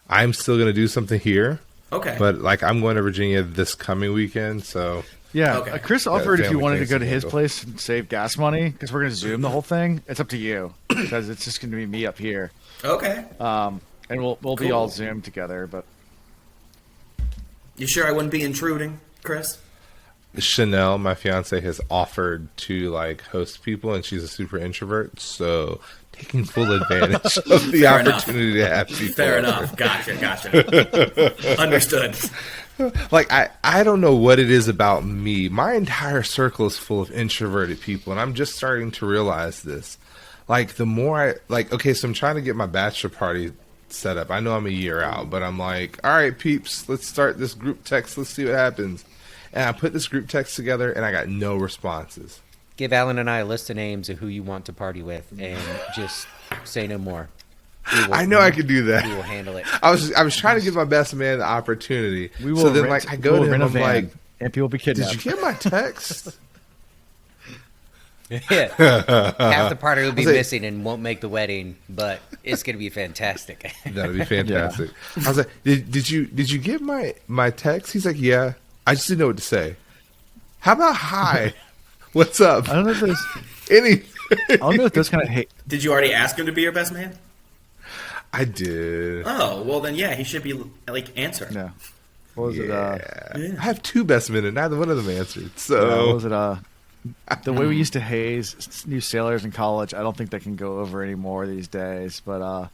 I'm still gonna do something here, Okay. but like I'm going to Virginia this coming weekend, so Yeah, Okay. Chris got offered if you family wanted to things go to to his handle. place and save gas money because we're going to Zoom the whole thing. It's up to you because it's just going to be me up here, Okay. and we'll be Cool. all Zoom together. But You sure I wouldn't be intruding, Chris? Chanel, my fiance, has offered to like host people, and she's a super introvert, so taking full advantage of the Fair enough. opportunity to have people. Fair over. enough. Gotcha. Understood. Like I don't know what it is about me. My entire circle is full of introverted people, and I'm just starting to realize this. Like the more I like, okay, so I'm trying to get my bachelor party set up. I know I'm a year out, but I'm like, all right, peeps, let's start this group text. Let's see what happens. And I put this group text together, and I got no responses. Give Alan and I a list of names of who you want to party with, and just say no more. I know I could do We will that. handle it. I was trying to give my best man the opportunity. we will. So then, rent, like, I we go will to him, rent a I'm van, like, and people will be "Did kidnapped. you get my text?" Yeah. Half the party will be I was like- missing and won't make the wedding, but it's going to be fantastic. That'd be fantastic. I was like, did you get my text? He's like, yeah. I just didn't know what to say. How about hi? What's up? I don't know if there's. Any? I don't know if those kind of hate. Did you already ask him to be your best man? I did. Oh, well then, yeah, he should be like answer. No. What was it? Yeah. I have two best men, and neither one of them answered. What So was it? The way we used to haze new sailors in college, I don't think that can go over anymore these days. But I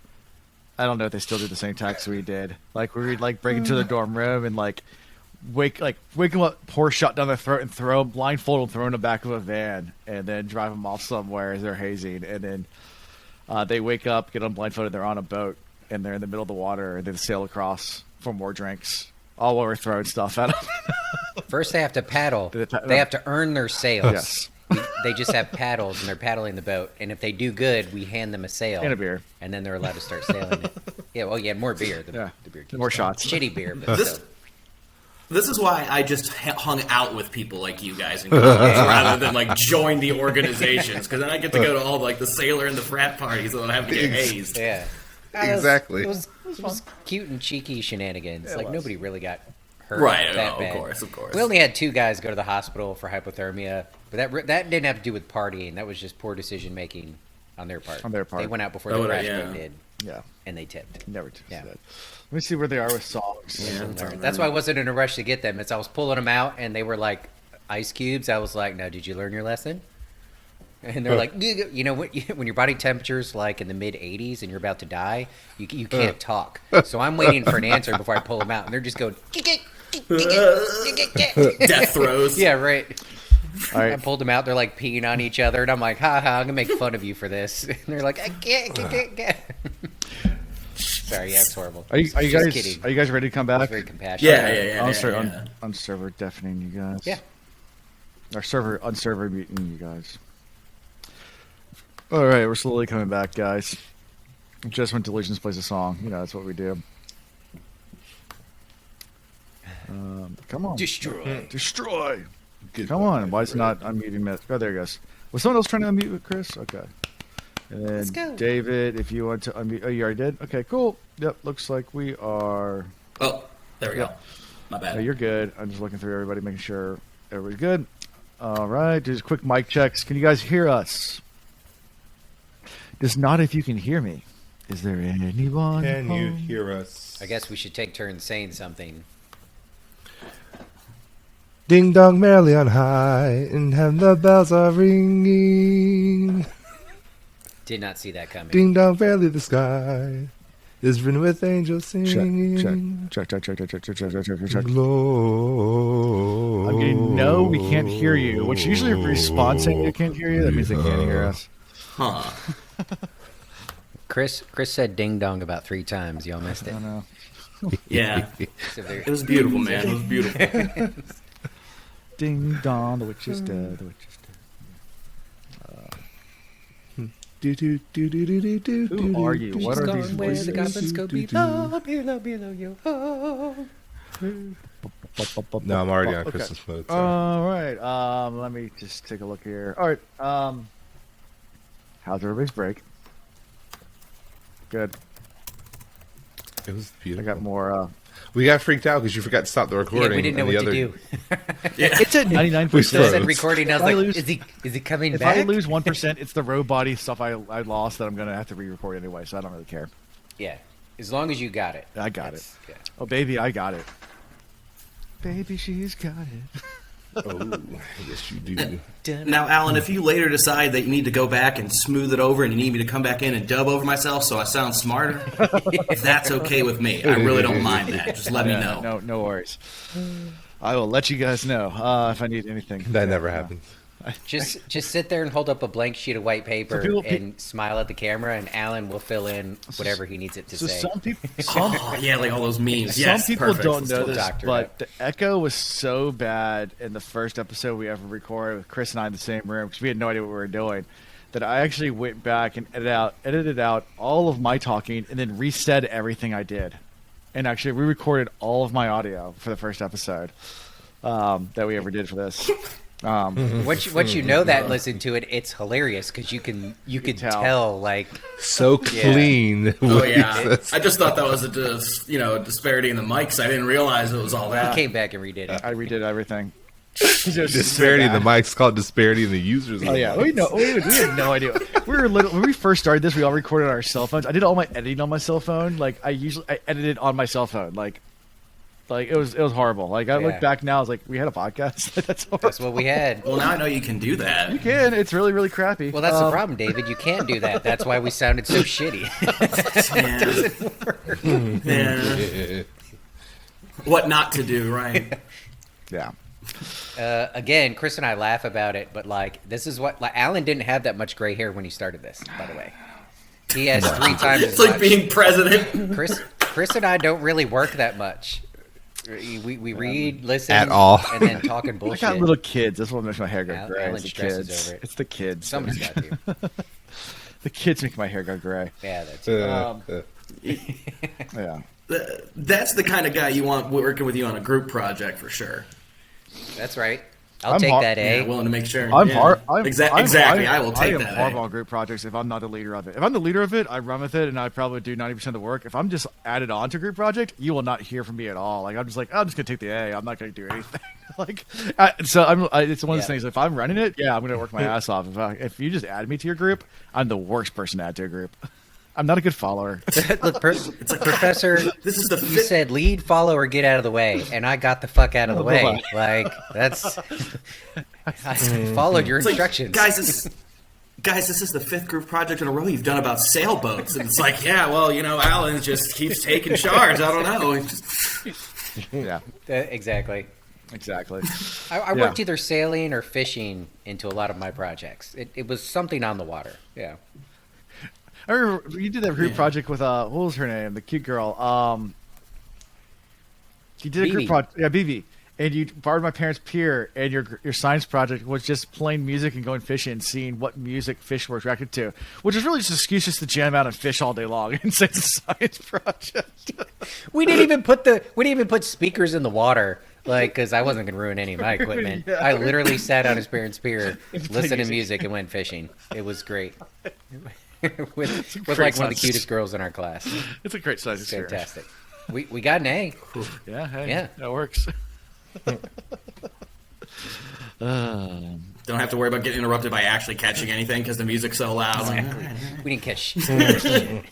don't know if they still do the same tactics we did. Like we would like break into the dorm room and like wake them up, pour shot down their throat, and throw blindfold and throw in the back of a van, and then drive them off somewhere as they're hazing, and then they wake up, get them blindfolded, they're on a boat, and they're in the middle of the water, and then sail across for more drinks. All while we're throwing stuff at them. First, they have to paddle. Did it- They have to earn their sails. Yes. They just have paddles, and they're paddling the boat. And if they do good, we hand them a sail. And a beer. And then they're allowed to start sailing it. Yeah, well, yeah, more beer. The beer keeps More going. shots. Shitty beer, but This- still. This is why I just hung out with people like you guys in college rather than like join the organizations, because then I get to go to all like the sailor and the frat parties and I have to get hazed. Yeah. Exactly. It was cute and cheeky shenanigans. It Like, was. nobody really got hurt. Right, that of bad. course, of course. We only had 2 guys go to the hospital for hypothermia, but that didn't have to do with partying. That was just poor decision making on their part. On their part. They went out before Oh, the crash yeah. group did, Yeah. and they tipped. Never just Yeah. that. Let me see where they are with songs. Yeah. That's why I wasn't in a rush to get them. It's I was pulling them out, and they were like ice cubes. I was like, "No, did you learn your lesson?" And they're like, you know, when your body temperature's like in the mid 80s and you're about to die, you can't talk. So I'm waiting for an answer before I pull them out, and they're just going, Death throes. yeah, right. All I right. pulled them out. They're like peeing on each other, and I'm like, ha ha, I'm gonna make fun of you for this. And they're like, I can't. Sorry, yeah, it's horrible. Are you Just guys kidding. Are you guys ready to come back? Very compassionate. Yeah. On server deafening you guys. Yeah. Our server on server muting you guys. All right, we're slowly coming back, guys. Just when Delusions plays a song, you know that's what we do. Come on, Destroy. destroy. Good Come on, why is it not unmuting? Oh, there he goes. Was someone else trying to unmute with Chris? Okay. And then Let's go. David, if you want to unmute. Oh, you already did? Okay, cool. Yep, looks like we are. Oh, there we go. My No, bad. you're good. I'm just looking through everybody, making sure everybody's good. All right, just quick mic checks. Can you guys hear us? Just nod if you can hear me. Is there anyone? Can you home? hear us? I guess we should take turns saying something. Ding dong merrily on high, and the bells are ringing. Did not see that coming. Ding dong fairly the sky is written with angels Check, singing. check. I'm I'm getting no, we can't hear you. Which usually if we respond saying they can't hear you, that means they can't hear us. Huh. Chris said ding dong about 3 times. Y'all missed I it. don't know. Yeah. So there- It was beautiful, man. It was beautiful. Ding dong, the witch is dead. The witch is dead. Who are you? What are Gone these where voices? the goblins go below, below, yo ho. No, I'm already on Okay. Christmas mode. So. All right. Let me just take a look here. All right. How's everybody's break? Good. It was I beautiful. got more. We got freaked out because you forgot to stop the Yeah, recording. we didn't know and what the to other- do. It's at 99%. We Said froze. recording. I was If I like, lose- is he coming If back? I lose 1%, it's the road body stuff I lost that I'm going to have to re-record anyway, so I don't really care. Yeah, as long as you got it. I got That's- yeah. Oh, baby, I got it. Baby, she's got it. Oh, yes, you do. Now, Alan, if you later decide that you need to go back and smooth it over and you need me to come back in and dub over myself so I sound smarter, that's okay with me. I really don't mind that. Just let me know. No worries. I will let you guys know if I need anything. That never happens. Just sit there and hold up a blank sheet of white paper people- and smile at the camera, and Alan will fill in whatever he needs it to So say. some people, Oh, yeah, like all those memes. Yes, some people perfect. don't Let's know do it. this, doctor but the echo was so bad in the first episode we ever recorded with Chris and I in the same room because we had no idea what we were doing. That I actually went back and edited out all of my talking and then reset everything I did, and actually re-recorded all of my audio for the first episode that we ever did for this. Once you know that, and listen to it. It's hilarious because you can tell like So clean. Oh, yeah. I just thought that was a disparity in the mics. I didn't realize it was all he that. came back and redid it. I redid everything. It was just so Disparity in the bad. mic's called disparity in the users. Oh yeah, we had no idea. We were when we first started this. We all recorded on our cell phones. I did all my editing on my cell phone. Like I edited on my cell phone. Like it was horrible. Like I Yeah. look back now, I was like, we had a podcast. That's horrible. That's what we had. Well, now I know you can do that. You can. It's really really crappy. Well, that's the problem, David. You can't do that. That's why we sounded so shitty. Yeah. What not to do, right? Yeah. Again, Chris and I laugh about it, but like this is what Alan didn't have that much gray hair when he started this. By the way, he has 3 times It's as like much. being president. Chris and I don't really work that much. We read, listen, At all. and then talking I bullshit. got little kids. That's what makes my hair go Al- gray. Alan It's the stresses kids. over it. It's the kids. Somebody's got to. The kids make my hair go gray. Yeah, that's Yeah. That's the kind of guy you want working with you on a group project for sure. that's right. I'll I'm take hard- that A. Yeah, willing to make sure. I'm yeah. hard. Exactly. I will take I am that. horrible on group projects if I'm not the leader of it. If I'm the leader of it, I run with it, and I probably do 90% of the work. If I'm just added on to a group project, you will not hear from me at all. Like I'm just gonna take the A. I'm not gonna do anything. It's one of those Yeah. things. If I'm running it, yeah, I'm gonna work my ass off. If you just add me to your group, I'm the worst person to add to a group. I'm not a good follower. Look, Professor, This is the you fit. said lead, follow, or get out of the way, and I got the fuck out of the way. Bye-bye. Like that's I followed your It's like, instructions. guys, this is the 5th group project in a row you've done about sailboats, and it's like, yeah, well, Alan just keeps taking charge. I don't know. It's just- Yeah, Exactly. exactly. I Yeah. worked either sailing or fishing into a lot of my projects. It was something on the water. Yeah. I remember you did that group project with what was her name? The cute girl. You did a group Bibi. project, yeah, BB, and you borrowed my parents' pier, and your science project was just playing music and going fishing and seeing what music fish were attracted to, which is really just an excuse just to jam out and fish all day long and say it's a science project. We didn't even put speakers in the water, like because I wasn't gonna ruin any of my equipment. Yeah. I literally sat on his parents' pier, Played listened to music. music, and went fishing. It was great. with great like one of the size. cutest girls in our class. It's a great size experience. Fantastic. We got an A. Yeah, hey, Yeah. that works. don't have to worry about getting interrupted by actually catching anything because the music's so loud. We didn't catch shit.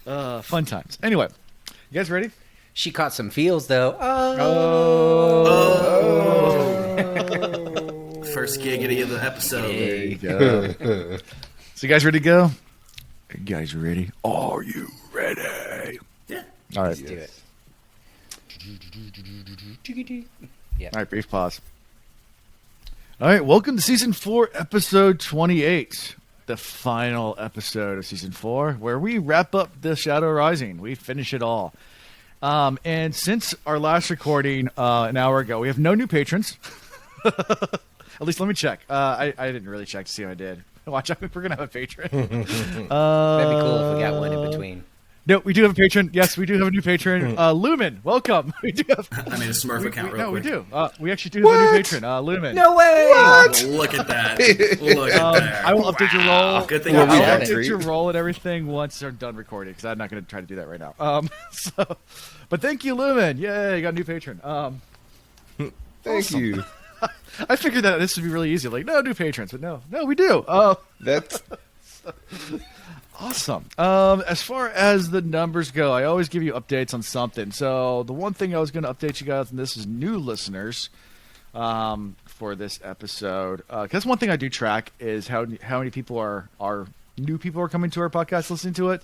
Fun times. Anyway, you guys ready? She caught some feels though. First giggity of the episode. Hey. Go. So you guys ready to go? You guys ready? Are you ready? Yeah. All right. Let's do it. Yeah. All right, brief pause. All right, welcome to season 4, episode 28, the final episode of season 4, where we wrap up the Shadow Rising. We finish it all. And since our last recording an hour ago, we have no new patrons. At least let me check. I didn't really check to see if I did. Watch out, we're gonna have a patron. That'd be cool if we got one in between. No, we do have a patron. Yes, we do have a new patron. Lumen, welcome. We do have. I made a Smurf account real No, we quick. do. We actually do have a new patron. Lumen. No way! Well, look at that. Look at that. I will update your role. Good thing I'll I have update it. your role and everything once they're done recording because I'm not going to try to do that right now. But thank you, Lumen. Yay, got a new patron. Thank you. I figured that this would be really easy. Like, no new patrons, but no, we do. That's Awesome. As far as the numbers go, I always give you updates on something. So the one thing I was going to update you guys, and this is new listeners for this episode, because one thing I do track is how many people are new people are coming to our podcast, listening to it.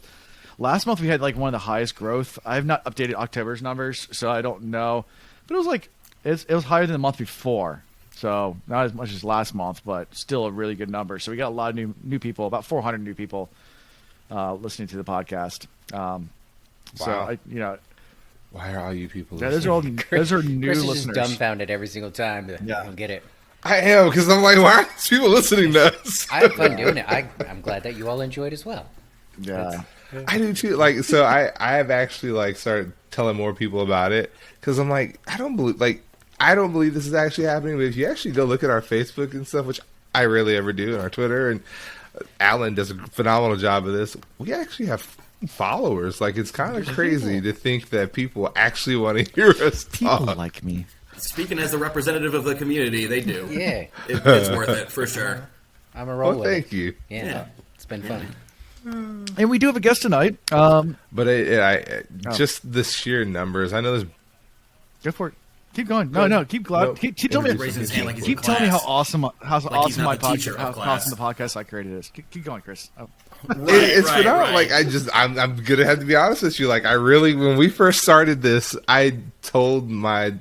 Last month we had like one of the highest growth. I have not updated October's numbers, so I don't know, but it was like it was higher than the month before. So not as much as last month, but still a really good number. So we got a lot of new people, about 400 new people listening to the podcast. So Wow. I, why are all you people? yeah, listening? those are new Chris is listeners. just dumbfounded every single time. Yeah. I don't get it. I am because I'm like, why are these people listening to us? I have fun doing it. I'm glad that you all enjoy it as well. Yeah. I do too. Like, so I have actually like started telling more people about it because I'm like, I don't believe this is actually happening. But if you actually go look at our Facebook and stuff, which I rarely ever do, and our Twitter, and Alan does a phenomenal job of this, we actually have followers. Like, it's kind of crazy to think that people actually want to hear us People talk. like me. Speaking as the representative of the community, they do. Yeah, It's worth it, for sure. I'm a roll Well, with thank it. you. Yeah, it's been fun. And we do have a guest tonight. But just the sheer numbers. I know there's Go for it. Keep going. No, keep glad. No. Keep telling me. Raising his hand like he's Keep in telling me how class. awesome, he's not the teacher of how class. awesome the podcast I created is. Keep going, Chris. Oh. it's right, phenomenal. right. Like I'm gonna have to be honest with you. Like I really, when we first started this, I told my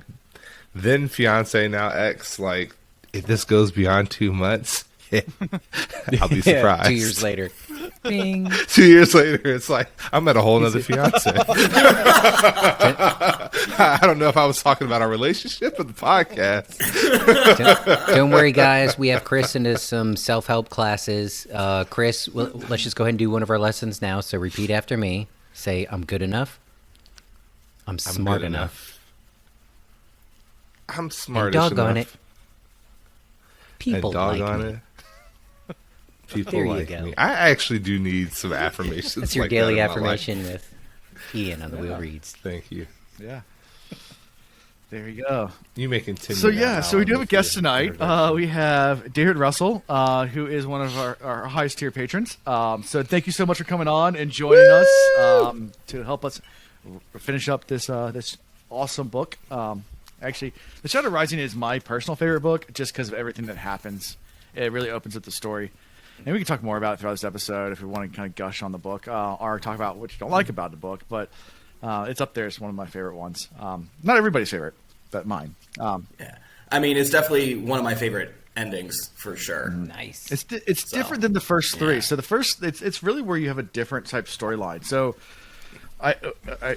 then fiance, now ex, like if this goes beyond 2 months, I'll be surprised. 2 years later. Bing. 2 years later, it's like I'm at a whole nother fiance. I don't know if I was talking about our relationship or the podcast. Don't worry, guys. We have Chris into some self-help classes. Chris, let's just go ahead and do one of our lessons now. So repeat after me. Say, I'm good enough. I'm smart good enough. I'm smart And enough. doggone it. And People like doggone me. it. People There you like go. me. I actually do need some affirmations. That's your like that daily in my life. affirmation with Ian on the Wheel Reads. Thank you. Yeah. There you go. You may continue. So now, yeah, so we do have a with guest your tonight. introduction. We have David Russell, who is one of our highest tier patrons. So thank you so much for coming on and joining us to help us finish up this this awesome book. Actually, The Shadow Rising is my personal favorite book, just because of everything that happens. It really opens up the story, and we can talk more about it throughout this episode if we want to kind of gush on the book or talk about what you don't like about the book. But it's up there as one of my favorite ones. Not everybody's favorite, but mine. Yeah. I mean, it's definitely one of my favorite endings, for sure. Nice. It's different than the first three. yeah. So the first, it's really where you have a different type storyline. So I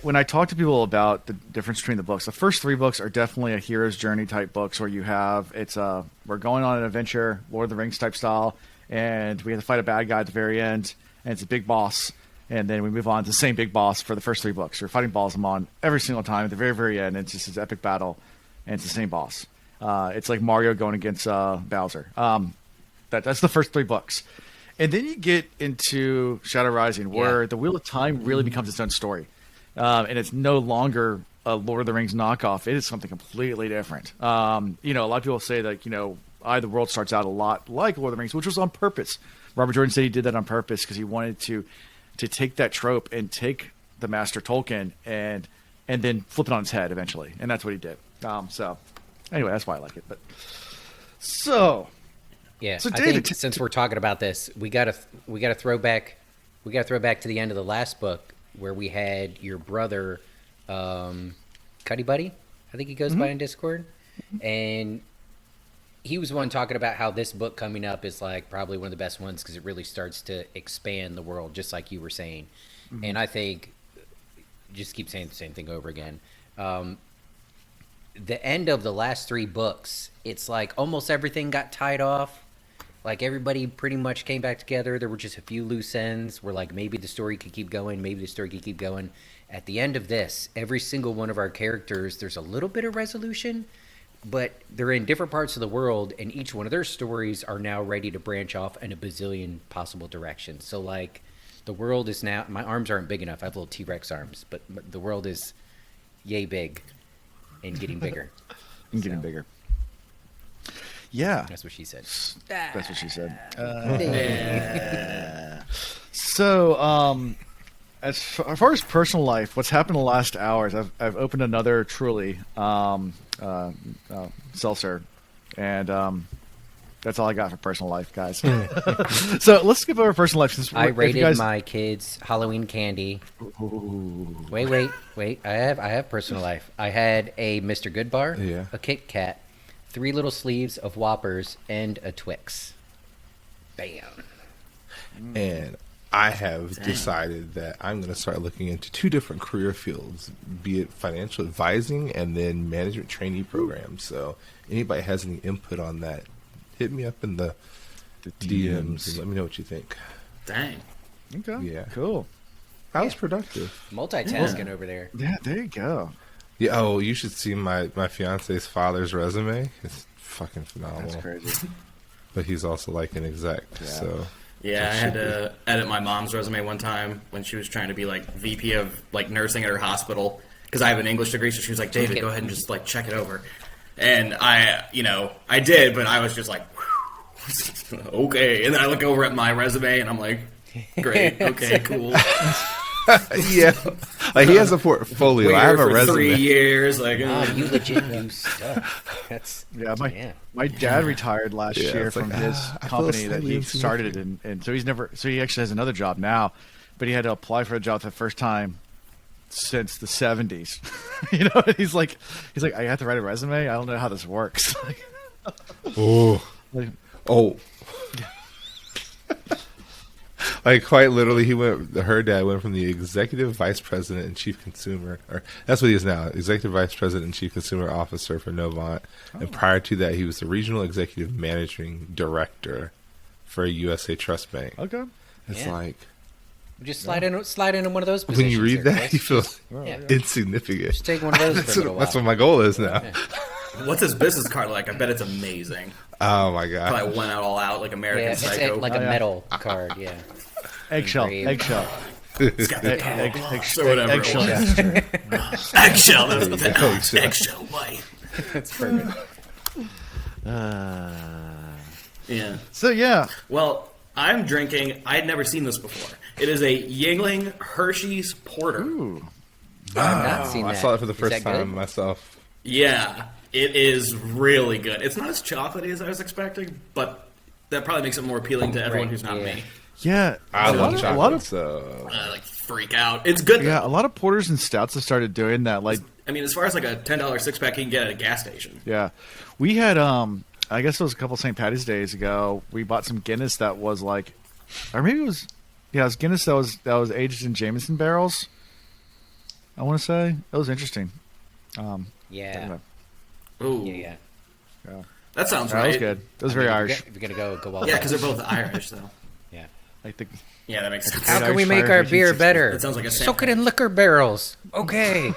when I talk to people about the difference between the books, the first three books are definitely a hero's journey type books where you have we're going on an adventure, Lord of the Rings type style, and we have to fight a bad guy at the very end, and it's a big boss, and then we move on to the same big boss for the first three books. We're fighting Balsamon every single time at the very, very end. It's just this epic battle, and it's the same boss. It's like Mario going against Bowser. That's the first three books. And then you get into Shadow Rising, where Yeah. the Wheel of Time really becomes its own story. And it's no longer a Lord of the Rings knockoff. It is something completely different. A lot of people say that, the world starts out a lot like Lord of the Rings, which was on purpose. Robert Jordan said he did that on purpose because he wanted to take that trope and take the Master Tolkien and then flip it on its head eventually. And that's what he did. So anyway, that's why I like it. But so... Yeah, So I David, think since we're talking about this, we got to throw back to the end of the last book where we had your brother, Cuddy Buddy, I think he goes by in Discord, and he was one talking about how this book coming up is like probably one of the best ones because it really starts to expand the world, just like you were saying. And I think just keep saying the same thing over again. The end of the last three books, it's like almost everything got tied off. Like everybody pretty much came back together. There were just a few loose ends where like maybe the story could keep going, maybe the story could keep going. At the end of this, every single one of our characters, there's a little bit of resolution, but they're in different parts of the world, and each one of their stories are now ready to branch off in a bazillion possible directions. So like the world is now, my arms aren't big enough. I have little T-Rex arms, but the world is yay big and getting bigger. And getting bigger. Yeah. That's what she said. That's what she said. So, as far as personal life, what's happened in the last hours? I've opened another Truly seltzer, and that's all I got for personal life, guys. So let's skip over personal life. Since I rated my kids' Halloween candy. Ooh. Wait! I have personal life. I had a Mr. Goodbar, a Kit Kat, 3 little sleeves of Whoppers, and a Twix. Bam. And I have decided that I'm going to start looking into 2 different career fields, be it financial advising and then management trainee programs. So anybody has any input on that, hit me up in the DMs and let me know what you think. Dang. Okay. Yeah. Cool. That was productive. Multitasking over there. Yeah, there you go. Yeah. Oh, you should see my fiance's father's resume. It's fucking phenomenal. That's crazy. But he's also like an exec. Yeah. So Yeah, I had to edit my mom's resume one time when she was trying to be like VP of like nursing at her hospital because I have an English degree. So she was like, "David, go ahead and just like check it over." And I did, but I was just like, okay. And then I look over at my resume and I'm like, great, okay, cool. yeah, like he has a portfolio. I have a for resume. 3 years, like You legit do stuff. That's my dad retired last year it's from like, his I feel company that he slightly started, and so he actually has another job now, but he had to apply for a job for the first time since the 70s. He's like I have to write a resume. I don't know how this works. Oh. Like quite literally, her dad went from the executive vice president and chief consumer, or that's what he is now, executive vice president and chief consumer officer for Novant. And prior to that, he was the regional executive managing director for USA Trust Bank. Okay. It's like just slide in one of those positions. when you read that, you feel Yeah. insignificant. Just take one of those for a little while. That's what my goal is now. Yeah. what's his business card like? I bet it's amazing. Oh my god! Probably went out all out like American It's Psycho. like a metal card, yeah. Eggshell. It's got the Eggshell. or whatever. Eggshell. Eggshell. That's the thing. Eggshell. Eggshell white. That's perfect. Yeah. So yeah. Well, I'm drinking. I had never seen this before. It is a Yingling Hershey's Porter. Ooh. I've not seen I that. saw it for the Is first that time good? myself. Yeah, it is really good. It's not as chocolatey as I was expecting, but that probably makes it more appealing to everyone Right, who's not yeah. me. Yeah. I love a chocolate, lot of so I like freak out. It's good. yeah, Though. a lot of porters and stouts have started doing that. Like, I mean, as far as like a $10 six pack you can get at a gas station. yeah, we had I guess it was a couple St. Patty's days ago. We bought some Guinness that was like, or maybe it was Guinness that was aged in Jameson barrels. I want to say it was interesting. Yeah. Ooh, Yeah. that sounds That right. was good. It was very Irish. If you're gonna go all Yeah, out. because they're both Irish, though. Yeah. Like the Yeah, that makes sense. How can we Irish make fire our beer 1560. better? That sounds like a Soak it in liquor barrels. Okay.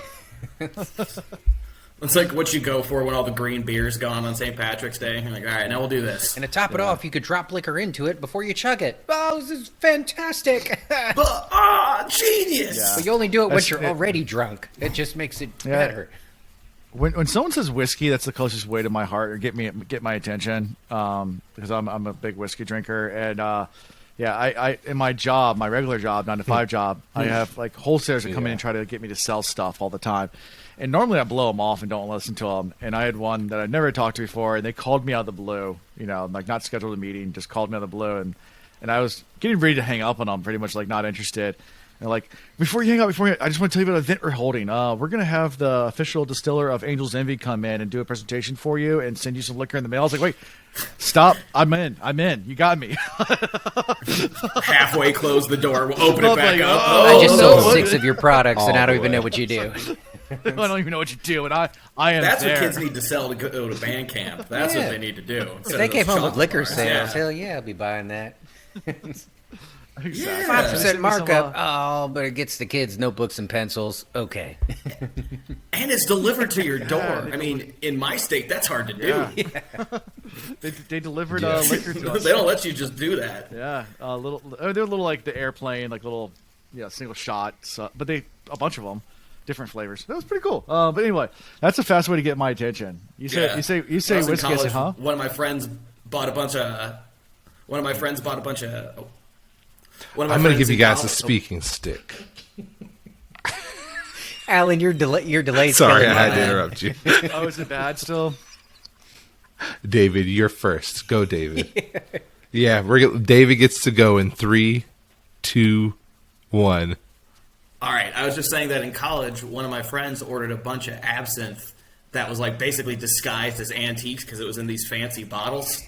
It's like what you go for when all the green beer's gone on St. Patrick's Day. You're like, all right, now we'll do this. And to top it off, you could drop liquor into it before you chug it. Oh, this is fantastic. But, genius! Yeah. But you only do it once That's- you're already drunk. It just makes it Yeah. better. when someone says whiskey, that's the closest way to my heart or get my attention. Because I'm a big whiskey drinker, and I in my job, my regular job, 9 to 5 job, I have like wholesalers that come in and try to get me to sell stuff all the time. And normally I blow them off and don't listen to them. And I had one that I'd never talked to before, and they called me out of the blue. Like not scheduled a meeting, just called me out of the blue, and I was getting ready to hang up on them, pretty much like not interested. And like, before you hang up, I just want to tell you about an event we're holding. We're going to have the official distiller of Angel's Envy come in and do a presentation for you and send you some liquor in the mail. I was like, wait, stop. I'm in. You got me. Halfway close the door, we'll open it I'm back like, up. oh, I just no, sold what? 6 of your products, and I don't All even the know way. what you do. I don't even know what you do, and I am That's there. what kids need to sell to go to band camp. That's Yeah. what they need to do. If they came home with liquor sales, hell yeah, I'll be buying that. Exactly. 5% markup. Oh, but it gets the kids notebooks and pencils. Okay. And it's delivered to your door. I mean, in my state, that's hard to do. Yeah. They delivered Yeah. liquor to us. They don't let you just do that. Yeah, they're little like the airplane, like little, single shots. But a bunch of them, different flavors. That was pretty cool. But anyway, that's a fast way to get my attention. You say Yeah. you When I say was in whiskey, I say, college, huh? One of my friends bought a bunch of. One of my friends bought a bunch of. One of my I'm going to friends give you in guys a college- speaking stick. Alan, your delay. Sorry, I had to interrupt you. Oh, is it bad still? David, you're first. Go, David. Yeah, David gets to go in 3, 2, 1. All right, I was just saying that in college, one of my friends ordered a bunch of absinthe that was like basically disguised as antiques because it was in these fancy bottles.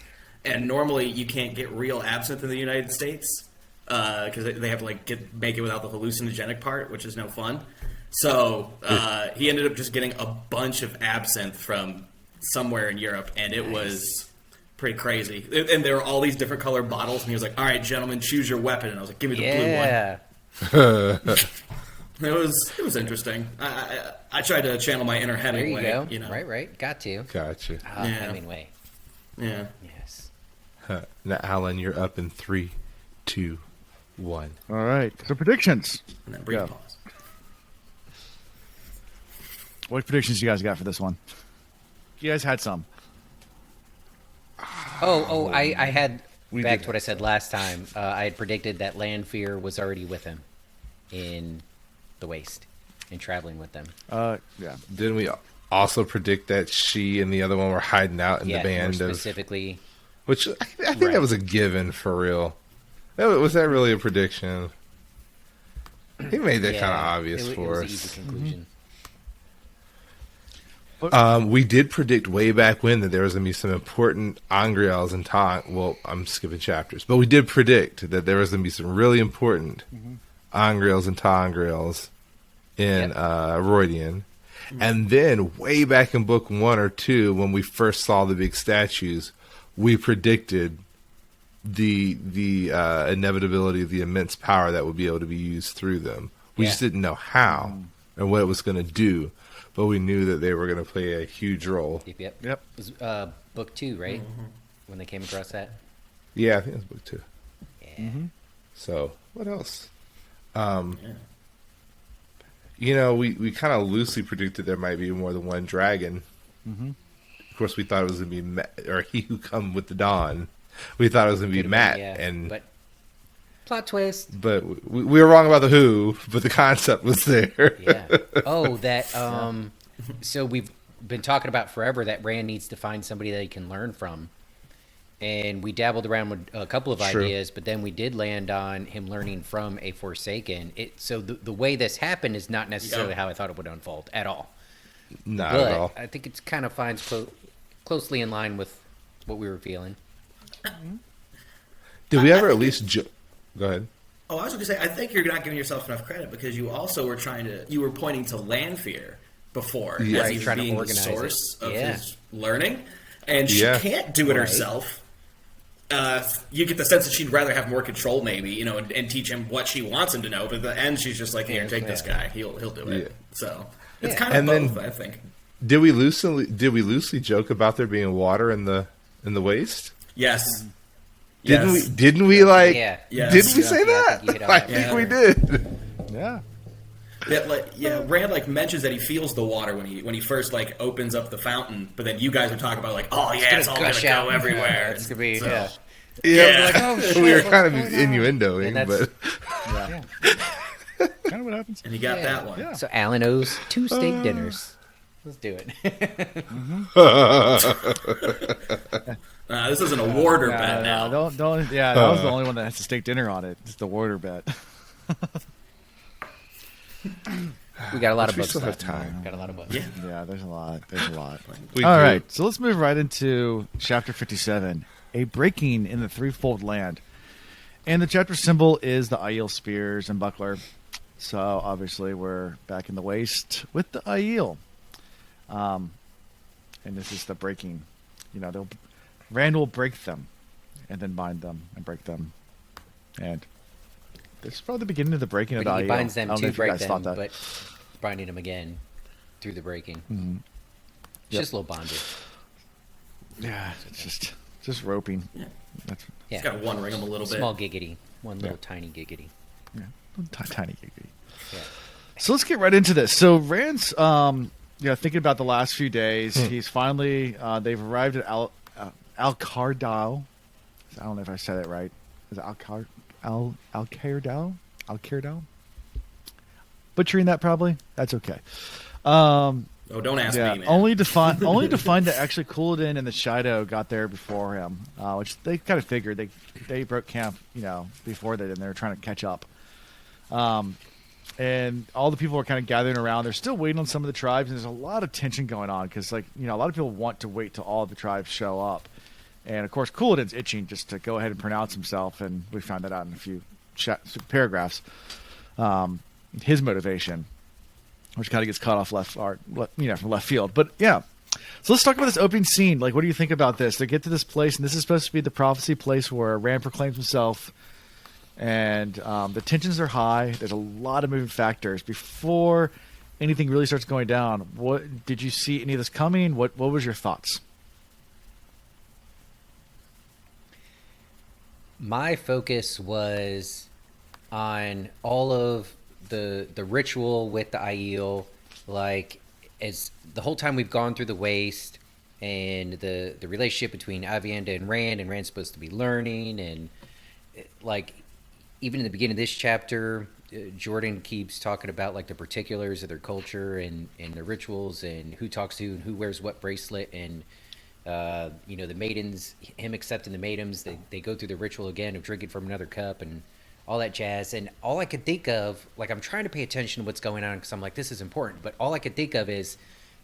And normally you can't get real absinthe in the United States because they have to make it without the hallucinogenic part, which is no fun. So he ended up just getting a bunch of absinthe from somewhere in Europe, and it was pretty crazy. And there were all these different colored bottles, and he was like, "All right, gentlemen, choose your weapon." And I was like, "Give me the blue one." It was interesting. I tried to channel my inner There you Hemingway. go. Right. Got to. Gotcha. Yeah. Hemingway. Yeah. Yes. Now, Alan, you're up in 3, 2, 1. All right. So predictions. And then brief Yeah. pause. What predictions you guys got for this one? You guys had some. I had We back did to what I said last time. I had predicted that Lanfear was already with him in the Waste and traveling with them. Yeah. Didn't we also predict that she and the other one were hiding out in the More band specifically. which I think Right. that was a given for real. Was that really a prediction? He made that kind of obvious it for was us. an easy conclusion. We did predict way back when that there was going to be some important Angreals and Well, I'm skipping chapters, but we did predict that there was going to be some really important Angreals and Tangreals in Roydian. And then way back in book 1 or 2, when we first saw the big statues, we predicted the inevitability of the immense power that would be able to be used through them. We just didn't know how and what it was going to do, but we knew that they were going to play a huge role. Yep. Yep. It was book 2, right? When they came across that. Yeah, I think it was book 2. Yeah. So, what else? We kind of loosely predicted there might be more than one dragon. Of course, we thought it was going to be or he who come with the dawn. We thought it was going to be Could've Matt, been, and but plot twist. but we were wrong about the who, but the concept was there. Yeah. Oh, that. So we've been talking about forever that Rand needs to find somebody that he can learn from, and we dabbled around with a couple of True. ideas, but then we did land on him learning from a Forsaken. So the way this happened is not necessarily how I thought it would unfold at all. Not But at all. I think it's kind of finds closely in line with what we were feeling. Did we ever at least go ahead? Oh, I was going to say, I think you're not giving yourself enough credit because you also were you were pointing to Lanfear before Yeah. as Right, either trying to being the organize it. source of Yeah. his learning, and she Yeah. can't do it Right. herself. You get the sense that she'd rather have more control, maybe, and teach him what she wants him to know. But at the end, she's just like, "Here, take this guy. He'll do it." Yeah. So it's Yeah. kind of And then- both, I think. Did we loosely joke about there being water in the waste? Yes. Didn't Yes. we? Didn't we like? Yeah. Yes. Didn't we Yeah. say Yeah, I that? think you hit on I that. think Yeah. we did. Yeah. Rand mentions that he feels the water when he first opens up the fountain, but then you guys are talking about oh yeah, it's all gonna gush go out. everywhere. It's gonna be So- yeah. Yeah, Yeah. we were kind of innuendoing, And that's- but Kind of what happens. And he got that one. Yeah. So Alan owes 2 steak dinners. Let's do it. This isn't a warder bet now. Don't. Yeah, that was the only one that has to steak dinner on it. It's the warder bet. We got a lot of we books still have left. time. Got a lot of books. Yeah. Yeah, there's a lot. There's a lot. We All do. right, so let's move right into chapter 57, a breaking in the threefold land. And the chapter symbol is the Aiel spears and buckler. So obviously we're back in the waste with the Aiel. And this is the breaking. Rand will break them, and then bind them and break them, and this is probably the beginning of the breaking of the But he Aiel. binds them I don't know to if you break guys them, thought that. but binding them again through the breaking. Mm-hmm. It's just a little bondage. Yeah, it's just roping. Yeah. That's Yeah. Just gotta one ring them a little bit. Small giggity. One little tiny giggity. yeah, tiny giggity. Yeah. So let's get right into this. So Rand's, thinking about the last few days, he's finally they've arrived at Al-Cardal. I don't know if I said it right. Is it Al-Cardal? Al-Cardal? Butchering that probably. That's okay. Oh, don't ask me, man. only to find that actually Couladin and the Shido got there before him, which they kind of figured. They broke camp, before that, and they were trying to catch up. And all the people are kind of gathering around. They're still waiting on some of the tribes, and there's a lot of tension going on because, a lot of people want to wait till all the tribes show up. And of course, Couladin's itching just to go ahead and pronounce himself, and we found that out in a few paragraphs. His motivation, which kind of gets caught off from left field. But yeah, so let's talk about this opening scene. Like, what do you think about this? They get to this place, and this is supposed to be the prophecy place where Rand proclaims himself, and the tensions are high. There's a lot of moving factors before anything really starts going down. What did you see any of this coming? What was your thoughts? My focus was on all of the ritual with the Aiel, as the whole time we've gone through the waste, and the relationship between Aviendha and Rand's supposed to be learning, and even in the beginning of this chapter, Jordan keeps talking about the particulars of their culture and their rituals, and who talks to and who wears what bracelet, and the maidens, him accepting the maidens, they go through the ritual again of drinking from another cup and all that jazz. And all I could think of, I'm trying to pay attention to what's going on because I'm this is important, but all I could think of is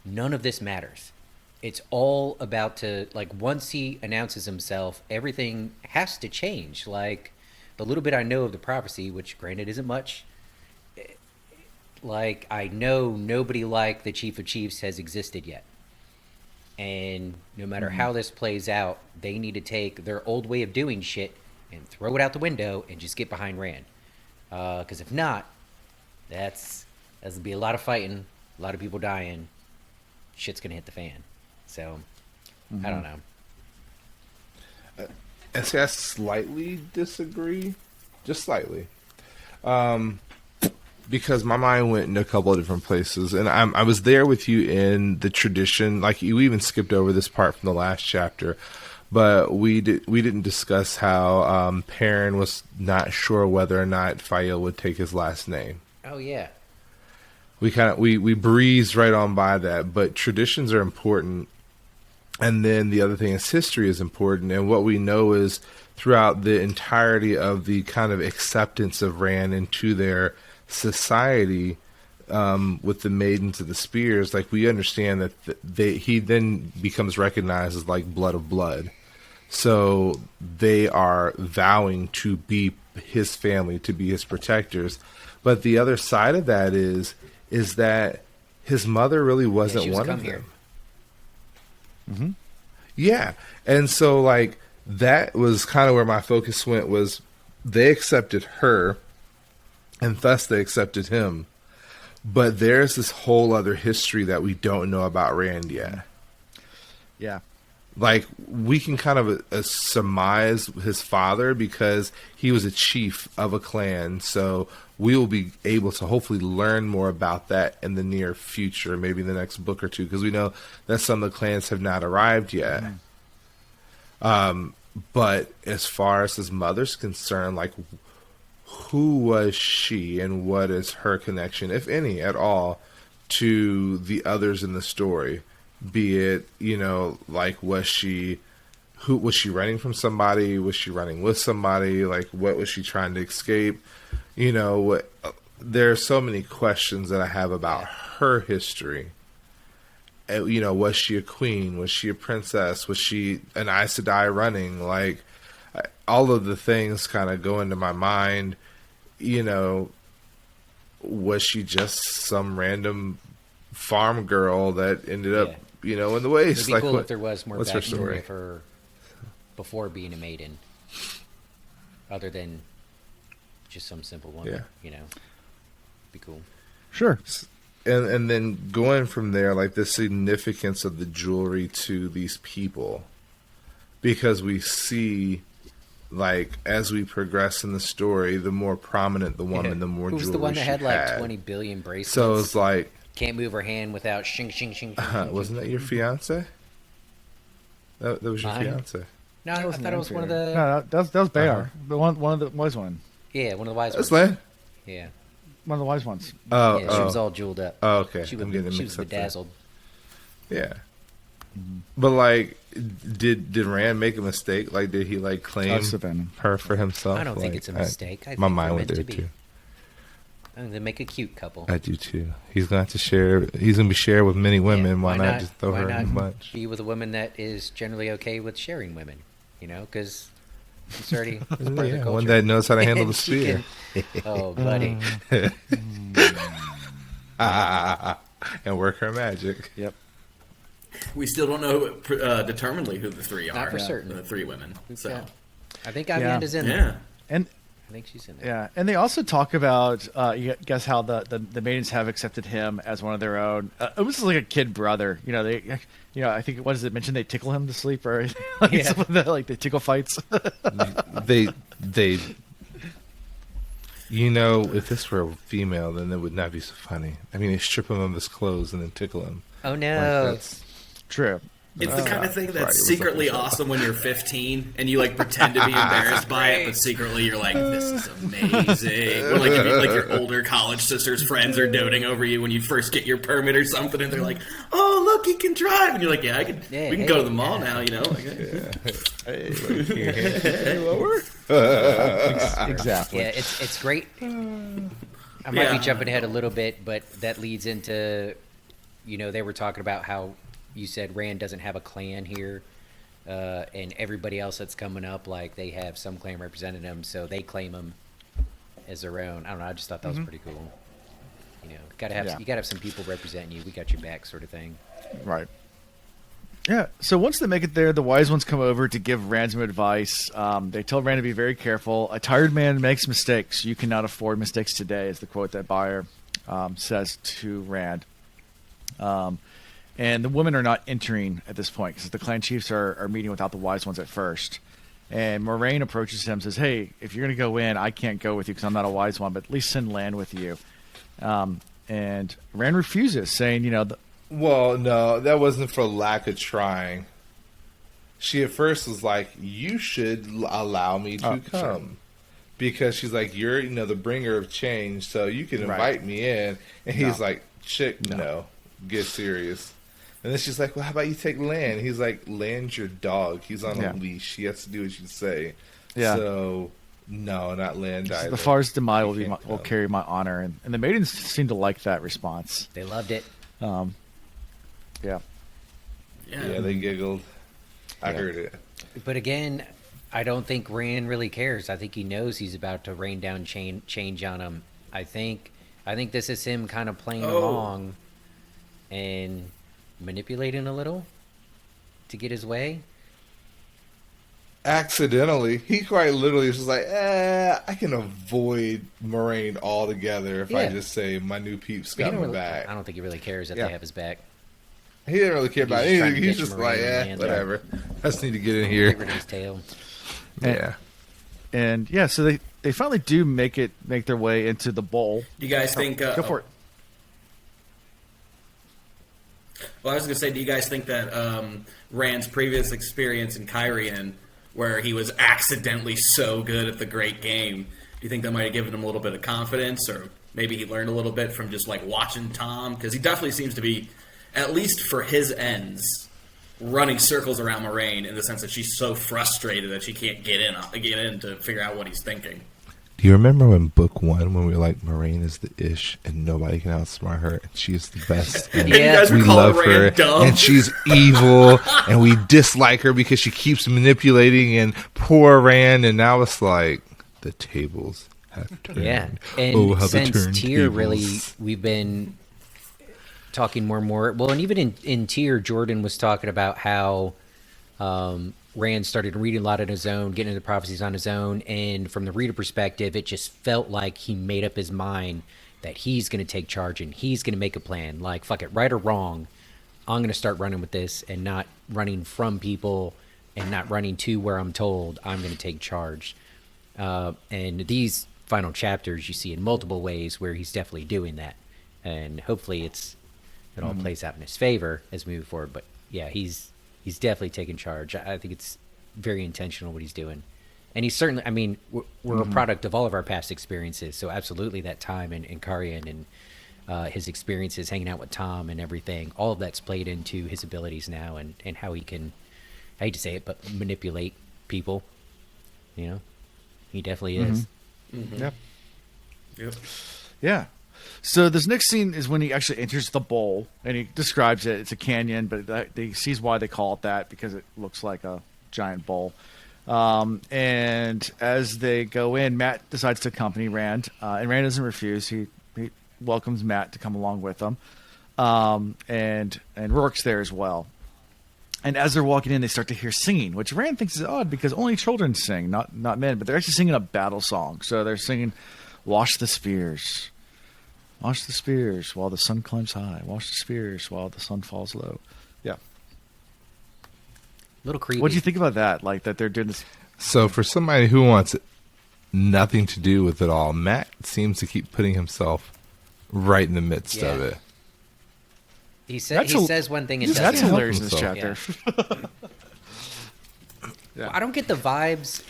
none of this matters. It's all about once he announces himself, everything has to change. The little bit I know of the prophecy, which granted isn't much, I know nobody like the Chief of Chiefs has existed yet. And no matter how this plays out, they need to take their old way of doing shit and throw it out the window and just get behind Rand. Because if not, that's going to be a lot of fighting, a lot of people dying. Shit's going to hit the fan. So, I don't know. I say I slightly disagree, just slightly, because my mind went in a couple of different places, and I was there with you in the tradition. You even skipped over this part from the last chapter, but we didn't discuss how Perrin was not sure whether or not Fael would take his last name. Oh yeah. We breezed right on by that, but traditions are important. And then the other thing is history is important. And what we know is throughout the entirety of the kind of acceptance of Rand into their society, with the Maidens of the Spears, we understand that he then becomes recognized as blood of blood. So they are vowing to be his family, to be his protectors. But the other side of that is that his mother really wasn't one of them. Mm-hmm. Yeah. And so that was kind of where my focus went, was they accepted her and thus they accepted him. But there's this whole other history that we don't know about Rand yet. Yeah. We can kind of surmise his father because he was a chief of a clan. So we will be able to hopefully learn more about that in the near future, maybe in the next book or two, because we know that some of the clans have not arrived yet. But as far as his mother's concerned, who was she and what is her connection, if any at all, to the others in the story? Be it, was she running from somebody? Was she running with somebody? What was she trying to escape? There are so many questions that I have about her history. Was she a queen? Was she a princess? Was she an Aes Sedai running? All of the things kind of go into my mind. was she just some random farm girl that ended up, Yeah. in the waste? It'd be Like, cool what- if there was more what's her backstory story? of her before being a maiden, other than just some simple woman. Yeah. Be cool. Sure. And then going from there, like the significance of the jewelry to these people, because we see, like, as we progress in the story, the more prominent the woman, the more Who was jewelry the one that she had like had. 20 billion bracelets? So it's like, Can't move her hand without shing shing shing. shing, shing, wasn't that your fiance? That was your Mine? fiance. No, I thought it was one of the. No, that was Bayar. The one of the wise one. Yeah, one of the wise That's ones. Lynn. Yeah. One of the wise ones. Oh, Yeah, she was all jeweled up. oh, okay. She I'm was, getting she was mixed up there. bedazzled. Yeah. But like, did Rand make a must make? Did he like claim Must have been. her for himself? I don't think Like, it's a mistake. I my think mind they're went meant there to be. too. I think they make a cute couple. I do too. He's going to have to share. He's going to be shared with many women. Yeah, Why not just throw why her in a not bunch? Be with a woman that is generally okay with sharing women, because it's already part of the Yeah, culture. one that knows how to handle the And she spear. oh, buddy. And work her magic. Yep. We still don't know determinedly who the three are. Not for certain. The three women. So Yeah. I think Avianda's in there. yeah. And I think she's in there. yeah, and they also talk about you guess how the maidens have accepted him as one of their own. It was like a kid brother. I think what does it mention? They tickle him to sleep, or like Yeah. some of the, like the tickle fights. They. If this were a female, then it would not be so funny. I mean, they strip him of his clothes and then tickle him. Oh Like, no. that's True. It's the kind of thing right, that's it was secretly like a show. awesome when you're 15 and you like pretend to be embarrassed by it, but secretly you're like, "This is amazing." Or like, if you, like your older college sister's friends are doting over you when you first get your permit or something, and they're like, "Oh, look, he can drive," and you're like, "Yeah, I can. Yeah, we can hey, go to the mall now." Like, Hey, like, your hand lower? Exactly. Yeah, it's great. I might be Yeah. jumping ahead a little bit, but that leads into, they were talking about how you said Rand doesn't have a clan here, and everybody else that's coming up, like they have some clan representing them, so they claim them as their own. I don't know. I just thought that was pretty cool. Gotta have Yeah. you gotta have some people representing you. We got your back, sort of thing. Right. Yeah. So once they make it there, the wise ones come over to give Rand some advice. They tell Rand to be very careful. A tired man makes mistakes. You cannot afford mistakes today, is the quote that Bayer says to Rand. And the women are not entering at this point because the clan chiefs are meeting without the wise ones at first. And Moraine approaches him and says, "Hey, if you're going to go in, I can't go with you because I'm not a wise one, but at least send Lan with you." And Rand refuses, saying, Well, no, that wasn't for lack of trying. She at first was like, "You should allow me to Oh, come," sure. because she's like, "You're, the bringer of change, so you can invite Right. me in." And he's No. like, "Chick, no, get serious." And then she's like, "Well, how about you take Lan?" He's like, "Lan's your dog. He's on Yeah. a leash. He has to do what you say." Yeah. So, no, not Lan. The either. Far's Demai You will can't will come. carry my honor, and the maidens seem to like that response. They loved it. Yeah, Yeah, they giggled. I Yeah. heard it. But again, I don't think Rand really cares. I think he knows he's about to rain down change on him. I think this is him kind of playing Oh. along and manipulating a little to get his way. Accidentally, he quite literally was just like, I can avoid Moraine altogether if I Yeah. just say my new peeps He got don't my really- back. I don't think he really cares that Yeah. they have his back. He didn't really care about He's just trying anything. to He's get just Moraine like, and Lando. whatever. I just need to get in Get here. rid of his tail. Yeah. and yeah, so they finally do make their way into the bowl. do you guys think? Go for it. Well, I was going to say, do you guys think that Rand's previous experience in Kyrian, where he was accidentally so good at the great game, do you think that might have given him a little bit of confidence, or maybe he learned a little bit from just like watching Tom? Because he definitely seems to be, at least for his ends, running circles around Moraine in the sense that she's so frustrated that she can't get in to figure out what he's thinking. Do you remember when book one, when we were like, Moraine is the ish and nobody can outsmart her and she is the best and Yeah. You guys were we calling love her Rand dumb. and she's evil and we dislike her because she keeps manipulating and poor Rand, and now it's like the tables have turned. Yeah, and Oh, how the since Tier turntables. really, we've been talking more and more. Well, and even in Tier, Jordan was talking about how Rand started reading a lot on his own, getting into prophecies on his own, and from the reader perspective, it just felt like he made up his mind that he's going to take charge and he's going to make a plan. Like, fuck it, right or wrong, I'm going to start running with this and not running from people and not running to where I'm told. I'm going to take charge. And these final chapters, you see in multiple ways where he's definitely doing that, and hopefully it all plays out in his favor as we move forward. But yeah, he's definitely taking charge. I think it's very intentional what he's doing, and he's certainly. I mean, we're a product of all of our past experiences, so absolutely that time in Karian and his experiences hanging out with Tom and everything, all of that's played into his abilities now, and how he can. I hate to say it, but manipulate people. You know. He definitely is. Yep. Yep. Yeah. So this next scene is when he actually enters the bowl, and he describes it. It's a canyon, but he sees why they call it that, because it looks like a giant bowl. And as they go in, Matt decides to accompany Rand, and Rand doesn't refuse. He welcomes Matt to come along with them, and Rourke's there as well. And as they're walking in, they start to hear singing, which Rand thinks is odd because only children sing, not men. But they're actually singing a battle song. So they're singing, "Wash the spears, wash the spears while the sun climbs high. Wash the spears while the sun falls low." Yeah. A little creepy. What do you think about that? Like that they're doing this. So for somebody who wants nothing to do with it all, Matt seems to keep putting himself right in the midst of Yeah. it. He says one thing and does That's help hilarious in this himself. chapter. Well, I don't get the vibes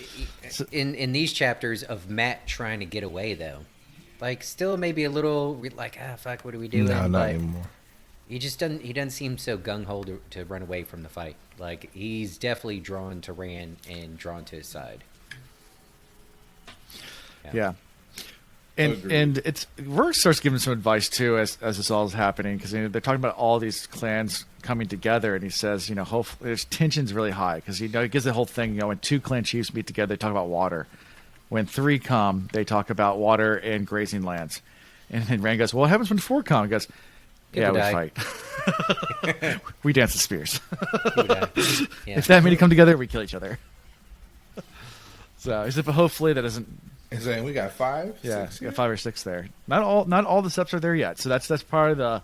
in these chapters of Matt trying to get away though. Like, still maybe a little like, fuck, what are we doing? No, not But anymore. he just doesn't. He doesn't seem so gung ho to run away from the fight. Like, he's definitely drawn to Rand and drawn to his side. Yeah. And it's Rourke starts giving some advice too as this all is happening, because they're talking about all these clans coming together, and he says, hopefully there's tension's really high, because he gives the whole thing. When 2 clan chiefs meet together, they talk about water. When 3 come, they talk about water and grazing lands. And then Rand goes, "Well, what happens when 4 come?" He goes, "Yeah, we die. fight. We dance the spears. Yeah. If that many come together, we kill each other." So he said, but hopefully that doesn't. He's saying we got 5? Yeah, 6 you got 5 or 6 there. Not all the steps are there yet. So that's part of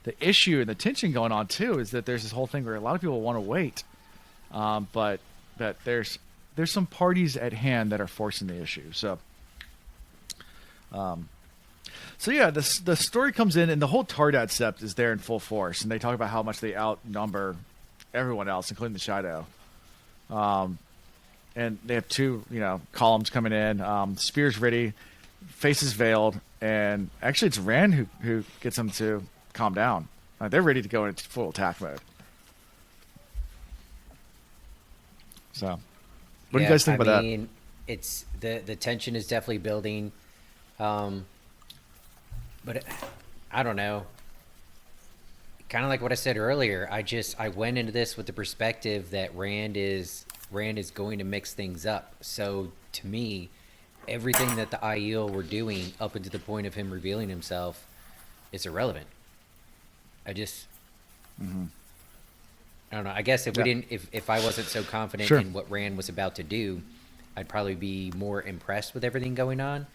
the issue and the tension going on too. Is that there's this whole thing where a lot of people want to wait, but that there's some parties at hand that are forcing the issue. So, yeah, the story comes in, and the whole Tardad sept is there in full force, and they talk about how much they outnumber everyone else, including the Shadow. And they have 2, columns coming in. Spears ready, faces veiled, and actually it's Rand who gets them to calm down. They're ready to go into full attack mode. So, what do you guys think about I mean, it's the tension is definitely building, but I don't know. Kind of like what I said earlier. I went into this with the perspective that Rand is going to mix things up. So to me, everything that the Aiel were doing up until the point of him revealing himself is irrelevant. I don't know. I guess if I wasn't so confident Sure. in what Rand was about to do, I'd probably be more impressed with everything going on.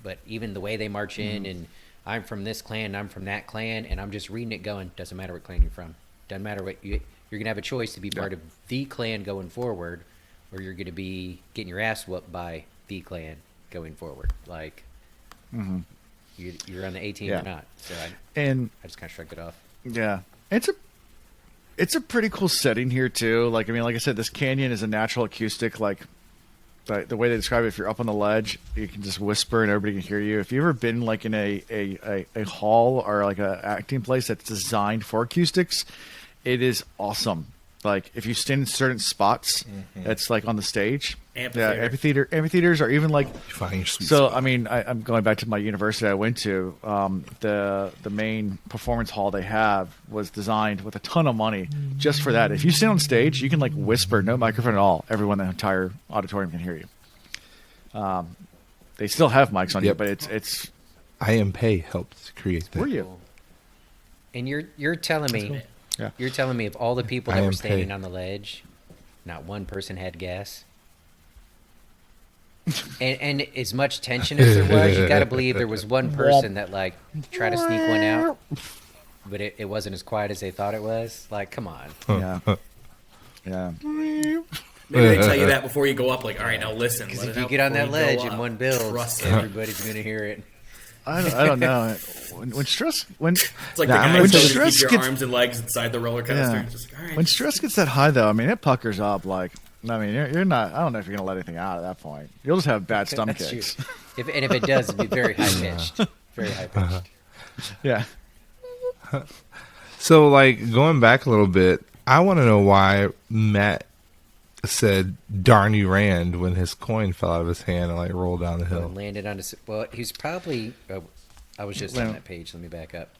But even the way they march in, and I'm from this clan, and I'm from that clan, and I'm just reading it going, doesn't matter what clan you're from. Doesn't matter what you're going to have a choice to be part of the clan going forward, or you're going to be getting your ass whooped by the clan going forward. Like, you're on the A team or not. So I just kind of shrugged it off. Yeah, it's a pretty cool setting here too. Like I said, this canyon is a natural acoustic. Like the way they describe it, if you're up on the ledge, you can just whisper and everybody can hear you. If you've ever been like in a hall or like a acting place that's designed for acoustics, it is awesome. Like if you stand in certain spots, that's like on the stage. Amphitheater. Amphitheaters are even like. You find your sweet So spot. I mean, I'm going back to my university I went to. The main performance hall they have was designed with a ton of money just for that. If you stand on stage, you can like whisper, no microphone at all. Everyone in the entire auditorium can hear you. They still have mics on you, Yep. but it's. I Am Pay helped create that. Were you? And you're telling me, Yeah. you're telling me of all the people I that were am standing paid. on the ledge, not one person had gas. And as much tension as there was, you got to believe there was one person that like tried to sneak one out, but it wasn't as quiet as they thought it was. Like, come on. Yeah. Yeah. Maybe they tell you that before you go up. Like, all right, now listen. Because let if it you out get on before that you go ledge in up. one build, Trust it. everybody's gonna hear it. I don't know. When stress when It's like Nah, the I'm guy gonna who tell tells you- you to keep stress your gets- arms and legs inside the roller coaster. Yeah. It's just like, all right. when stress gets that high, though, I mean, it puckers up. Like, I mean, you're not. I don't know if you're gonna let anything out at that point. You'll just have bad stomach That's aches. true. If it does, it'd be very high pitched. Very high pitched. Yeah. So, like, going back a little bit, I want to know why Matt said "darn you, Rand" when his coin fell out of his hand and like rolled down the hill. Landed on his. Well, he's probably. I was just on that page. Let me back up.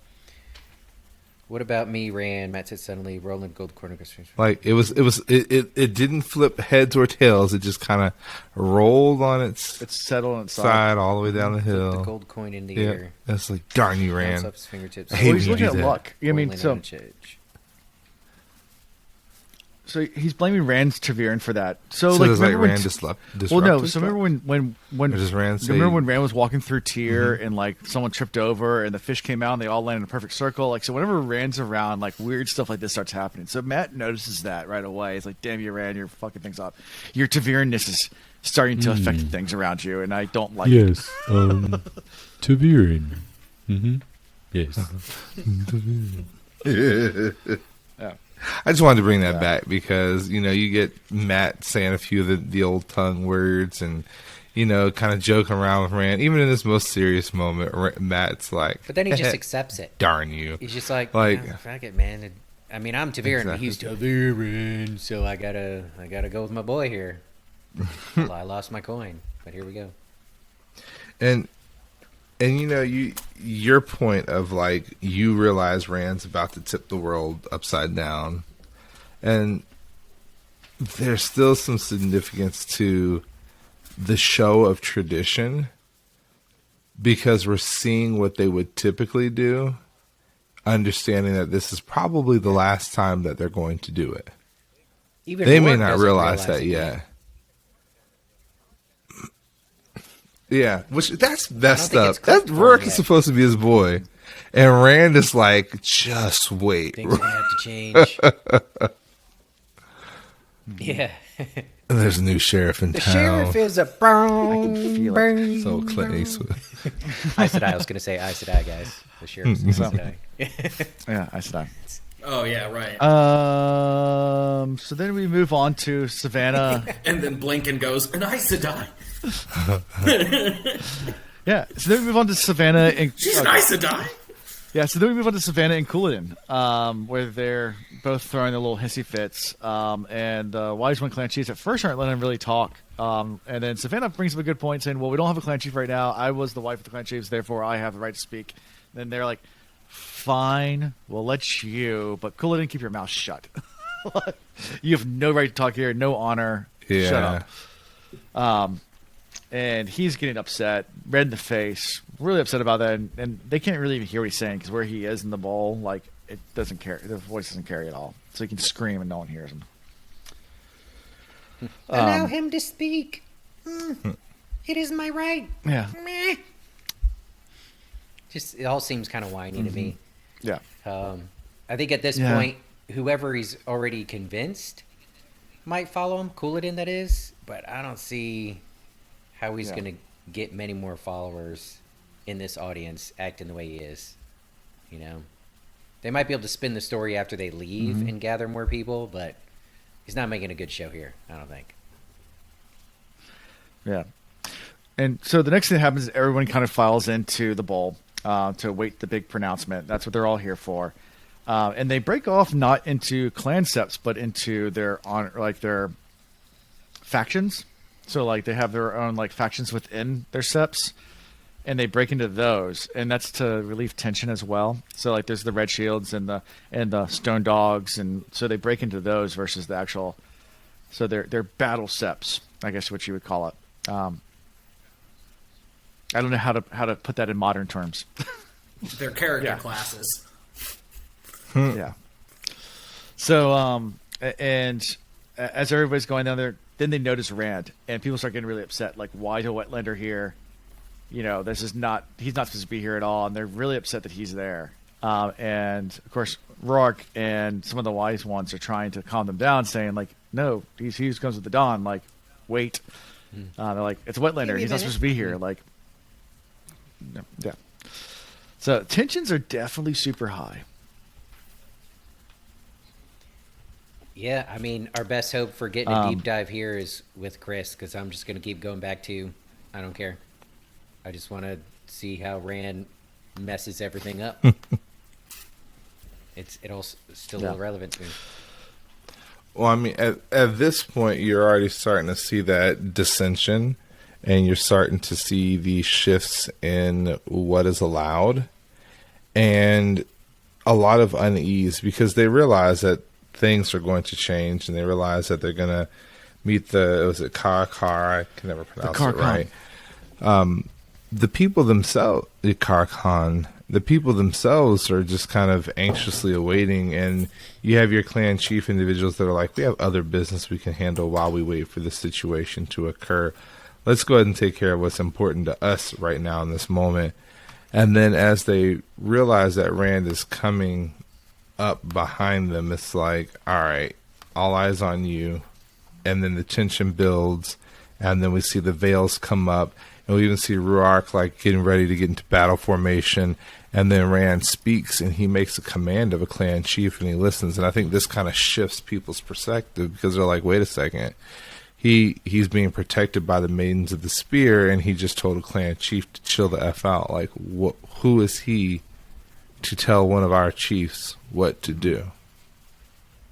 What about me, Rand? Matt said suddenly, rolling gold corner. Like it didn't flip heads or tails. It just kind of rolled on its It's settled inside. side all the way down the The hill. gold coin in the Yeah, air. that's like darn you, Bounce Rand. off his fingertips. I hate Well, when he's you looking do at that. luck. I mean, Rolling so on a church. so he's blaming Rand's Taviran for that. So, So like, does like remember when Rand disrupted? well, no. So remember when Or does Rand say- remember when Rand was walking through Tyr and like someone tripped over and the fish came out and they all landed in a perfect circle. Like, so whenever Rand's around, like weird stuff like this starts happening. So Matt notices that right away. He's like, "Damn you, Rand, you're fucking things up. Your Taviranness is starting to affect things around you, and I don't like it." Yes, Taviran. Mm-hmm. Yes. Yeah. I just wanted to bring that back because you get Matt saying a few of the old tongue words and kind of joking around with Rand. Even in this most serious moment, Matt's like, But then he just accepts it. "Darn you!" He's just like, Like- "Yeah, fuck it, man." I mean, I'm Taviran, but Exactly. he's Taviran, so I gotta go with my boy here. Well, I lost my coin, but here we go. And your point of like you realize Rand's about to tip the world upside down, and there's still some significance to the show of tradition because we're seeing what they would typically do, understanding that this is probably the last time that they're going to do it. Even They may Rourke not doesn't realize that it yet. Yeah, which that's messed think up. it's clicked That for Rourke him is yet. supposed to be his boy, and Rand is like, just wait. Things are gonna have to change. Yeah. There's a new sheriff in The town. sheriff is a brown. feel it. So Clint Eastwood. Aes Sedai. I was gonna say Aes Sedai, guys. The sheriff is Aes Sedai. Yeah, I said Oh yeah, right. So then we move on to Savannah. And then Blinken goes, and Aes Sedai. Yeah, so then we move on to Savannah and She's an Aes Sedai. yeah, so then we move on to Savannah and Couladin, where they're both throwing their little hissy fits. And Wise One Clan Chiefs at first aren't letting him really talk. And then Savannah brings up a good point, saying, "Well, we don't have a clan chief right now. I was the wife of the clan chiefs, therefore I have the right to speak." Then they're like, "Fine, we'll let you, but Couladin, keep your mouth shut. You have no right to talk here, no honor. Yeah. Shut up." And he's getting upset, red in the face, really upset about that. And they can't really even hear what he's saying because where he is in the bowl, like, it doesn't carry. The voice doesn't carry at all. So he can scream and no one hears him. Allow him to speak. It is my right. Yeah. Meh. Just it all seems kind of whiny to me. Yeah. I think at this Yeah. point, whoever he's already convinced might follow him. Couladin, that is. But I don't see how he's Yeah. going to get many more followers in this audience acting the way he is. You know, they might be able to spin the story after they leave and gather more people, but he's not making a good show here. I don't think. Yeah. And so the next thing that happens is everyone kind of files into the bowl to await the big pronouncement. That's what they're all here for. And they break off not into clan seps, but into their their factions. So like they have their own like factions within their seps, and they break into those, and that's to relieve tension as well. So like there's the Red Shields and the Stone Dogs, and so they break into those versus the actual. So they're battle seps, I guess what you would call it. I don't know how to put that in modern terms. Their character Yeah. classes. Yeah. So, and as everybody's going down there, then they notice Rand, and people start getting really upset. Like, why is a Wetlander here? You know, this is not, he's not supposed to be here at all. And they're really upset that he's there. And of course, Rourke and some of the wise ones are trying to calm them down, saying, like, no, he comes with the dawn. Like, wait. They're like, it's a Wetlander. Give me a He's not minute. supposed to be here. Like, no, yeah. So tensions are definitely super high. Yeah, I mean, our best hope for getting a deep dive here is with Chris, because I'm just going to keep going back to, I don't care. I just want to see how Rand messes everything up. It's still Yeah. irrelevant to me. Well, I mean, at this point, you're already starting to see that dissension, and you're starting to see the shifts in what is allowed, and a lot of unease because they realize that things are going to change, and they realize that they're going to meet was it Karakar? I can never pronounce it Karkan. right. The people themselves, the Karkan, the people themselves are just kind of anxiously awaiting, and you have your clan chief individuals that are like, we have other business we can handle while we wait for this situation to occur. Let's go ahead and take care of what's important to us right now in this moment. And then as they realize that Rand is coming up behind them, it's like, all right, all eyes on you. And then the tension builds, and then we see the veils come up, and we even see Ruark like getting ready to get into battle formation. And then Rand speaks, and he makes a command of a clan chief, and he listens. And I think this kind of shifts people's perspective because they're like, wait a second. He's being protected by the Maidens of the Spear, and he just told a clan chief to chill the F out. Like, who is he to tell one of our chiefs what to do?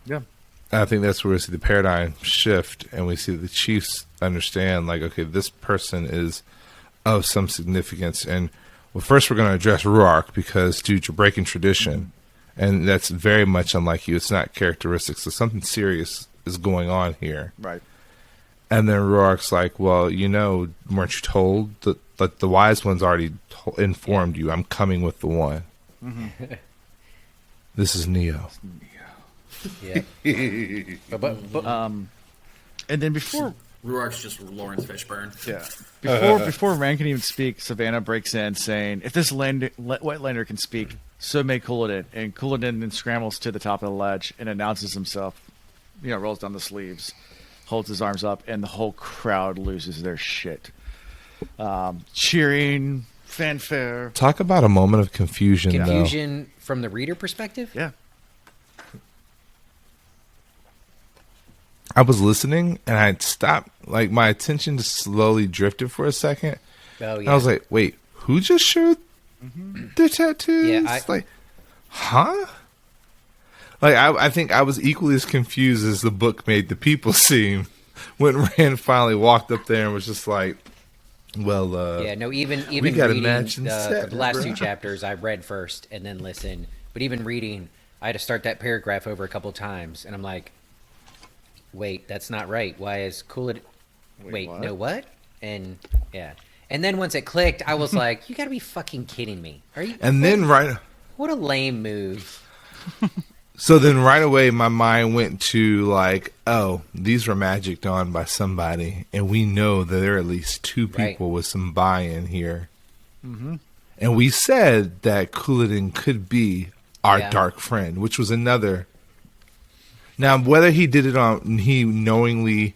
Yeah. And I think that's where we see the paradigm shift, and we see the chiefs understand, like, okay, this person is of some significance. And, well, first we're going to address Ruark because, dude, you're breaking tradition. And that's very much unlike you. It's not characteristics. So something serious is going on here. Right. And then Ruark's like, well, weren't you told that the wise ones already informed you? I'm coming with the one. This is Neo. Yeah. but And then before Ruark's just Lawrence Fishburne. before Rand can even speak, Savannah breaks in saying, if this Wetlander can speak, so may Couladin. And Couladin then scrambles to the top of the ledge and announces himself, rolls down the sleeves, holds his arms up, and the whole crowd loses their shit. Cheering, fanfare. Talk about a moment of confusion, confusion from the reader perspective? Yeah. I was listening, and I stopped. Like, my attention just slowly drifted for a second. Oh, And yeah. I was like, wait, who just showed their tattoos? Yeah, like, huh? Like, I think I was equally as confused as the book made the people seem when Rand finally walked up there and was just like, well, Yeah, no, even got a reading match and the set, last bro. two chapters, I read first and then listened. But even reading, I had to start that paragraph over a couple times, and I'm like, wait, that's not right. Why is Couladin... Wait, what? no, what? And, yeah. And then once it clicked, I was like, you gotta be fucking kidding me. Are you... and then What a lame move. So then right away my mind went to like, oh, these were magicked on by somebody, and we know that there are at least two people with some buy-in here. Mm-hmm. And we said that Couladin could be our dark friend, which was another. Now, whether he did it he knowingly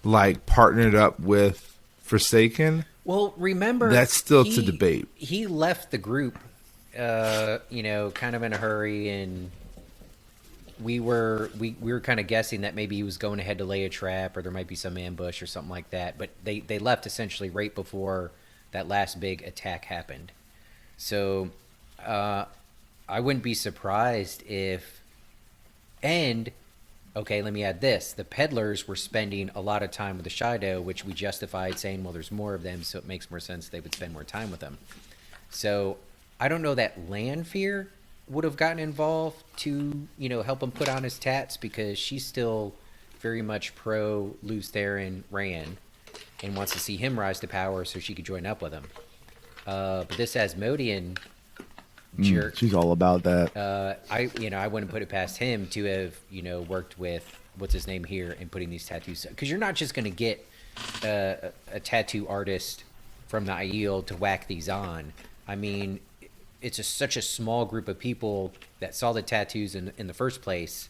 like partnered up with Forsaken, Well, remember... that's still to debate. He left the group, kind of in a hurry, and... We were kind of guessing that maybe he was going ahead to lay a trap, or there might be some ambush or something like that. But they left essentially right before that last big attack happened. So I wouldn't be surprised if. And okay, let me add this: the peddlers were spending a lot of time with the Shido, which we justified saying, well, there's more of them, so it makes more sense they would spend more time with them. So I don't know that Lanfear would have gotten involved to, help him put on his tats, because she's still very much pro Lews Therin Rand and wants to see him rise to power so she could join up with him. But this Asmodean jerk, She's all about that. I wouldn't put it past him to have, worked with what's his name here and putting these tattoos, because you're not just going to get a tattoo artist from the Aiel to whack these on. I mean, it's such a small group of people that saw the tattoos in the first place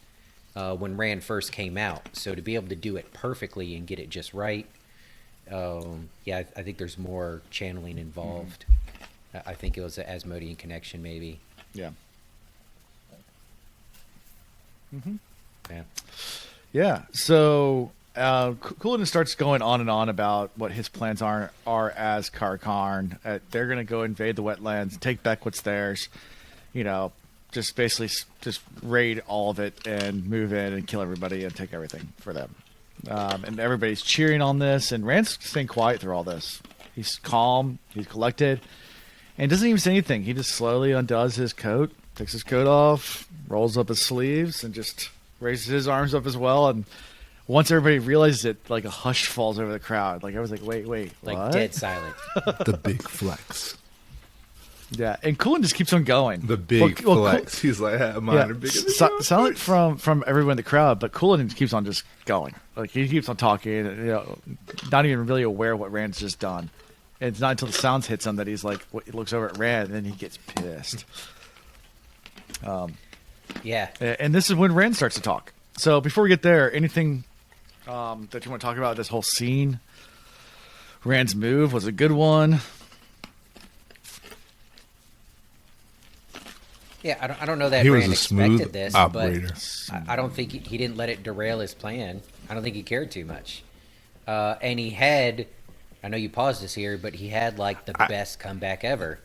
when Rand first came out. So to be able to do it perfectly and get it just right, I think there's more channeling involved. I think it was an Asmodean connection, maybe. Yeah. Yeah. Yeah. So Couladin starts going on and on about what his plans are as Karkarn. They're going to go invade the wetlands, take back what's theirs. Just basically just raid all of it and move in and kill everybody and take everything for them. And everybody's cheering on this, and Rand's staying quiet through all this. He's calm, he's collected, and doesn't even say anything. He just slowly undoes his coat, takes his coat off, rolls up his sleeves, and just raises his arms up as well. And once everybody realizes it, like a hush falls over the crowd. Like I was like, wait, Like what? dead silent. The big flex. Yeah, and Couladin just keeps on going. The big flex. He's like, mine are bigger than yours. Silent from everyone in the crowd, but Couladin keeps on just going. Like he keeps on talking, not even really aware of what Rand's just done. And it's not until the sounds hits him that he's like, he looks over at Rand, and then he gets pissed. Yeah. And this is when Rand starts to talk. So before we get there, anything that you want to talk about this whole scene? Rand's move was a good one. Yeah, I don't know that He was Rand a smooth expected this, operator. but I don't think he didn't let it derail his plan. I don't think he cared too much. And he had, I know you paused this here, but he had like the best comeback ever.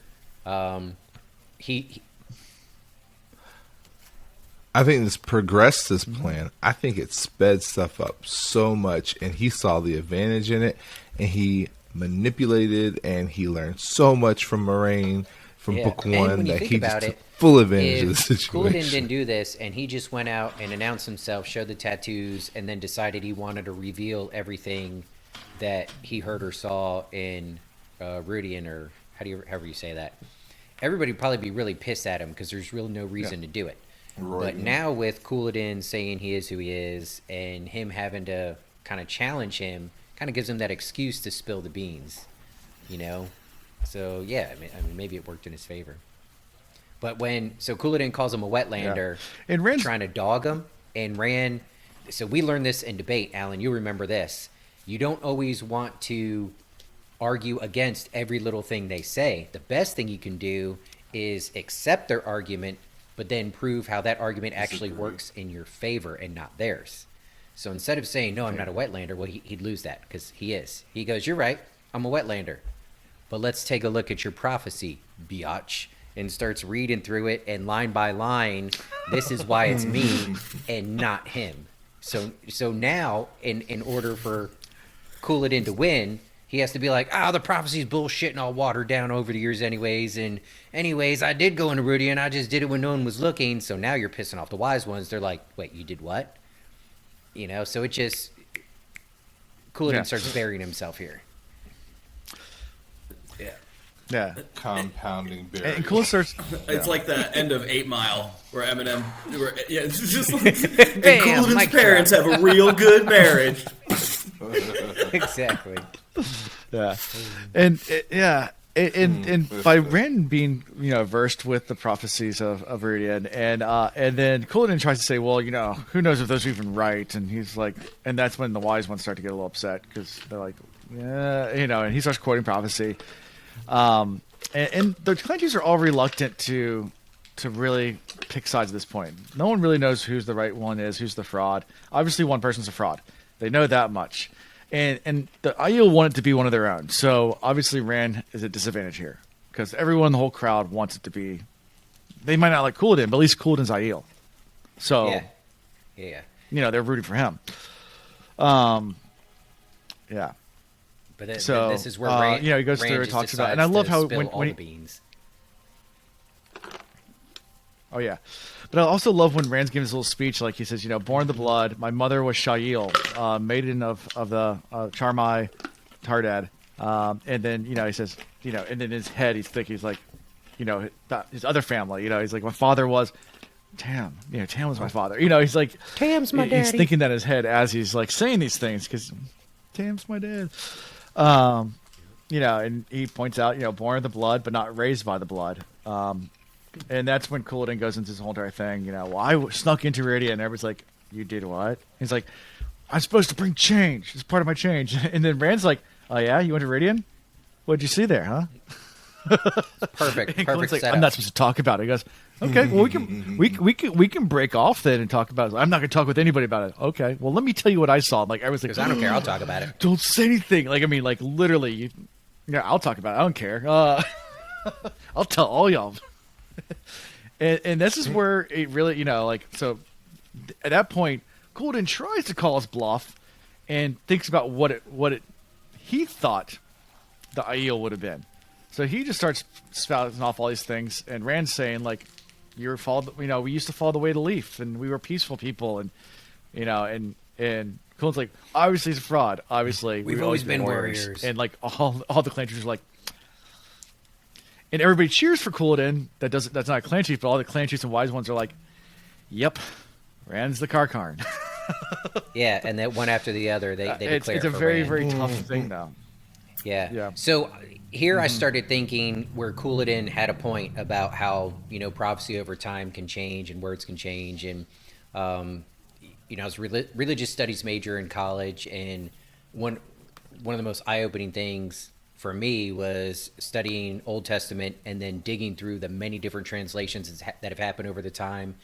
He I think this progressed his plan. I think it sped stuff up so much, and he saw the advantage in it, and he manipulated, and he learned so much from Moraine from book And one when you that think he about just took it, full advantage of the if situation. Couladin didn't do this, and he just went out and announced himself, showed the tattoos, and then decided he wanted to reveal everything that he heard or saw in Rudian, or however you say that. Everybody would probably be really pissed at him because there's really no reason to do it. But now with Couladin saying he is who he is, and him having to kind of challenge him, kind of gives him that excuse to spill the beans, So yeah, I mean, maybe it worked in his favor. But so Couladin calls him a wetlander, And Rand's trying to dog him, and Rand. So we learned this in debate, Alan. You remember this? You don't always want to argue against every little thing they say. The best thing you can do is accept their argument, but then prove how that argument actually works in your favor and not theirs. So instead of saying, no, I'm not a wetlander, well, he'd lose that because he is. He goes, you're right, I'm a wetlander. But let's take a look at your prophecy, biatch, and starts reading through it, and line by line, this is why it's me and not him. So now, in order for Couladin to win, he has to be like, the prophecy's bullshit and all watered down over the years anyways. And anyways, I did go into Rudian, I just did it when no one was looking. So now you're pissing off the wise ones. They're like, wait, you did what? So it just, Couladin starts burying himself here. yeah. Compounding barrier. And Couladin starts. It's like the end of 8 Mile, where Eminem, it's just like, and Bam, Couladin's mic parents drop. have a real good marriage. Exactly. Yeah, and by Rand being versed with the prophecies of Rudian, and then Couladin tries to say, well, who knows if those are even right, and he's like, and that's when the wise ones start to get a little upset because they're like, yeah, and he starts quoting prophecy, and the Clancies are all reluctant to really pick sides at this point. No one really knows who's the right one is, who's the fraud. Obviously, one person's a fraud. They know that much. And the Aiel want it to be one of their own. So obviously Rand is at disadvantage here because everyone in the whole crowd wants it to be. They might not like Couladin, but at least Couladin's Aiel. So Yeah. they're rooting for him. Yeah. But this is where Rand, he goes Rand through and just talks about, and decides I love to how spill all when the beans. Oh yeah, but I also love when Rand's giving his little speech, like he says, born of the blood. My mother was Shail, maiden of the Charmai Tardad, And then, he says, and in his head, he's thinking, he's like, his other family, he's like, my father was Tam, Tam was my father. He's like, Tam's my he's daddy. thinking that in his head as he's like saying these things because Tam's my dad. And he points out, born of the blood, but not raised by the blood. And that's when Couladin goes into this whole entire thing. Well, I snuck into Iridia, and everybody's like, you did what? He's like, I'm supposed to bring change. It's part of my change. And then Rand's like, oh yeah, you went to Iridian? What'd you see there, huh? Perfect. And Perfect Couladin's like, setup. I'm not supposed to talk about it. He goes, okay, well we can break off then and talk about it. I'm not going to talk with anybody about it. Okay, well let me tell you what I saw. Like I was like, Because I don't care. I'll talk about it. don't say anything. Like literally, I'll talk about it. I don't care. I'll tell all y'all. and this is where it really, so at that point, Couladin tries to call us bluff and thinks about what he thought the Aiel would have been. So he just starts spouting off all these things, and Rand's saying like, we used to follow the way of the leaf, and we were peaceful people, and and Couladin's like, obviously he's a fraud. Obviously We've always been warriors. and like all the clan chiefs are like, and everybody cheers for Couladin. That's not a clan chief, but all the clan chiefs and wise ones are like, yep, Rand's the Karkarn. Yeah, and that one after the other, they declare it's a for very Rand. very tough thing though. Yeah. Yeah. So here I started thinking where Couladin had a point about how, prophecy over time can change and words can change. And, I was a religious studies major in college. And one of the most eye-opening things for me was studying Old Testament and then digging through the many different translations that have happened over the time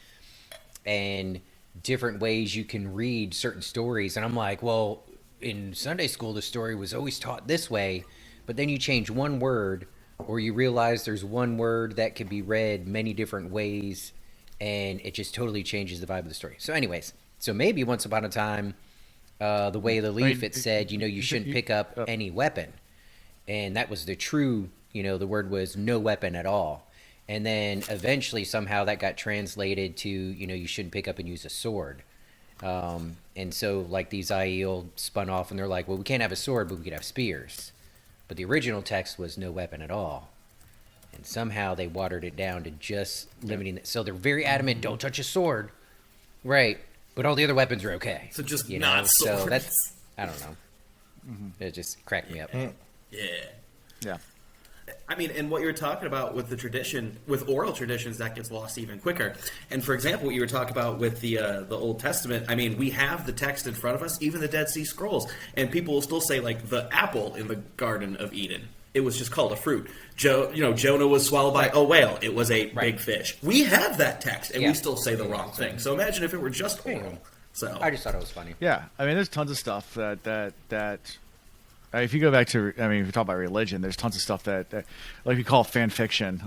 and different ways you can read certain stories. And I'm like, well, in Sunday school, the story was always taught this way, but then you change one word or you realize there's one word that can be read many different ways, and it just totally changes the vibe of the story. So anyways, maybe once upon a time, the way of the leaf, it said, you shouldn't pick up any weapon. And that was the true, the word was no weapon at all. And then eventually somehow that got translated to, you shouldn't pick up and use a sword. And so like these Aiel spun off and they're like, well, we can't have a sword, but we could have spears. But the original text was no weapon at all. And somehow they watered it down to just limiting it. So they're very adamant, don't touch a sword. Right. But all the other weapons are okay. So just you not know? So swords. that's, I don't know. It just cracked me up. Yeah. Yeah. I mean, and what you were talking about with the tradition, with oral traditions, that gets lost even quicker. And for example, what you were talking about with the Old Testament, I mean, we have the text in front of us, even the Dead Sea Scrolls, and people will still say, like, the apple in the Garden of Eden. It was just called a fruit. Jonah was swallowed by a whale. It was a big fish. We have that text, and we still say the wrong thing. So imagine if it were just oral. So I just thought it was funny. Yeah, I mean, there's tons of stuff that if you go back to, if you talk about religion, there's tons of stuff that like we call fan fiction.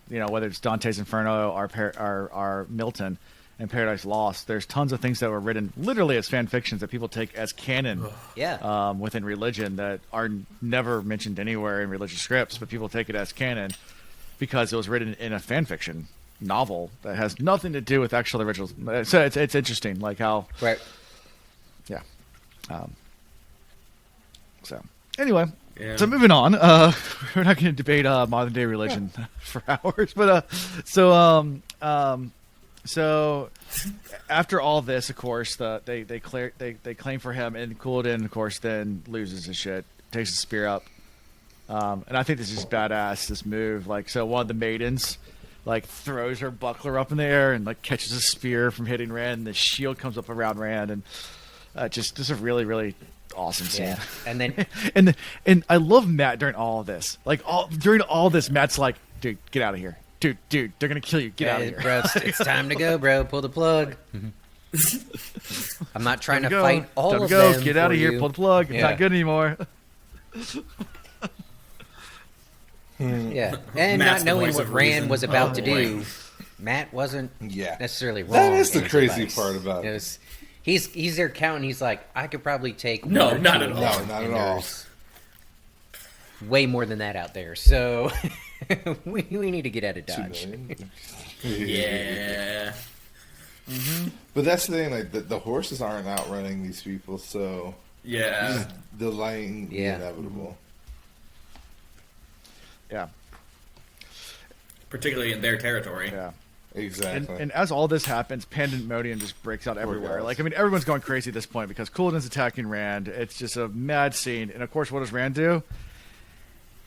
Whether it's Dante's Inferno or Milton and Paradise Lost, there's tons of things that were written literally as fan fictions that people take as canon. Yeah. Within religion that are never mentioned anywhere in religious scripts, but people take it as canon because it was written in a fan fiction novel that has nothing to do with actual originals. So it's interesting, like how. Right. Yeah. So anyway, Yeah. so moving on. We're not going to debate modern day religion for hours, but so after all this, of course, they claim for him, and Couladin, of course, then loses his shit, takes his spear up, and I think this is badass. This move, like, so one of the maidens, like, throws her buckler up in the air and like catches a spear from hitting Rand, and the shield comes up around Rand, and just a really really awesome scene. Yeah. And then and I love Matt during all of this. Like during all this, Matt's like, dude, get out of here. Dude, they're gonna kill you. Get out of here. Bro, it's time to go, bro. Pull the plug. I'm not trying to Go. fight all Time to of go. them. Get out for of here. you. Pull the plug. It's Yeah. not good anymore. Yeah, and Matt's not the knowing voice what of Rand reason. was about Oh, to boy. do, Matt wasn't Yeah. necessarily wrong. That is in the his crazy advice. part about it. was, he's there counting. He's like, I could probably take No, one or not two, at all. No, not and at all. there's way more than that out there. So we need to get out of 2 Dodge. million. yeah. But that's the thing, like the horses aren't outrunning these people, so Yeah. delaying Yeah. the inevitable. Yeah, particularly in their territory. yeah. Exactly. And as all this happens, pandemonium just breaks out everywhere. does. Like, I mean, everyone's going crazy at this point because Cooladin's attacking Rand. It's just a mad scene. And of course, what does Rand do?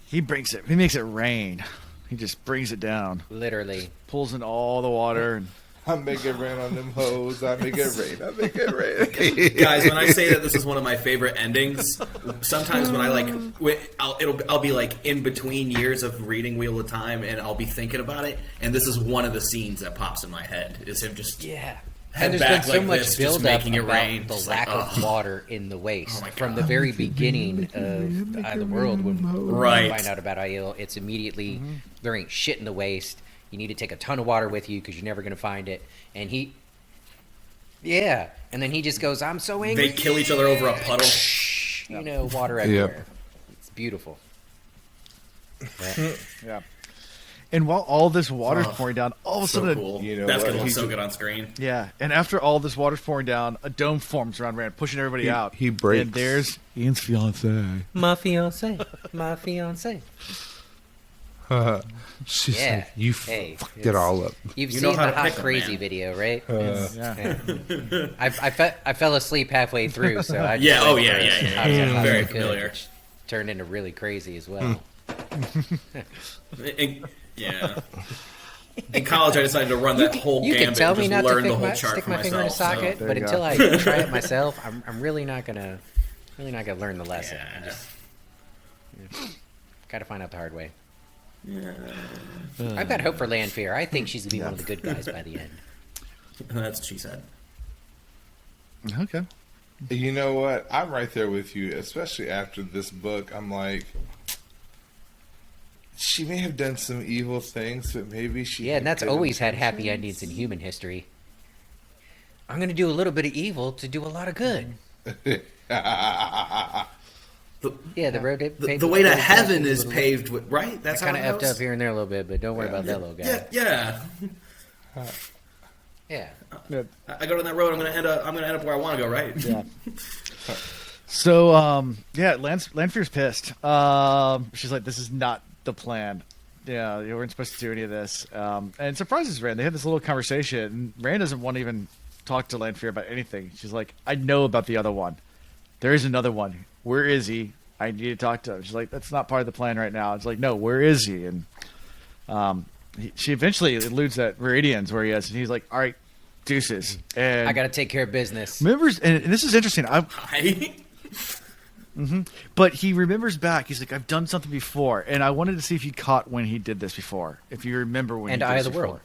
He makes it rain. He just brings it down, Literally. pulls in all the water, and I make it rain on them hoes. I make it rain. I make it rain. Guys, when I say that this is one of my favorite endings, sometimes when I I'll be like in between years of reading Wheel of Time, and I'll be thinking about it, and this is one of the scenes that pops in my head. Is him just Yeah. head And there's been back so like much this, just buildup making it about rain. the Just lack like, of ugh. water in the waste Oh my from the God. very beginning of Eye of the World. When Right. we find out about Aiel, it's immediately there ain't shit in the waste. You need to take a ton of water with you because you're never going to find it. And and then he just goes, "I'm so angry." They kill each other over a puddle. You know, water everywhere. It's beautiful. Yeah. yeah. And while all this water's Oh, pouring down, all of a So sudden, cool. You know That's what? gonna look He so just- good on screen. yeah. And after all this water's pouring down, a dome forms around Rand, pushing everybody out. he breaks. And there's Ian's fiance. My fiance. My fiance. She's Yeah. like, you Hey, fucked it it's- all up. You've You know seen how the to Hot pick 'em, Crazy man. video, right? Yeah. I fell asleep halfway through, so I just Yeah, oh, went yeah, for yeah, it. yeah, I was yeah. like, Very "Oh, good," familiar. which turned into really crazy as well. Yeah. In college, I decided to run that whole You can gambit tell and me just not to learn the whole chart stick for my finger in a myself. socket, There but you until go. I try it myself, I'm really not gonna learn the lesson. Yeah. Gotta find out the hard way. I've got hope for Lanfear. I think she's gonna be one of the good guys by the end. That's what she said. Okay. You know what? I'm right there with you, especially after this book. I'm like, she may have done some evil things, but maybe she. Yeah, and that's good always had happy intentions. endings in human history. I'm gonna do a little bit of evil to do a lot of good. Yeah, the road. The way to heaven is paved with, right? That's how Kind it of effed goes? up here and there a little bit, but don't worry about that little guy. Yeah. Yeah. I go down that road. I'm gonna end up where I want to go, right? Yeah. So, Lanfear's pissed. She's like, this is not the plan. Yeah, you weren't supposed to do any of this. And it surprises Rand. They have this little conversation, and Rand doesn't want to even talk to Lanfear about anything. She's like, I know about the other one. There is another one. Where is he? I need to talk to him. She's like, that's not part of the plan right now. It's like, no, where is he? And she eventually alludes that Viridian's where he is, and he's like, all right, deuces. And I got to take care of business. remembers, and this is interesting. Hi. But he remembers back. He's like, I've done something before, and I wanted to see if you caught when he did this before. If you remember when And he did Eye of this the before. World.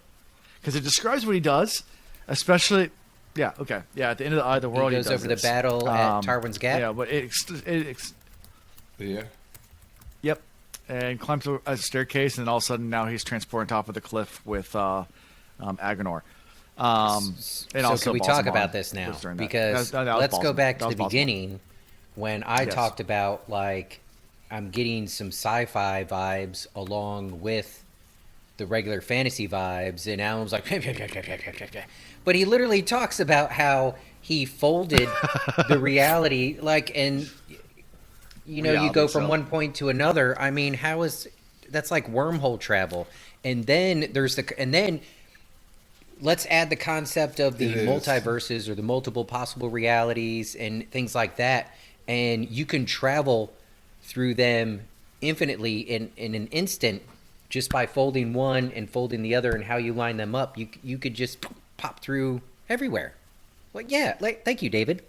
Because it describes what he does, especially. Yeah. Okay. Yeah. At the end of the Eye of the World, He goes does over the this. battle at Tarwin's Gap. Yeah, but Yeah. yep, and climbs a staircase, and all of a sudden now he's transported on top of the cliff with Agonor. And So also can we talk Balsamon about this now? was during that. Because That was let's go Balsamon. back That to was the Balsamon. beginning when I Yes. talked about like I'm getting some sci-fi vibes along with the regular fantasy vibes, and Alan's like, but he literally talks about how he folded the reality, like, and you know, you Reality go from itself. one point to another. I mean, how is that's like wormhole travel? And then let's add the concept of the It is. multiverses or the multiple possible realities and things like that, and you can travel through them infinitely in an instant just by folding one and folding the other, and how you line them up. You could just pop through everywhere. Well, yeah, like thank you, David.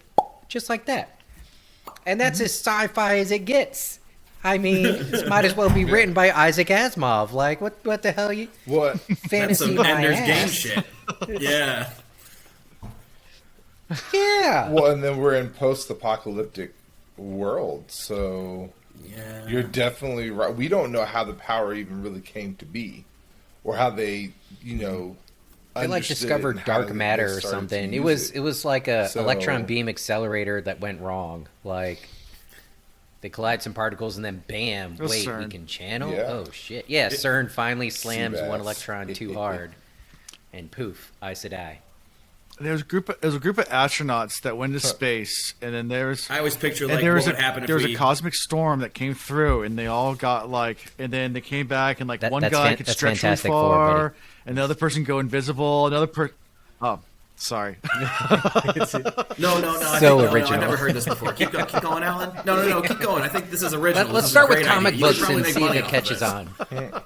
Just like that. And that's as sci-fi as it gets. I mean, this might as well be written by Isaac Asimov. Like, what the hell you What? That's fantasy some my Ender's Game ass. shit. Yeah. Yeah. Well, and then we're in post-apocalyptic world, so Yeah. you're definitely right. We don't know how the power even really came to be, or how they, They like understood it discovered and how dark they matter or started to something. use It was like a So- electron beam accelerator that went wrong. Like they collide some particles and then bam, It was wait, we CERN. can channel? Yeah. Oh shit. Yeah, CERN finally slams one Seabass. electron too hard. And poof, Aes Sedai. There's a group of astronauts that went to space, and then I always picture like and there what was would happen if there was we. a cosmic storm that came through, and they all got like, and then they came back, and like one That's guy could that's stretch really Fantastic Four, far, buddy. and the other person go invisible. Oh, sorry. No. I So think, no, I original. never heard this before. Keep going, Alan. No. Keep going. I think this is original. Let's This is start a with great comic idea. You could books probably and make see if money it off catches this. on.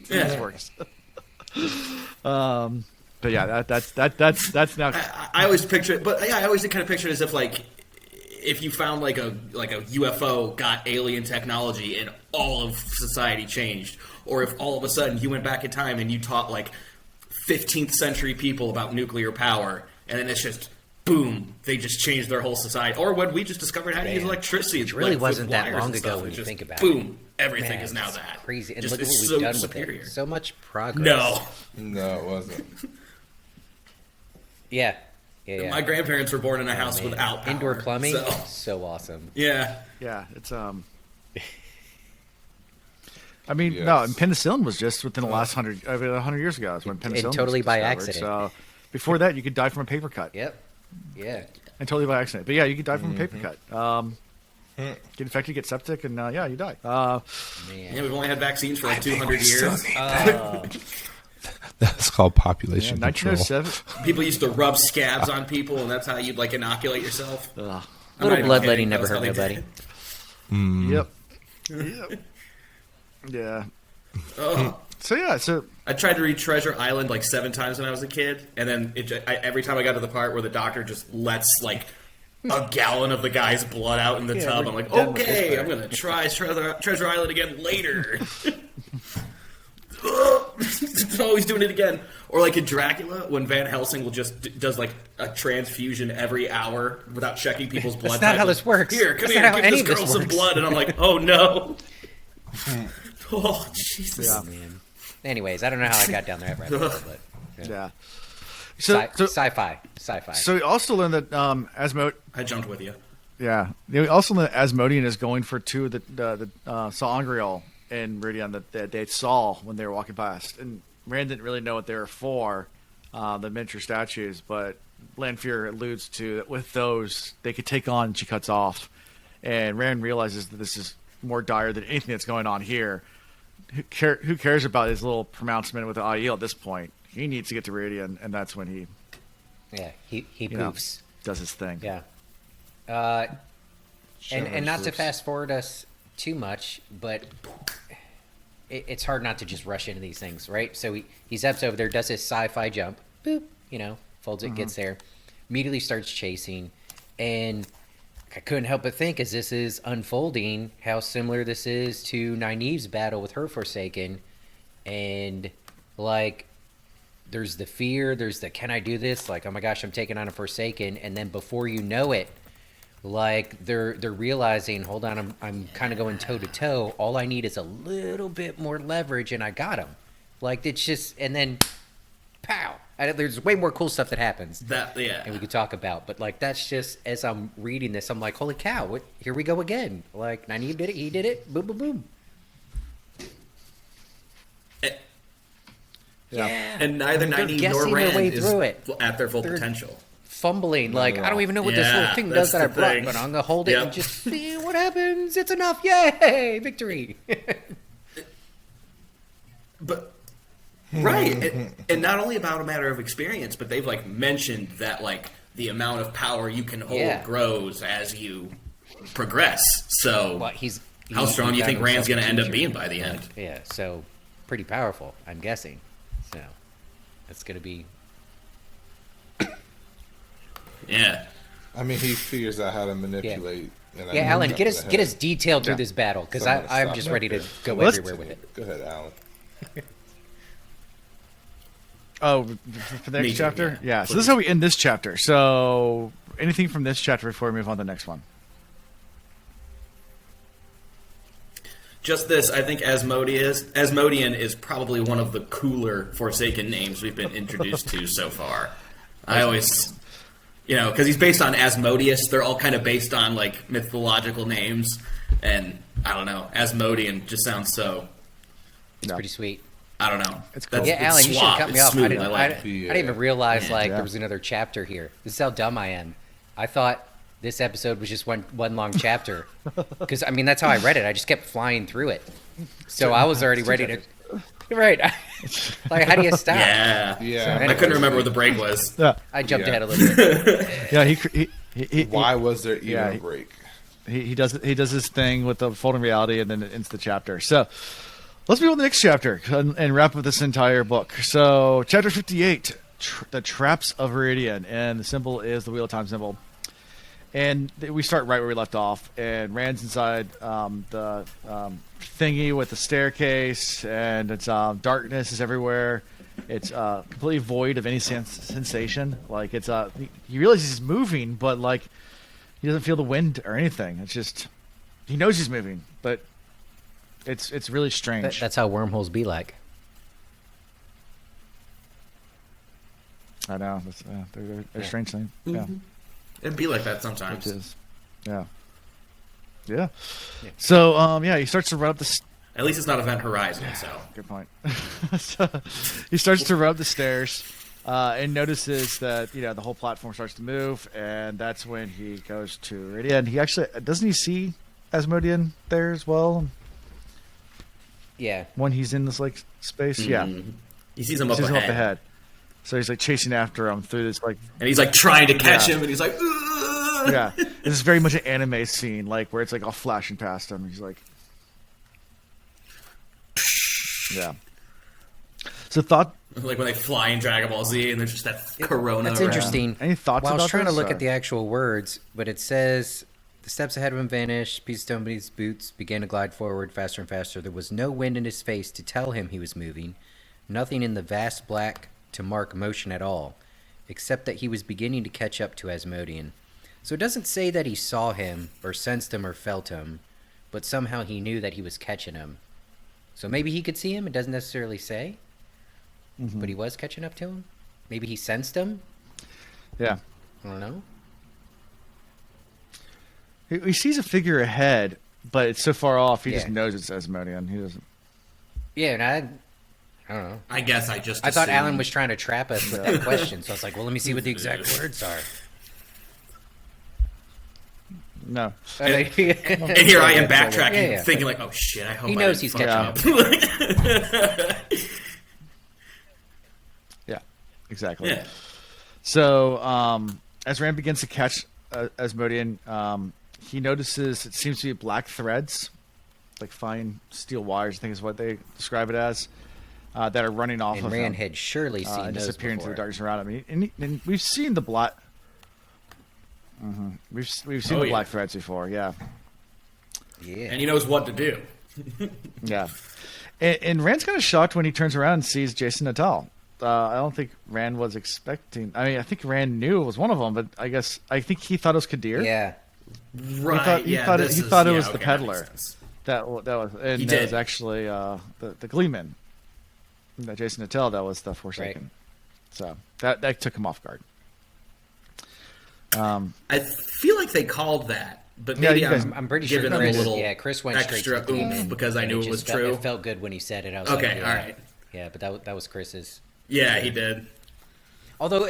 Yeah. Works. But yeah, that's now. I always picture it, but yeah, I always kind of picture it as if like if you found like a UFO got alien technology and all of society changed, or if all of a sudden you went back in time and you taught like 15th century people about nuclear power, and then it's just boom, they just changed their whole society. Or when we just discovered how to use Man, electricity, which really like, with wasn't that wires long and ago stuff, when it's you just think about boom, everything Man, is now it's that crazy. And Just, look at what it's we've so done superior. with it. So much progress. No, it wasn't. Yeah. my grandparents were born in a house Man. without power, Indoor plumbing. so- So awesome. Yeah. Yeah, it's I mean, Yes. no, and penicillin was just within the last 100 years ago. That's when penicillin was totally by discovered. accident. So before that, you could die from a paper cut. Yep. Yeah. And totally by accident. But yeah, you could die from a paper cut. Get infected, get septic, and yeah, you die. Man. Yeah, we've only had vaccines for like 200 years. That's called population Yeah, control. 1907. People used to rub scabs on people, and that's how you'd like inoculate yourself. I'm Little not even bloodletting kidding. never That's how hurt they nobody. Yep. Yeah. Oh. So yeah, so I tried to read Treasure Island like 7 times when I was a kid, and then every time I got to the part where the doctor just lets like a gallon of the guy's blood out in the tub, we're I'm like, done with this okay, part. I'm gonna try Treasure Island again later. Always doing it again. Or like in Dracula, when Van Helsing will just does like a transfusion every hour without checking people's blood. not type. how this works. Here, come That's here, not how give any this of this girl some works. blood, and I'm like, oh no. Oh Jesus. yeah, Man. Anyways, I don't know how I got down there rabbit hole, but yeah. So sci-fi. so we also learned that Asmode. I jumped with you. Yeah, we also learned that Asmodean is going for two of the Saw and Meridian that they saw when they were walking past, and Rand didn't really know what they were for, the miniature statues, but Lanfear alludes to that with those they could take on. She cuts off, and Rand realizes that this is more dire than anything that's going on here. Who cares about his little pronouncement with the Aiel at this point? He needs to get to Meridian, and that's when he he you know, poofs. does his thing. Yeah. Sure, And not to whoops. fast forward us too much, but it's hard not to just rush into these things, right? So he zaps over there, does his sci-fi jump, boop, folds it, gets there, immediately starts chasing, and I couldn't help but think as this is unfolding how similar this is to Nynaeve's battle with her Forsaken, and like there's the fear, there's the can I do this? Like, oh my gosh, I'm taking on a Forsaken, and then before you know it, like they're realizing, hold on, I'm kind of going toe to toe. All I need is a little bit more leverage, and I got him. Like it's just, and then, pow! There's way more cool stuff that happens That and we could talk about, but like that's just as I'm reading this, I'm like, holy cow! What? Here we go again. Like Nynaeve did it, he did it, boom, boom, boom. Yeah. And neither They're Nynaeve guessing nor their Rand way is through it. at their full They're- potential. Fumbling, like I don't even know what this little Yeah, thing that's does that I the brought, thing. but I'm gonna hold it Yep. and just see what happens. It's enough, yay! Victory. But right, and not only about a matter of experience, but they've like mentioned that like the amount of power you can hold Yeah. grows as you progress. So Well, how strong do you got think Rand's himself going to end a up being teacher. by the end? Yeah, so pretty powerful, I'm guessing. So it's gonna be Yeah. I mean, he figures out how to manipulate. And I yeah. know Alan, he's get not us gonna get have- us detailed through Yeah. this battle because So I'm gonna I'm stop just right ready to there. go Let's- everywhere with it. Go ahead, Alan. Oh, for the Me next too, chapter? yeah. Yeah. So this is how we end this chapter. So anything from this chapter before we move on to the next one? Just this, I think Asmodean is probably one of the cooler Forsaken names we've been introduced to so far. I always, because he's based on Asmodeus. They're all kind of based on like mythological names, and I don't know, Asmodean just sounds so. It's Yeah. pretty sweet. I don't know. It's cool. That's, Yeah, Alan, you should have cut me off. I didn't, like I it. didn't even realize Yeah. there was another chapter here. This is how dumb I am. I thought this episode was just one long chapter. Because, I mean, that's how I read it. I just kept flying through it. So I was already ready to... Right. Like, how do you stop? Yeah. Yeah. I couldn't remember where the break was. Yeah. I jumped Yeah. ahead a little bit. Yeah, he Why was there even Yeah, a break? he does his thing with the folding reality, and then it ends the chapter. So let's move on to the next chapter and wrap up this entire book. So chapter 58, the traps of Viridian, and the symbol is the Wheel of Time symbol. And we start right where we left off, and Rand's inside the thingy with the staircase, and it's darkness is everywhere. It's completely void of any sensation. Like it's he realizes he's moving, but like he doesn't feel the wind or anything. It's just he knows he's moving, but it's really strange. That's how wormholes be like. I know. They're a strange thing. Yeah. It'd be like that It sometimes. is. Yeah. Yeah. So, he starts to run up the... At least it's not Event Horizon, so. Good point. So, he starts to run up the stairs and notices that, the whole platform starts to move, and that's when he goes to Viridian. He actually... Doesn't he see Asmodean there as well Yeah. when he's in this, space? Yeah. He sees him He up sees him ahead. up ahead. So he's, chasing after him through this, And he's like trying to catch Yeah. him, and he's like, "Ugh." yeah. This is very much an anime scene, where it's all flashing past him. He's like, yeah. So thought. Like when they fly in Dragon Ball Z, and there's just that corona. That's around. interesting. Any thoughts Well, I was about trying this, to look or- at the actual words, but it says the steps ahead of him vanished. Piece of stone beneath his boots began to glide forward faster and faster. There was no wind in his face to tell him he was moving. Nothing in the vast black to mark motion at all, except that he was beginning to catch up to Asmodean. So it doesn't say that he saw him, or sensed him, or felt him, but somehow he knew that he was catching him. So maybe he could see him, it doesn't necessarily say, but he was catching up to him? Maybe he sensed him? Yeah. I don't know. He sees a figure ahead, but it's so far off, he just Yeah. knows it's Asmodean. He doesn't. Yeah, and I don't know. I guess I just. I thought assumed- Alan was trying to trap us with that question, so I was like, well, let me see what the exact words are. No. And here I am backtracking, Yeah, yeah. thinking like, "Oh shit! I hope He I knows didn't he's fuck catching up." Yeah. Exactly. Yeah. So, as Rand begins to catch Asmodean, he notices it seems to be black threads, like fine steel wires, I think is what they describe it as, that are running off And of Rand him. had surely seen And those disappearing through before. the darkness around him. And we've seen the black. We've seen Oh, the yeah. black threads before. Yeah, Yeah. And he knows what to do. yeah. And Rand's kind of shocked when he turns around and sees Jason Natal. I don't think Rand was expecting. I mean, I think Rand knew it was one of them, but I think he thought it was Kadir. Yeah. Right? he yeah, thought it- this he is- thought it yeah, was the okay, that peddler. makes sense. That was, and He that did. was actually the Gleeman. That Jason Natal, that was the Forsaken. So that took him off guard. I feel like they called that, but Yeah, maybe you guys- I'm pretty sure giving them Chris, a little Chris went straight extra to the Gleeman, oomph because I and knew it it was just felt- true. It felt good when he said it. I was Okay, like, yeah. all right. Yeah, but that was Chris's. Yeah, he did. Although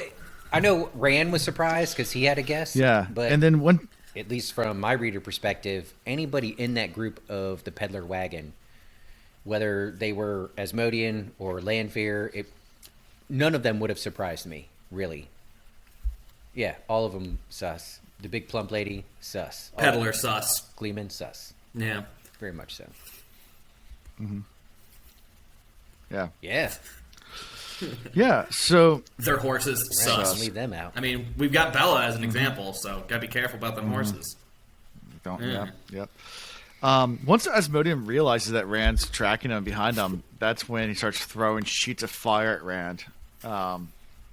I know Rand was surprised because he had a guess. Yeah, But and then one. at least from my reader perspective, anybody in that group of the peddler wagon, whether they were Asmodean or Lanfear, none of them would have surprised me, really. Yeah, all of them sus. The big plump lady, sus. All Peddler of them, sus. Gleeman, sus. Yeah. Very much so. Yeah, Yeah, yeah. So Their horses right, sus. don't leave them out. I mean, we've got Bella as an example, so gotta be careful about them horses. don't. Yeah. Yep. Once Asmodean realizes that Rand's tracking him behind him, that's when he starts throwing sheets of fire at Rand,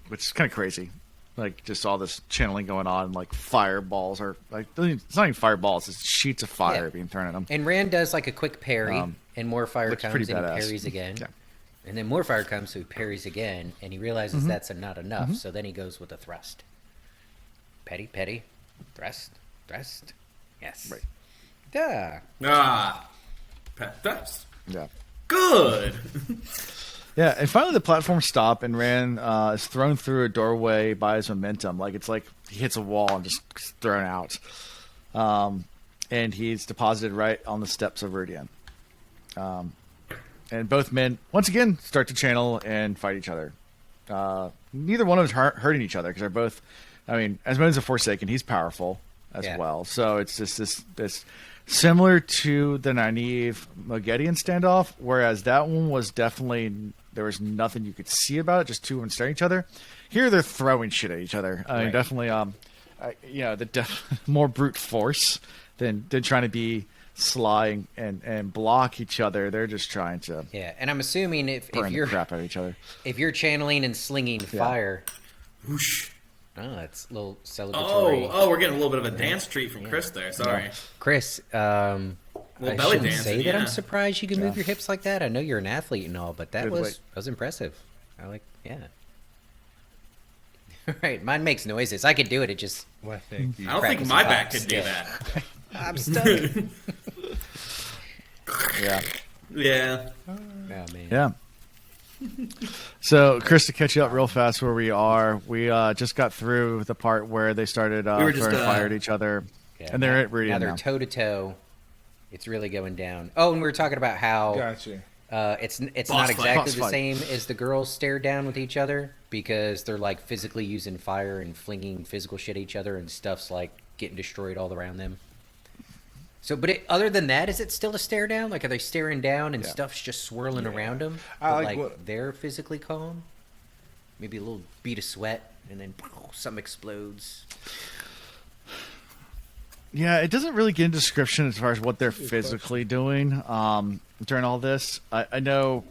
which is kind of crazy. Like just all this channeling going on, like fireballs are like it's not even fireballs; it's sheets of fire Yeah. being thrown at him. And Rand does like a quick parry, and more fire looks comes, pretty and he badass. parries again. Yeah. And then more fire comes, so he parries again, and he realizes that's not enough, so then he goes with a thrust. Petty, thrust. Yes. Right. Yeah. Ah. That's Yeah. good. Yeah, and finally the platforms stop, and Rand is thrown through a doorway by his momentum. Like it's like he hits a wall and just thrown out. And he's deposited right on the steps of Viridian. And both men, once again, start to channel and fight each other. Neither one of them is hurting each other because they're both, I mean, Asmodee's a Forsaken. He's powerful as well. So it's just this similar to the Nynaeve Moghedien standoff, whereas that one was definitely, there was nothing you could see about it, just two women staring at each other. Here they're throwing shit at each other. I mean, definitely, more brute force than trying to be sly and block each other. They're just trying to and I'm assuming if burn you're the crap out of each other. if you're channeling and slinging fire, Whoosh. it's a little celebratory. Oh, we're getting a little bit of a dance treat from Chris there. Sorry. Chris, I belly shouldn't dancing, say that yeah. I'm surprised you can move your hips like that. I know you're an athlete and all, but that Good was weight. impressive. I like, Right, mine makes noises. I could do it. It just Why, thank you. I don't think Practice my the back box, could do yeah. that. I'm stuck. Yeah. Yeah. Oh man. Yeah. So, Chris, to catch you up real fast where we are, we just got through the part where they started were just, throwing fire at each other, Yeah, and they're at now Viridian they're now. toe to toe. It's really going down. Oh, and we were talking about how Gotcha. it's not Boss fight. exactly Boss the fight. same as the girls stare down with each other because they're like physically using fire and flinging physical shit at each other, and stuff's like getting destroyed all around them. So, but other than that, is it still a stare down? Like, are they staring down and stuff's just swirling around them? I But, like what- they're physically calm. Maybe a little bead of sweat, and then something explodes. Yeah, it doesn't really get into description as far as what they're physically doing during all this. I know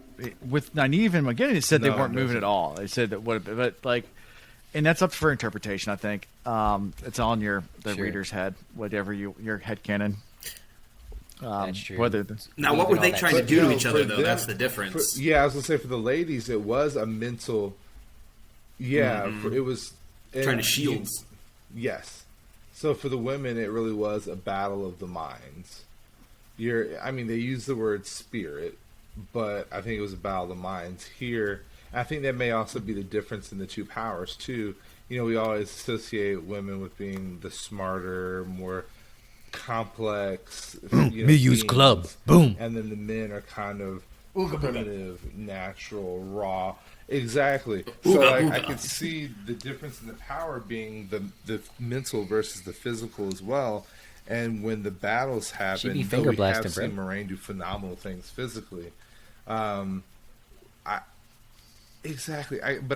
with Nynaeve and Moghedien, it said they No, weren't it moving doesn't. at all. They said that but like, and that's up for interpretation. I think it's on the Sure. reader's head, whatever your head canon. That's true. Whether Now, what Leaving were all they that trying to stuff. do to No, each other, for though? them- That's the difference. Yeah, I was gonna say for the ladies, it was a mental. Yeah, it was Trying and to shields. Yes. So for the women, it really was a battle of the minds. I mean, they use the word spirit, but I think it was a battle of the minds. Here, I think that may also be the difference in the two powers too. You know, we always associate women with being the smarter, more complex. Me use beings. club. Boom. And then the men are kind of primitive, natural, raw. Exactly. So Ooga I booga. could see the difference in the power being the mental versus the physical as well. And when the battles She'd happen, be though finger we blasting, have seen bro. Moraine do phenomenal things physically. But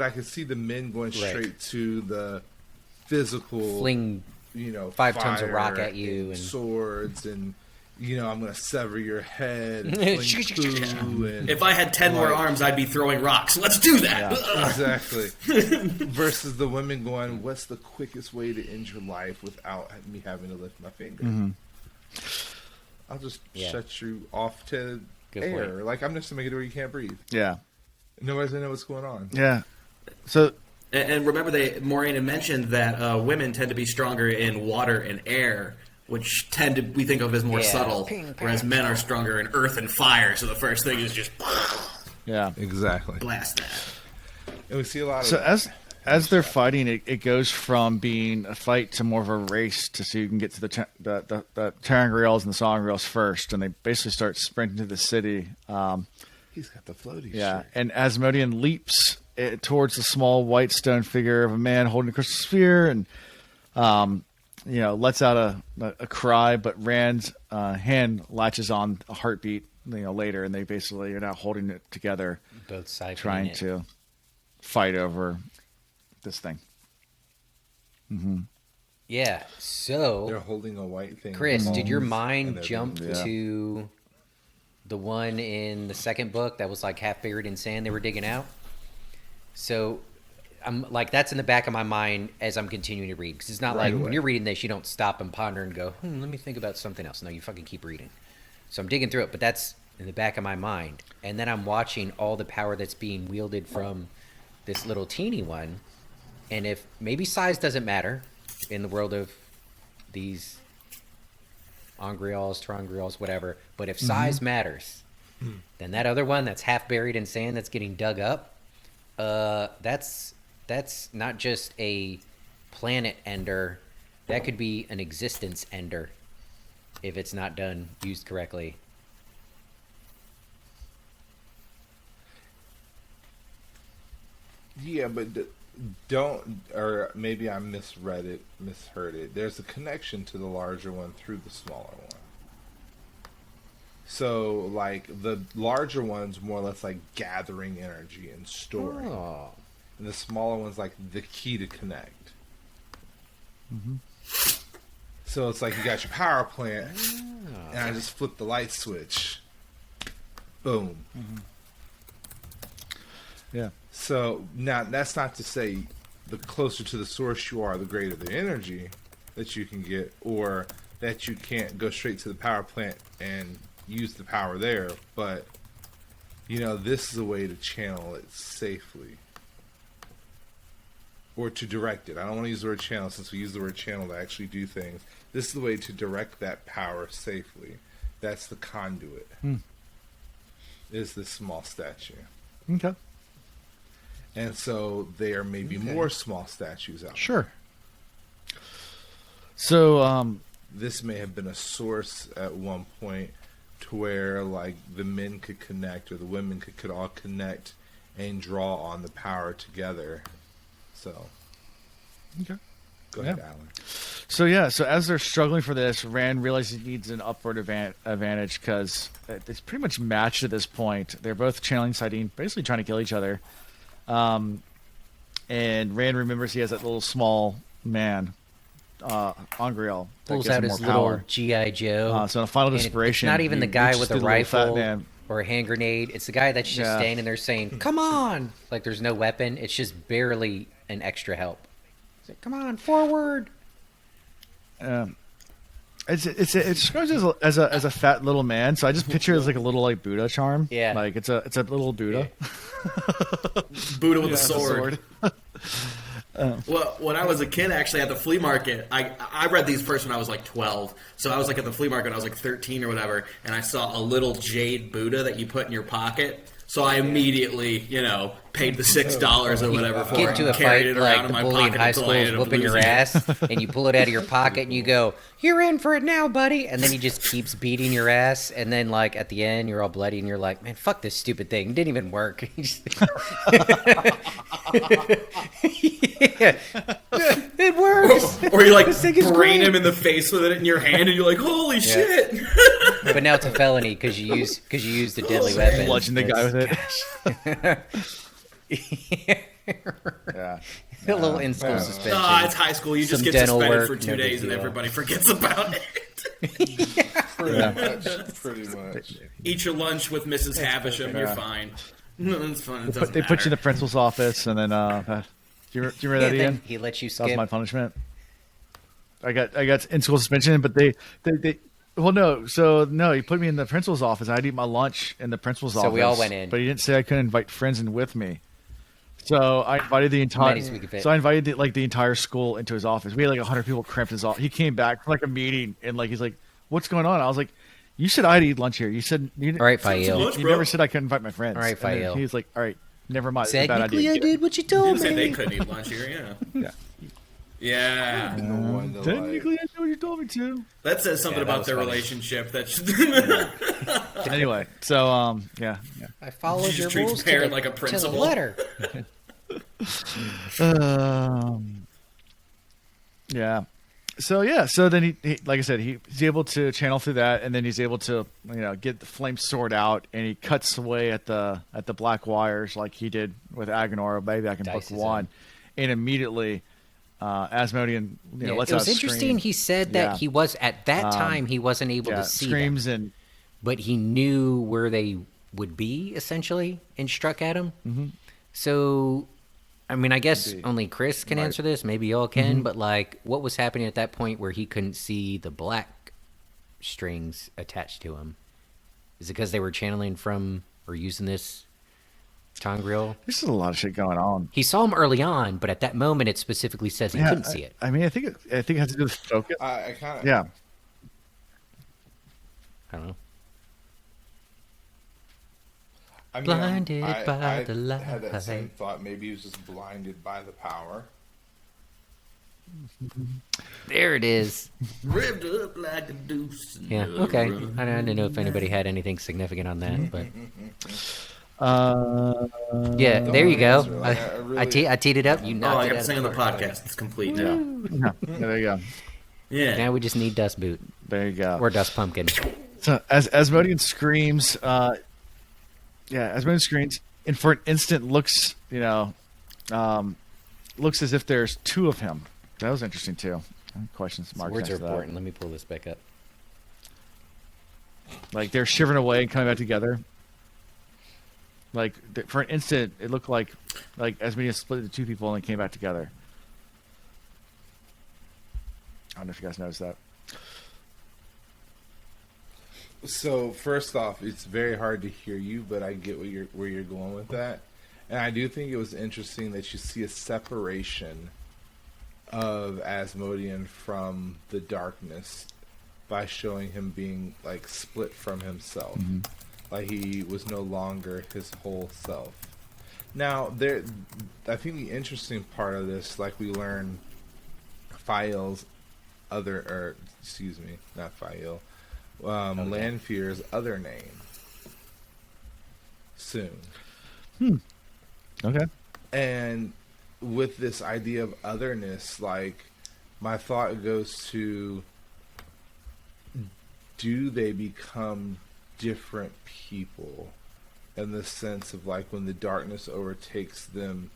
I could see the men going Right. straight to the physical, Fling 5 tons of fire rock at you and- swords and. I'm going to sever your head and fling poo and If I had 10 more arms, I'd be throwing rocks. Let's do that. exactly. Versus the women going, "What's the quickest way to end your life without me having to lift my finger? I'll just Yeah. shut you off to Good air. point. Like I'm just gonna make it where you can't breathe. yeah, Nobody's gonna know what's going on." yeah. So And remember, Maureen had mentioned that women tend to be stronger in water and air, which we think of as more Yeah. subtle, Ping, whereas pong, men are stronger in earth and fire. So the first thing is just yeah. Exactly. blast that. And we see a lot So of as they're fighting, it goes from being a fight to more of a race to see who can get to the Terangriels and the Songriels first, and they basically start sprinting to the city. he's got the floaty. Yeah, shirt. and Asmodean leaps towards the small white stone figure of a man holding a crystal sphere, and lets out a cry. But Rand's hand latches on a heartbeat. Later, and they basically are now holding it together, Both sides trying to fight over this thing. Yeah. So They're holding a white thing. Chris, with did your bones, mind and they're jump doing- Yeah. to the one in the second book that was like half buried in sand they were digging out? So I'm like, that's in the back of my mind as I'm continuing to read. Because it's not like away. when you're reading this, you don't stop and ponder and go, let me think about something else. No, you fucking keep reading. So I'm digging through it, but that's in the back of my mind. And then I'm watching all the power that's being wielded from this little teeny one. And if maybe size doesn't matter in the world of these Angreals, Terangreals, whatever, but if size matters, then that other one that's half buried in sand that's getting dug up, that's not just a planet ender. That could be an existence ender if it's not done used correctly. Yeah, but don't, or maybe I misheard it. There's a connection to the larger one through the smaller one. So, like, the larger one's more or less like gathering energy and storing. Oh. And the smaller one's like the key to connect. So it's like you got your power plant, and I just flip the light switch. Boom. Yeah. So now that's not to say the closer to the source you are, the greater the energy that you can get, or that you can't go straight to the power plant and use the power there. But, you know, this is a way to channel it safely. Or to direct it. I don't want to use the word channel since we use the word channel to actually do things. This is the way to direct that power safely. That's the conduit. Is this small statue. Okay. And so there may be more small statues out there. Sure. So, This may have been a source at one point to where, like, the men could connect or the women could all connect and draw on the power together. So, okay. go ahead, Alan. So as they're struggling for this, Rand realizes he needs an upward advantage because it's pretty much matched at this point. They're both channeling Saidin, basically trying to kill each other. And Rand remembers he has that little small man, Angriel, that Pulls gives out him his more little power. G.I. Joe. So in a final And desperation, it's not even he the guy reaches with to a the little fat rifle man. or a hand grenade. It's the guy that's just Yeah. standing there saying, "Come on!" Like there's no weapon. It's just barely an extra help. It's like, "Come on, forward!" It describes as a fat little man, so I just picture it as like a little like Buddha charm. Yeah. like it's a little Buddha. Buddha with a Yeah, sword. Well, when I was a kid, actually, at the flea market, I read these first when I was like 12. So I was like at the flea market when I was like 13 or whatever, and I saw a little jade Buddha that you put in your pocket. So I immediately, paid the $6 or whatever for Get it. into a and carried fight it like around the in my bully in pocket high until school I is ended up whooping your losing it. ass, and you pull it out of your pocket and you go, "You're in for it now, buddy," and then he just keeps beating your ass, and then like at the end you're all bloody and you're like, "Man, fuck this stupid thing. It didn't even work." Yeah. It works. Or you like This thing is brain great. him in the face with it in your hand, and you're like, "Holy shit!" But now it's a felony because you used a deadly weapon. Bludgeon the guy with it. A little in-school suspension. It's high school. You just Some get dental suspended work, for 2 no big days, and deal. everybody forgets about it. Pretty much. Eat your lunch with Mrs. Havisham. You're fine. No, it's fine. It doesn't They put you in the matter. principal's office, and then do you remember that, Then Ian? he lets you That was skip. my punishment. I got in school suspension, but they well no, so no, he put me in the principal's office. I'd eat my lunch in the principal's office. So we all went in. but he didn't say I couldn't invite friends in with me. So I invited the entire. Many as we could fit. So I invited the entire school into his office. We had like 100 people cramped in his office. He came back from like a meeting and like he's like, "What's going on?" I was like, "You said I'd eat lunch here. You said you, All right, Some Fael. lunch, you bro. never said I couldn't invite my friends." All right, And then Fael. He's like, "All right, never mind. It's a bad Technically, I idea." did what you You told didn't say they me. couldn't eat lunch here. Yeah. Yeah. Yeah. No one to Technically, I know what you told me to. That says something Yeah, that about was their funny. relationship. That's Anyway, so yeah. I followed Just your treats rules Perrin to the, like a to the principal. letter. Yeah. So then he like I said, he's able to channel through that, and then he's able to get the flame sword out, and he cuts away at the black wires like he did with Agonor way back in book Dices him. 1, and immediately Asmodean Yeah, lets it out was a interesting. scream. He said that Yeah. he was at that time he wasn't able Yeah, to see screams them, and but he knew where they would be essentially, and struck at him. Mm-hmm. So, I mean, I guess Indeed. only Chris can Right. answer this. Maybe y'all can, but like, what was happening at that point where he couldn't see the black strings attached to him? Is it because they were channeling from or using this Tongriel? there's a lot of shit going on. He saw him early on, but at that moment, it specifically says he couldn't see it. I mean, I think it has to do with focus. I kind of. Yeah. I don't know. I mean, Blinded I by the had that same light. thought. Maybe he was just blinded by the power. There it is. Ripped up like a deuce. Yeah. Okay. I didn't know if anybody had anything significant on that, but yeah. There you go. Really, I really- I teed it up. You Oh, knocked I it got to out. sing on the podcast. It's complete now. Yeah, there you go. Yeah. Now we just need Dust Boot There you go. or Dust Pumpkin. So as Asmodean screams, Asmodean screams, and for an instant looks as if there's two of him. That was interesting too. Questions marks. Words are next to that. important. Let me pull this back up. Like they're shivering away and coming back together. Like for an instant, it looked like Asmodean split into two people and then came back together. I don't know if you guys noticed that. So first off, it's very hard to hear you, but I get where you're going with that, and I do think it was interesting that you see a separation of Asmodean from the darkness by showing him being like split from himself, like he was no longer his whole self. Now, I think the interesting part of this, like we learn, Lanfear's other name soon. Okay. And with this idea of otherness, like my thought goes to, do they become different people in the sense of like when the darkness overtakes them,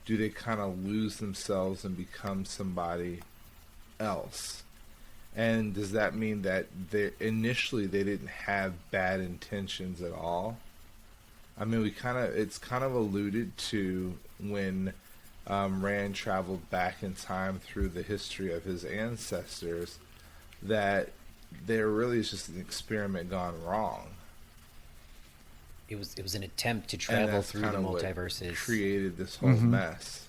do they kind of lose themselves and become somebody else? And does that mean that initially they didn't have bad intentions at all? I mean, it's kind of alluded to when Rand traveled back in time through the history of his ancestors, that there really is just an experiment gone wrong. It was an attempt to And travel that's through the kinda what multiverses. created this whole mess.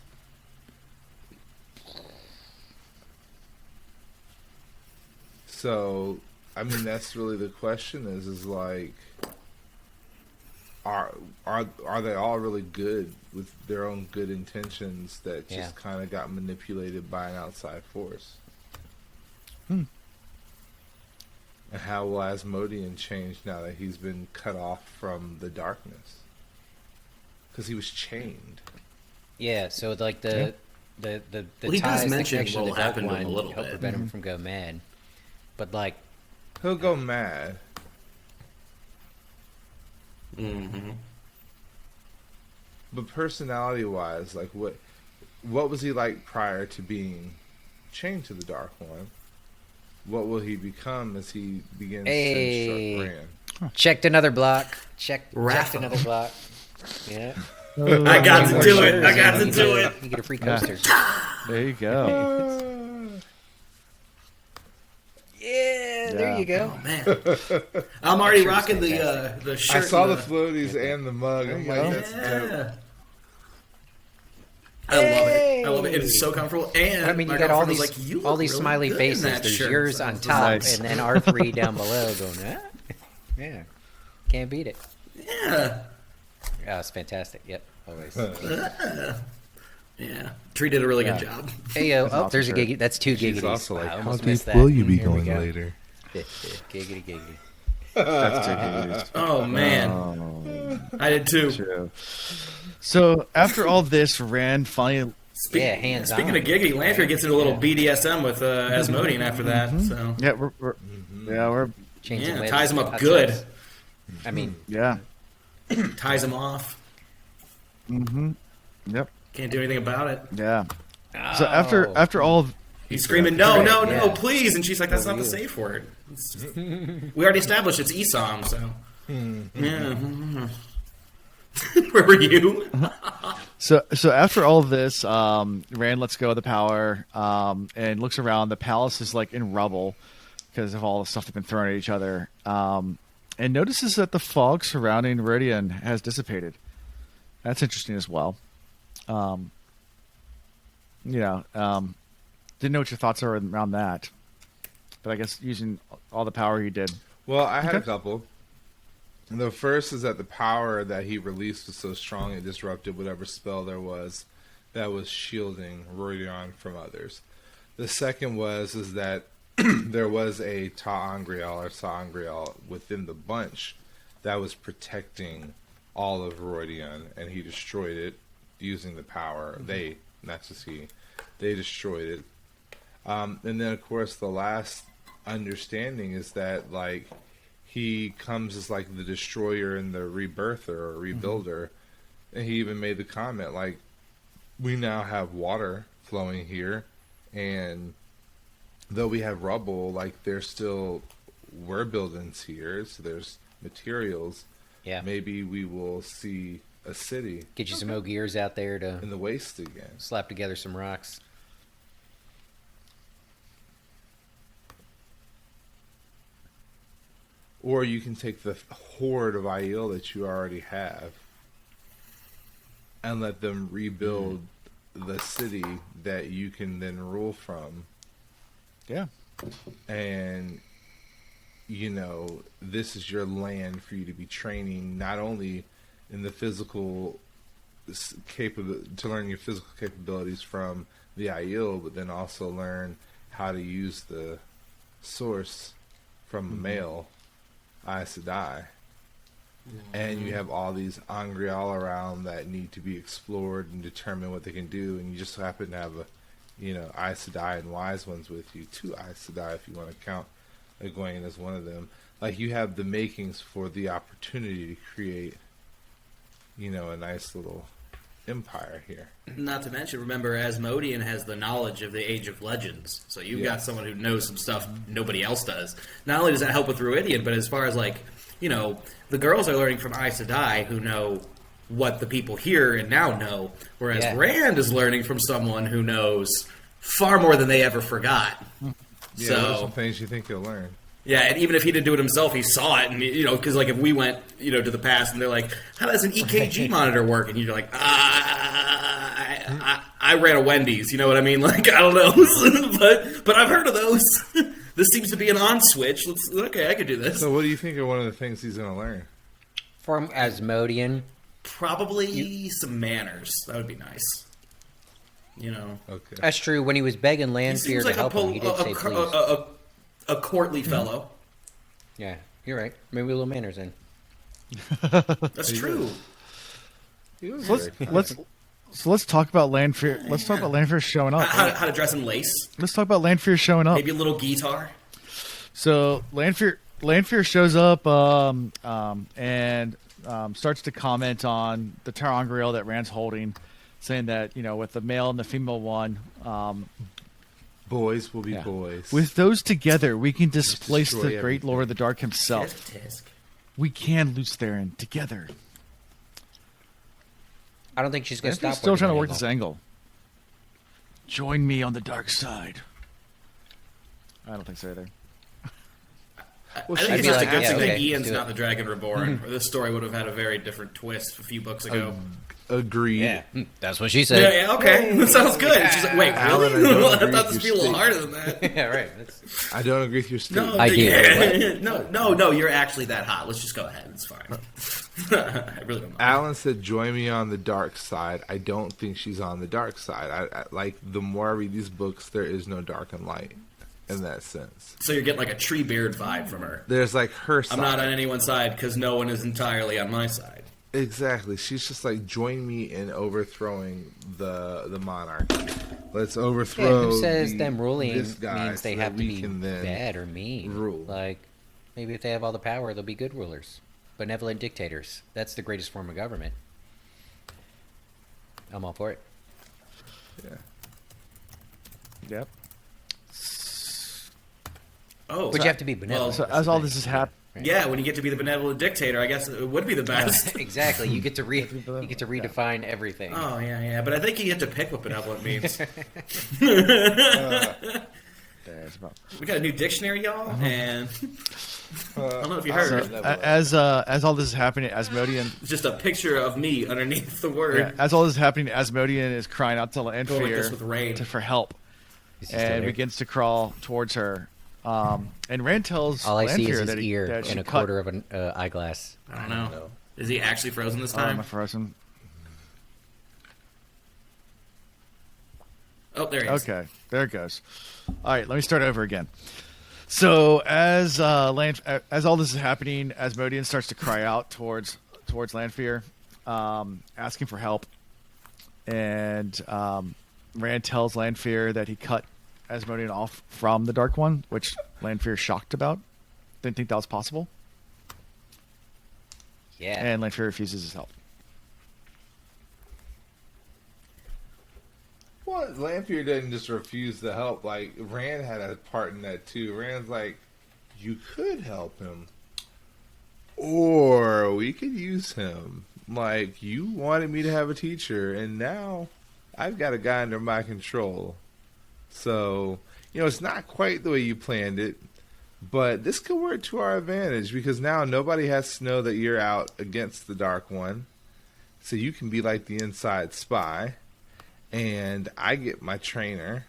So, I mean, that's really the question is like, are they all really good with their own good intentions that just Yeah. kind of got manipulated by an outside force? Hmm. And how will Asmodean change now that he's been cut off from the darkness? Because he was chained. Yeah, so like the Well, he does ties, the mention connection what'll to the Dark happen to him a One little help bit. prevent him from going mad. But like, He'll go mad. Mm-hmm. But personality-wise, like what was he like prior to being chained to the Dark One? What will he become as he begins Hey. to instruct Rand? checked another block. Checked Raffle. another block. Yeah. I got to do it. I got to do it. You get a free coaster. There you go. Yeah, there you go. Oh man, I'm already That shirt's rocking the I shirt. saw and the floaties and the mug. I'm like, go. that's dope. Yeah. I love it. I love it. It is so comfortable. And I mean, my you got all girlfriend these was like, "You all look these really smiley good in faces. that There's shirt." yours So I on was top, nice. and then R3 down below, going, yeah, can't beat it. Yeah, Oh, it's fantastic. Yep, always. yeah. Tree did a really good job. Hey yo, That's oh, an there's a awesome giggity. That's two She's giggities. also like, I how almost deep missed that. will you be Here we going go. later? Giggity, giggity. That's ridiculous. Oh man, Oh, I did too. true. So after all this, Rand finally. Yeah, hands Speaking on. of giggity, Lanfear gets into a little BDSM with Asmodean after that. So Yeah, we're Chains and yeah, webs, ties him up hot good. shots. I mean, yeah. Ties him off. Yep. Can't do anything about it. Yeah. So after all of He's screaming, "No, no, Right, no, yeah. please!" And she's like, "That's not the safe word." We already established it's Esau, so. Yeah. Where were you? So after all of this, Rand lets go of the power and looks around. The palace is like in rubble because of all the stuff they've been throwing at each other. And notices that the fog surrounding Meridian has dissipated. That's interesting as well. Didn't know what your thoughts are around that, but I guess using all the power he did. Well, I had a Okay. couple. The first is that the power that he released was so strong it disrupted whatever spell there was that was shielding Rodion from others. The second is that there was a Sa'angreal within the bunch that was protecting all of Rodion, and he destroyed it using the power. They, not just he, they destroyed it. And then, of course, the last understanding is that, like, he comes as, like, the destroyer and the rebirther or rebuilder. And he even made the comment, like, we now have water flowing here, and though we have rubble, like, there's still were buildings here, so there's materials. Yeah. Maybe we will see a city Get you some Ogiers out there to in the waste again. slap together some rocks. Or you can take the horde of Aiel that you already have and let them rebuild the city that you can then rule from. Yeah. And, you know, this is your land for you to be training not only in the physical to learn your physical capabilities from the Aiel, but then also learn how to use the source from a male, Aes Sedai. And you have all these Angreal around that need to be explored and determine what they can do, and you just happen to have Aes Sedai and Wise Ones with you, 2 Aes Sedai if you want to count Egwene as one of them. Like, you have the makings for the opportunity to create, a nice little empire here. Not to mention, remember, Asmodean has the knowledge of the Age of Legends, so you've got someone who knows some stuff nobody else does. Not only does that help with Ruidian, but as far as, like, the girls are learning from Aes Sedai who know what the people here and now know, whereas Rand is learning from someone who knows far more than they ever forgot. Yeah, So those are some things you think you'll learn. yeah, and even if he didn't do it himself, he saw it, and because like if we went to the past and they're like, how does an EKG monitor work, and you're like, I ran a Wendy's, you know what I mean? Like, I don't know, but I've heard of those. This seems to be an on switch. Okay, I could do this. So what do you think are one of the things he's going to learn? From Asmodean. Probably some manners. That would be nice. Okay. That's true. When he was begging He Lanfear seems to like help him, he did say please. a courtly fellow. Yeah, you're right. Maybe a little manners in. That's true. Let's talk about Lanfear. Let's talk about Lanfear showing up. How to dress in lace. Let's talk about Lanfear showing up. Maybe a little guitar. So Lanfear shows up and starts to comment on the ter'angreal that Rand's holding, saying that with the male and the female one, boys will be boys. with those together, we can displace destroy the Great Lord of the Dark himself. Tisk, tisk. We can Luce Theron together. I don't think she's going to stop. Lanfear's still trying to work working this angle. Join me on the dark side. I don't think so either. I Well, think she'd it's be just like, a good yeah, thing that okay, Ian's do not it. the Dragon Reborn, or this story would have had a very different twist a few books ago. Agreed. That's what she Yeah, said. yeah, okay. That sounds good. And she's like, wait, Alan, I really? don't I agree thought with this would be your a little statement. harder than that. Yeah, right. That's... I don't agree with your statement. No, I do. No, you're actually that hot. Let's just go ahead. It's fine. I really don't know. Alan said, join me on the dark side. I don't think she's on the dark side. I like, the more I read these books, there is no dark and light in that sense. So you're getting like a Treebeard vibe from her. There's like her side. I'm not on anyone's side because no one is entirely on my side. Exactly. She's just like, join me in overthrowing the monarchy. Let's overthrow. Yeah, who says them ruling this guy means they so have that to we be can then bad or mean? rule. Like, maybe if they have all the power, they'll be good rulers. Benevolent dictators. That's the greatest form of government. I'm all for it. Yeah. Yep. Oh, But you have to be benevolent. So as all this is happening, yeah, when you get to be the benevolent dictator, I guess it would be the best. Exactly. You get to redefine everything. Oh yeah, but I think you get to pick what benevolent means. there's about We got a new dictionary, y'all, and I don't know if you heard. as all this is happening, Asmodean. It's just a picture of me underneath the word. Yeah, as all this is happening, Asmodean is crying out to Going like this Lanfear with rain. for help, Is he still and there? begins to crawl towards her. And Rand tells All I see is Lanfear his that, ear that she and a cut. quarter of an eyeglass. I don't know. Is he actually frozen this Oh, am time? I frozen? Oh, there he is. Okay, there it goes. All right, let me start over again. So as as all this is happening, Asmodean starts to cry out towards Lanfear, asking for help, and Rand tells Lanfear that he cut Asmodean off from the Dark One, which Lanfear is shocked about. Didn't think that was possible, Yeah. and Lanfear refuses his help. Well, Lanfear didn't just refuse the help. Like, Rand had a part in that too. Rand's like, you could help him, or we could use him. Like, you wanted me to have a teacher, and now I've got a guy under my control. So, it's not quite the way you planned it, but this could work to our advantage because now nobody has to know that you're out against the Dark One. So you can be like the inside spy. And I get my trainer,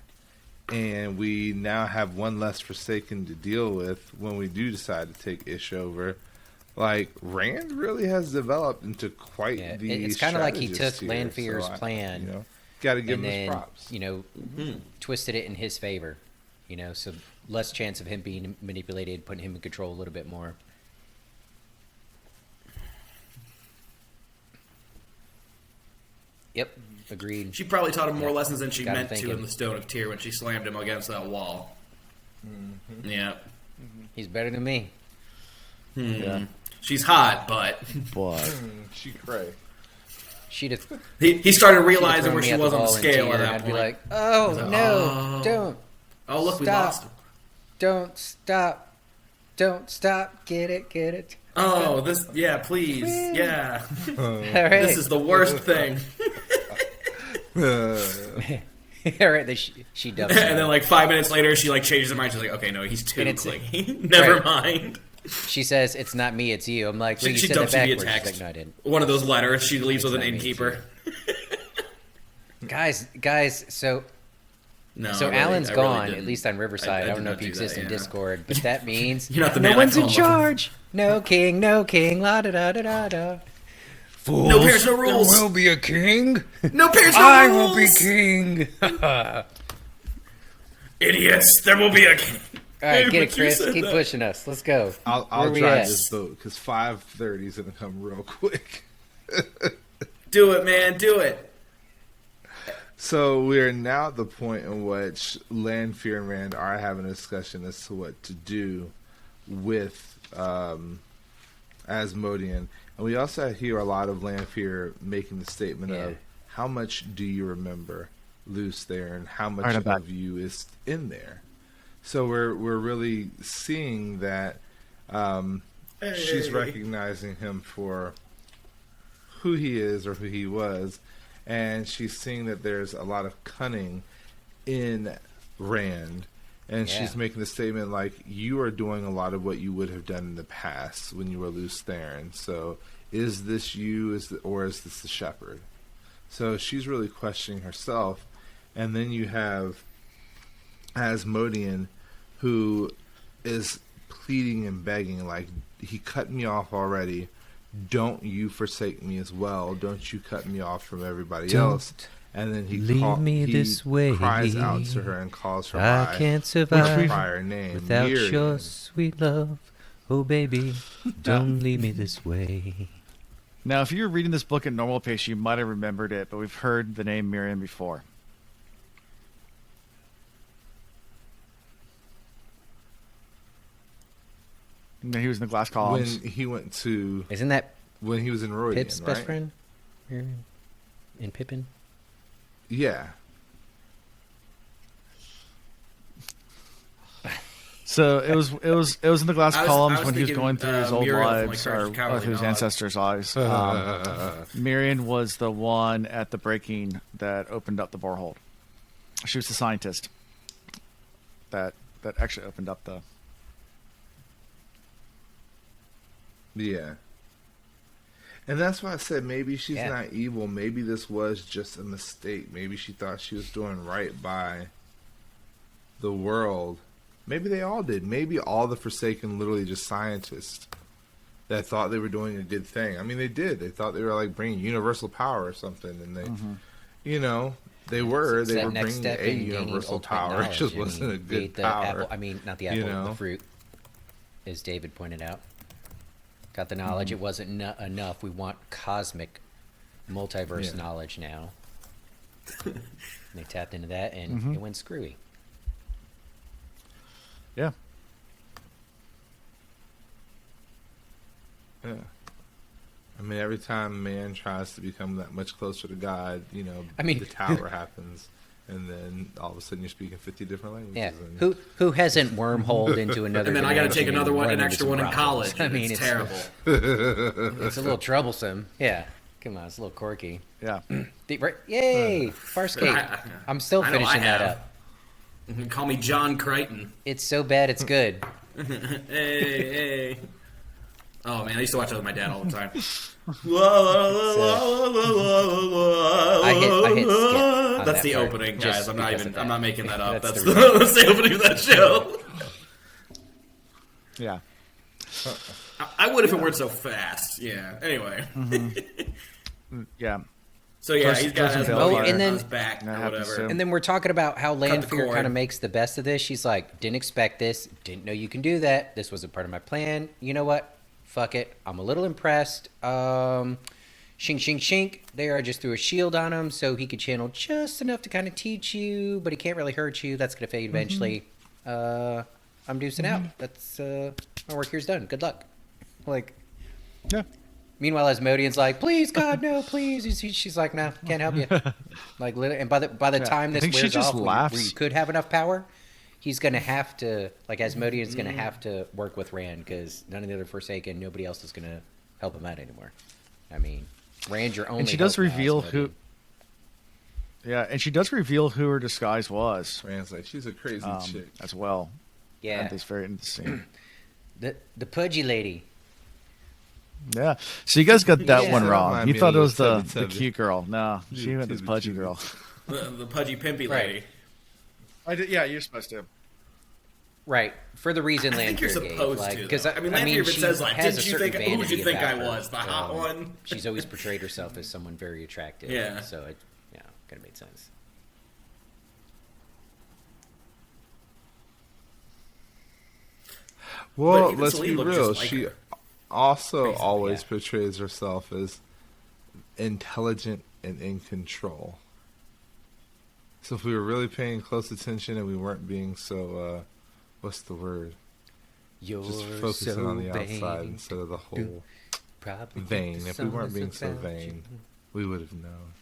and we now have one less Forsaken to deal with when we do decide to take Ish over. Like, Rand really has developed into quite Yeah, the it's kind of like he strategist took here, Lanfear's so plan got to give and him his then, props. twisted it in his favor. So less chance of him being manipulated, putting him in control a little bit more. Yep, agreed. She probably taught him more lessons than she Got him meant to thinking. in the Stone of Tyr when she slammed him against that wall. Yeah. He's better than me. Yeah, She's hot, but but She cray. She'd have he started she'd have realizing thrown where me she at was on the wall in scale Tyr, at and that I'd point. be like, "Oh no, don't, Oh, look, we Stop. lost him. don't stop, get it." Oh, this, yeah, please, yeah. All right, This is the worst thing. all right. She dumps And him. then, like, 5 minutes later, she, like, changes her mind. She's like, okay, no, he's too And it's- clingy. Never Right. mind. She says, "It's not me, it's you." I'm like, well, She, you she said that dumps you via backwards. She's text. like, no, I didn't. One of those letters she leaves with an not me, innkeeper. Guys, so No, so I really- Alan's I really gone, didn't. at least on Riverside. I, did don't know not if he do that, exists in yeah. Discord, but that means You're not the no man I one's in fell in love charge. No king, la da da da da da. No parents, no rules. be a king. No parents, no rules. will be king. Idiots, there will be a king. All right, Hey, get it, but you Chris. said Keep that. pushing us. Let's go. I'll Where we drive at? this boat because 5:30 is gonna come real quick. Do it, man, do it. So we're now at the point in which Lanfear and Rand are having a discussion as to what to do with Asmodean. And we also hear a lot of Lanfear making the statement Yeah. of how much do you remember loose there and how much Alright, I'm back. of you is in there. So we're really seeing that she's recognizing him for who he is or who he was, and she's seeing that there's a lot of cunning in Rand, and Yeah. she's making the statement like, you are doing a lot of what you would have done in the past when you were Luce Theron. So is this you, or is this the shepherd? So she's really questioning herself. And then you have Asmodean, who is pleading and begging, like, he cut me off already. Don't you forsake me as well. Don't you cut me off from everybody Don't else. And then he leave me he this way. cries out to her and calls her I by can't her survive prior name, without Miriam. your sweet love. Oh, baby, don't leave me this way. now if you were reading this book at normal pace, you might have remembered it, but we've heard the name Miriam before. And then he was in the glass columns. When he went to Isn't that when he was in Rodian, Pip's right? best friend? In Pippin? Yeah. So it was in the glass I was columns when he was thinking, going through his old Muriel from, like, lives Courage or the Cowardly his Dog. ancestors' lives. Miriam was the one at the breaking that opened up the borehole. She was the scientist that actually opened up the. Yeah. And that's why I said maybe she's Yeah. not evil. Maybe this was just a mistake. Maybe she thought she was doing right by the world, Maybe they all did. Maybe all the Forsaken literally just scientists that thought they were doing a good thing. I mean, they did. They thought they were like bringing universal power or something, and they, you know, they were. It's They that were next bringing step a in gaining universal ultimate power. It knowledge. just I wasn't mean, a good the power. apple. I mean, not the apple, you know? the fruit, as David pointed out. Got the knowledge. It wasn't enough. We want cosmic, multiverse Yeah. knowledge now. And they tapped into that, and it went screwy. Yeah. Yeah. I mean, every time man tries to become that much closer to God, you know, I mean- the tower happens, and then all of a sudden you're speaking 50 different languages. Yeah. And Who hasn't wormholed into another? And then I got to take dimension another and one, run an into extra some one in problems? college. I mean, it's it's terrible. It's a little troublesome. Yeah. Come on, it's a little quirky. Yeah. Right? Yay! Farscape. I'm still I know I finishing that have. up. Call me John Crichton. It's so bad, it's good. Hey. Oh man, I used to watch that with my dad all the time. I hit skip. on That's that the part, opening, just guys. I'm not because even. of I'm that. not making that up. That's That's the the, that's the opening of that show. Yeah. I would if it weren't so fast. Yeah. Anyway. Yeah. So yeah, Plus- he's got plus his a monkey Bellfire. and then- on his back That or happens whatever. soon. And then we're talking about how the Lanfear cord. kind of makes the best of this. She's like, didn't expect this. Didn't know you can do that. This wasn't part of my plan. You know what? Fuck it. I'm a little impressed. Shink, shink, shink. There, I just threw a shield on him so he could channel just enough to kind of teach you, but he can't really hurt you. That's going to fade eventually. I'm deucing out. That's, my work here's done. Good luck. Like, Yeah. meanwhile, Asmodean's like, please, God, no, please. She's like, no, can't help you. Like, literally, and by the time I this think she wears just off, where laughs. you could have enough power, he's gonna have to, like, Asmodean's gonna have to work with Rand because none of the other Forsaken, nobody else is gonna help him out anymore. I mean, Rand, your only. And she does hope now, reveal who. Asmodean. Yeah, and she does reveal who her disguise was Rand's like, she's a crazy chick. as well. Yeah, At this very end of the scene. the pudgy lady. Yeah. So you guys got that Yeah. one Remind wrong. You me thought of it was the Tubby. cute girl. No, she Yeah, went this Tubby, pudgy Tubby. girl. The pudgy pimpy Right. lady. I did, yeah, you're supposed to. Right, for the reason I think you're Lanfear gave, supposed like, to. because though. I mean, Lanfear even she says like, has "Did a you certain think? Who did you vanity think I about her. was? The hot one?" She's always portrayed herself as someone very attractive. Yeah. So it, kind of made sense. Well, even let's Celine be looked real. just like She her. also Basically, always yeah. portrays herself as intelligent and in control. So if we were really paying close attention and we weren't being so, what's the word? You're Just focusing so on the outside vain. instead of the whole Probably vein. think If the we weren't song being is so about vain, you. we would have known.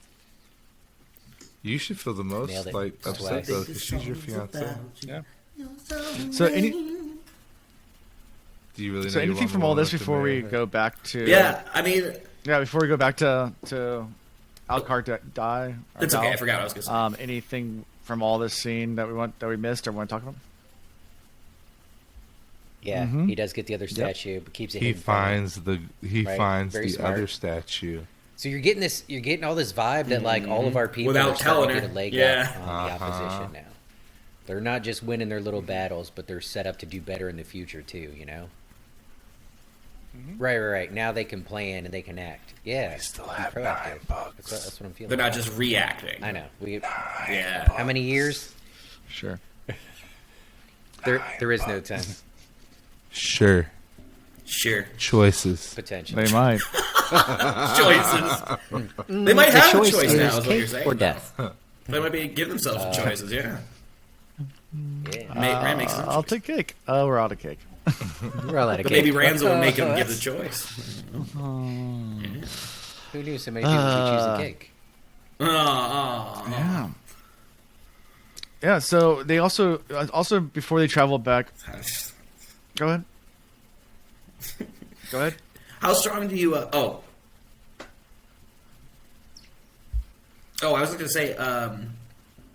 You should feel the most Nailed it. like upset Swag. though, because she's your fiance. Yeah. So any Do you really know so you anything want from the all one this with the before we man? go back to Yeah, I mean, before we go back to Alcard die. it's okay. I forgot what I was gonna say. Anything from all this scene that we missed or want to talk about? Yeah, Mhm. he does get the other statue, but keeps it He hidden from him. finds Right, very the smart. other statue. So you're getting all this vibe that like all of our people Without are starting telling to get her. a leg Yeah. up on the opposition now. They're not just winning their little battles, but they're set up to do better in the future too. You know. Right. Now they can plan and they can act. Yeah, still be have proactive. 9 bucks. That's what I'm feeling. They're not just reacting. I know. Yeah. How many years? Sure. There is no time. Sure. Sure. Choices. Potential. They might. Choices. They might have a choice choice is now, is what you're cake saying. or death. They might be giving themselves choices, yeah. Yeah. Rand makes some I'll choice. take cake. Oh, we're out of cake. We're all out of But cake. maybe Randall would make him give the choice. Who knew so many people would choose a cake? Oh. Yeah. Yeah. So they also before they travel back. Go ahead. Go ahead. How strong do you? I was going to say,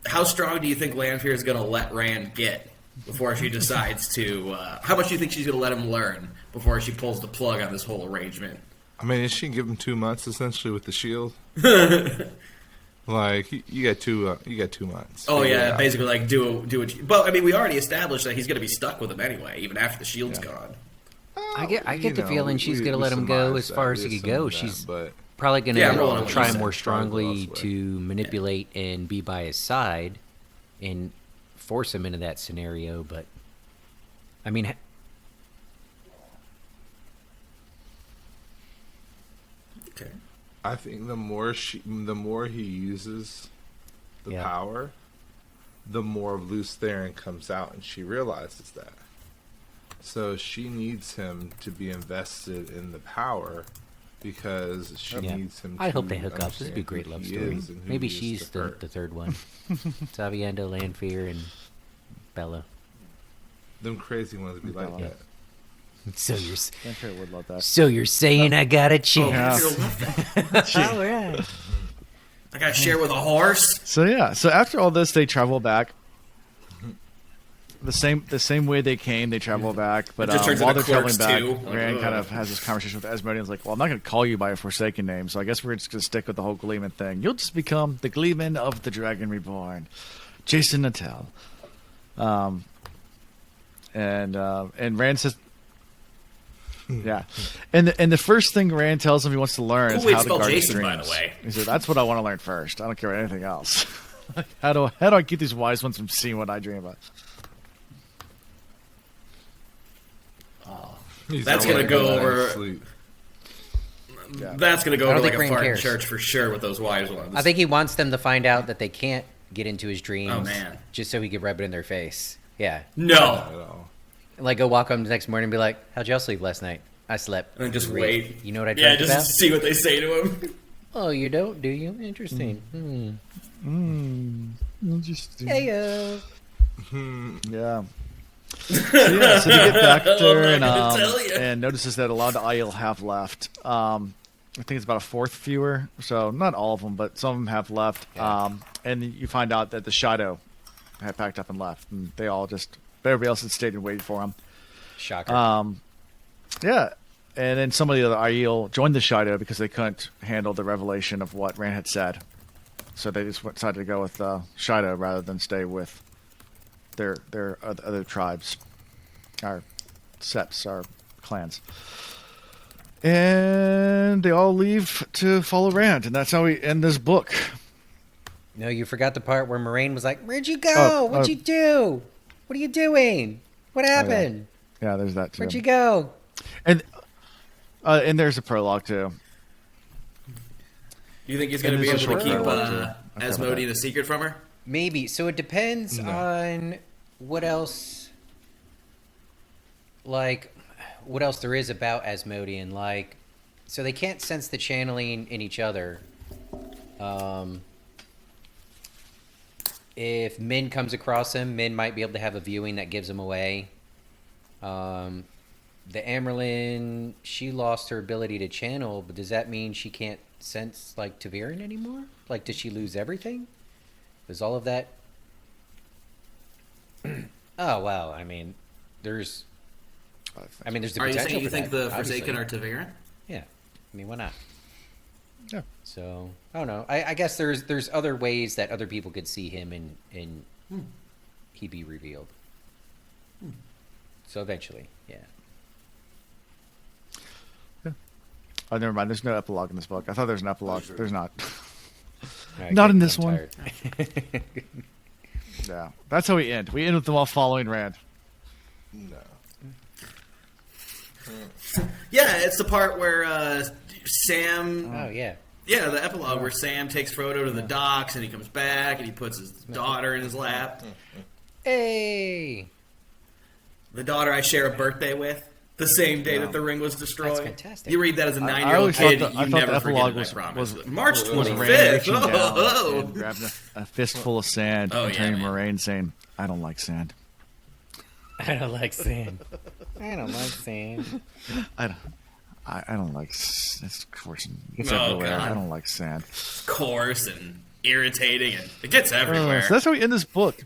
how strong do you think Lanfear is going to let Rand get before she decides to? How much do you think she's going to let him learn before she pulls the plug on this whole arrangement? I mean, is she give him 2 months essentially with the shield? Like you got 2 months. Oh Figure it yeah, out. basically like do what you. But I mean, we already established that he's going to be stuck with him anyway, even after the shield's gone. I get the You know, feeling she's we- going to we let him go surmise as far that, as we he could go. assume that, She's but probably going Yeah, I'm to rolling with try you. more Try to go strongly elsewhere. to manipulate and be by his side and force him into that scenario. But I mean, Okay. I think the more he uses the Yeah. power, the more of Luce Theron comes out, and she realizes that. So she needs him to be invested in the power because she yeah. needs him. I to hope they hook up. This would be a understand great who love he story. is and who Maybe he is she's to her. the third one. Saviendo, Lanfear, and Bella. Them crazy ones be like Bella. that. So you're Lanfear would love that. so you're saying I got a Oh, chance? I love that. All right. I got to share with a horse. So yeah, so after all this, they travel back. The same way they came, they travel back. But It just turns while into they're traveling Clerks back, 2. Rand Like, kind ugh. of has this conversation with Asmodean. He's like, "Well, I'm not going to call you by a Forsaken name, so I guess we're just going to stick with the whole Gleeman thing. You'll just become the Gleeman of the Dragon Reborn, Jason Natel." And Rand says, "Yeah," and the first thing Rand tells him he wants to learn Cool is way to how to spell guard his Jason, by dreams. the way. He said, "That's what I want to learn first. I don't care about anything else. how do I keep these wise ones from seeing what I dream about?" He's That's not gonna like go that in over- sleep. Yeah. That's going to go I don't to like think a Rand fart in cares. church for sure with those wise ones. I think he wants them to find out that they can't get into his dreams. Oh, man. Just so he could rub it in their face. Yeah. No. Not at all. Like, go walk home the next morning and be like, "How'd y'all sleep last night?" "I slept." And then just great." wait. "You know what I Yeah, dreamt just about?" see what they say to him. "Oh, you don't, do you? Interesting." Interesting. Heyo. Yeah. So they get back there I'm not gonna tell ya. and notices that a lot of the Aiel have left. I think it's about a fourth fewer, so not all of them, but some of them have left. Yeah. And you find out that the Shadow had packed up and left, and they all everybody else had stayed and waited for him. Shocker. Yeah. And then some of the other Aiel joined the Shadow because they couldn't handle the revelation of what Rand had said. So they just decided to go with Shadow rather than stay with their other tribes, our septs, our clans. And they all leave to follow Rand, and that's how we end this book. No, you forgot the part where Moraine was like, "Where'd you go? Oh, What'd you do? What are you doing? What happened? Yeah, there's that too. Where'd you go?" And there's a prologue too. You think he's going to And be there's able a to short keep prologue, too. I forgot about Asmodean a secret from her? Maybe. So it depends No. on what else, like, what else there is about Asmodean. Like, so they can't sense the channeling in each other. If Min comes across him, Min might be able to have a viewing that gives him away. The Amerlin, she lost her ability to channel, but does that mean she can't sense, like, Taviran anymore? Like, does she lose everything? Is all of that... Oh, wow. I mean, there's the Are you potential saying you for think that, the Forsaken obviously. are Taviran? Yeah. I mean, why not? Yeah. So, I don't know. I guess there's other ways that other people could see him and he be revealed. So eventually, yeah. Oh, never mind. There's no epilogue in this book. I thought there was an epilogue. There's not. All right, Not good, in 'cause this I'm one. tired. Yeah, that's how we end. We end with them all following Rand. No. Yeah, it's the part where Sam... Oh, yeah. Yeah, the epilogue where Sam takes Frodo to the docks and he comes back and he puts his daughter in his lap. Hey! The daughter I share a birthday with. The same day that the ring was destroyed. That's fantastic. You read that as a I 9-year-old always kid, thought you the never forget epilogue it, I promise. was March Rand 25th. reaching down Oh, and grabbing a fistful of sand Oh, and yeah, turning man. Moraine saying, "I don't like sand. I don't like sand. I don't like sand. I don't like. It's coarse. It's Oh, everywhere. God. I don't like sand." coarse and irritating, and it gets everywhere. So that's how we end this book.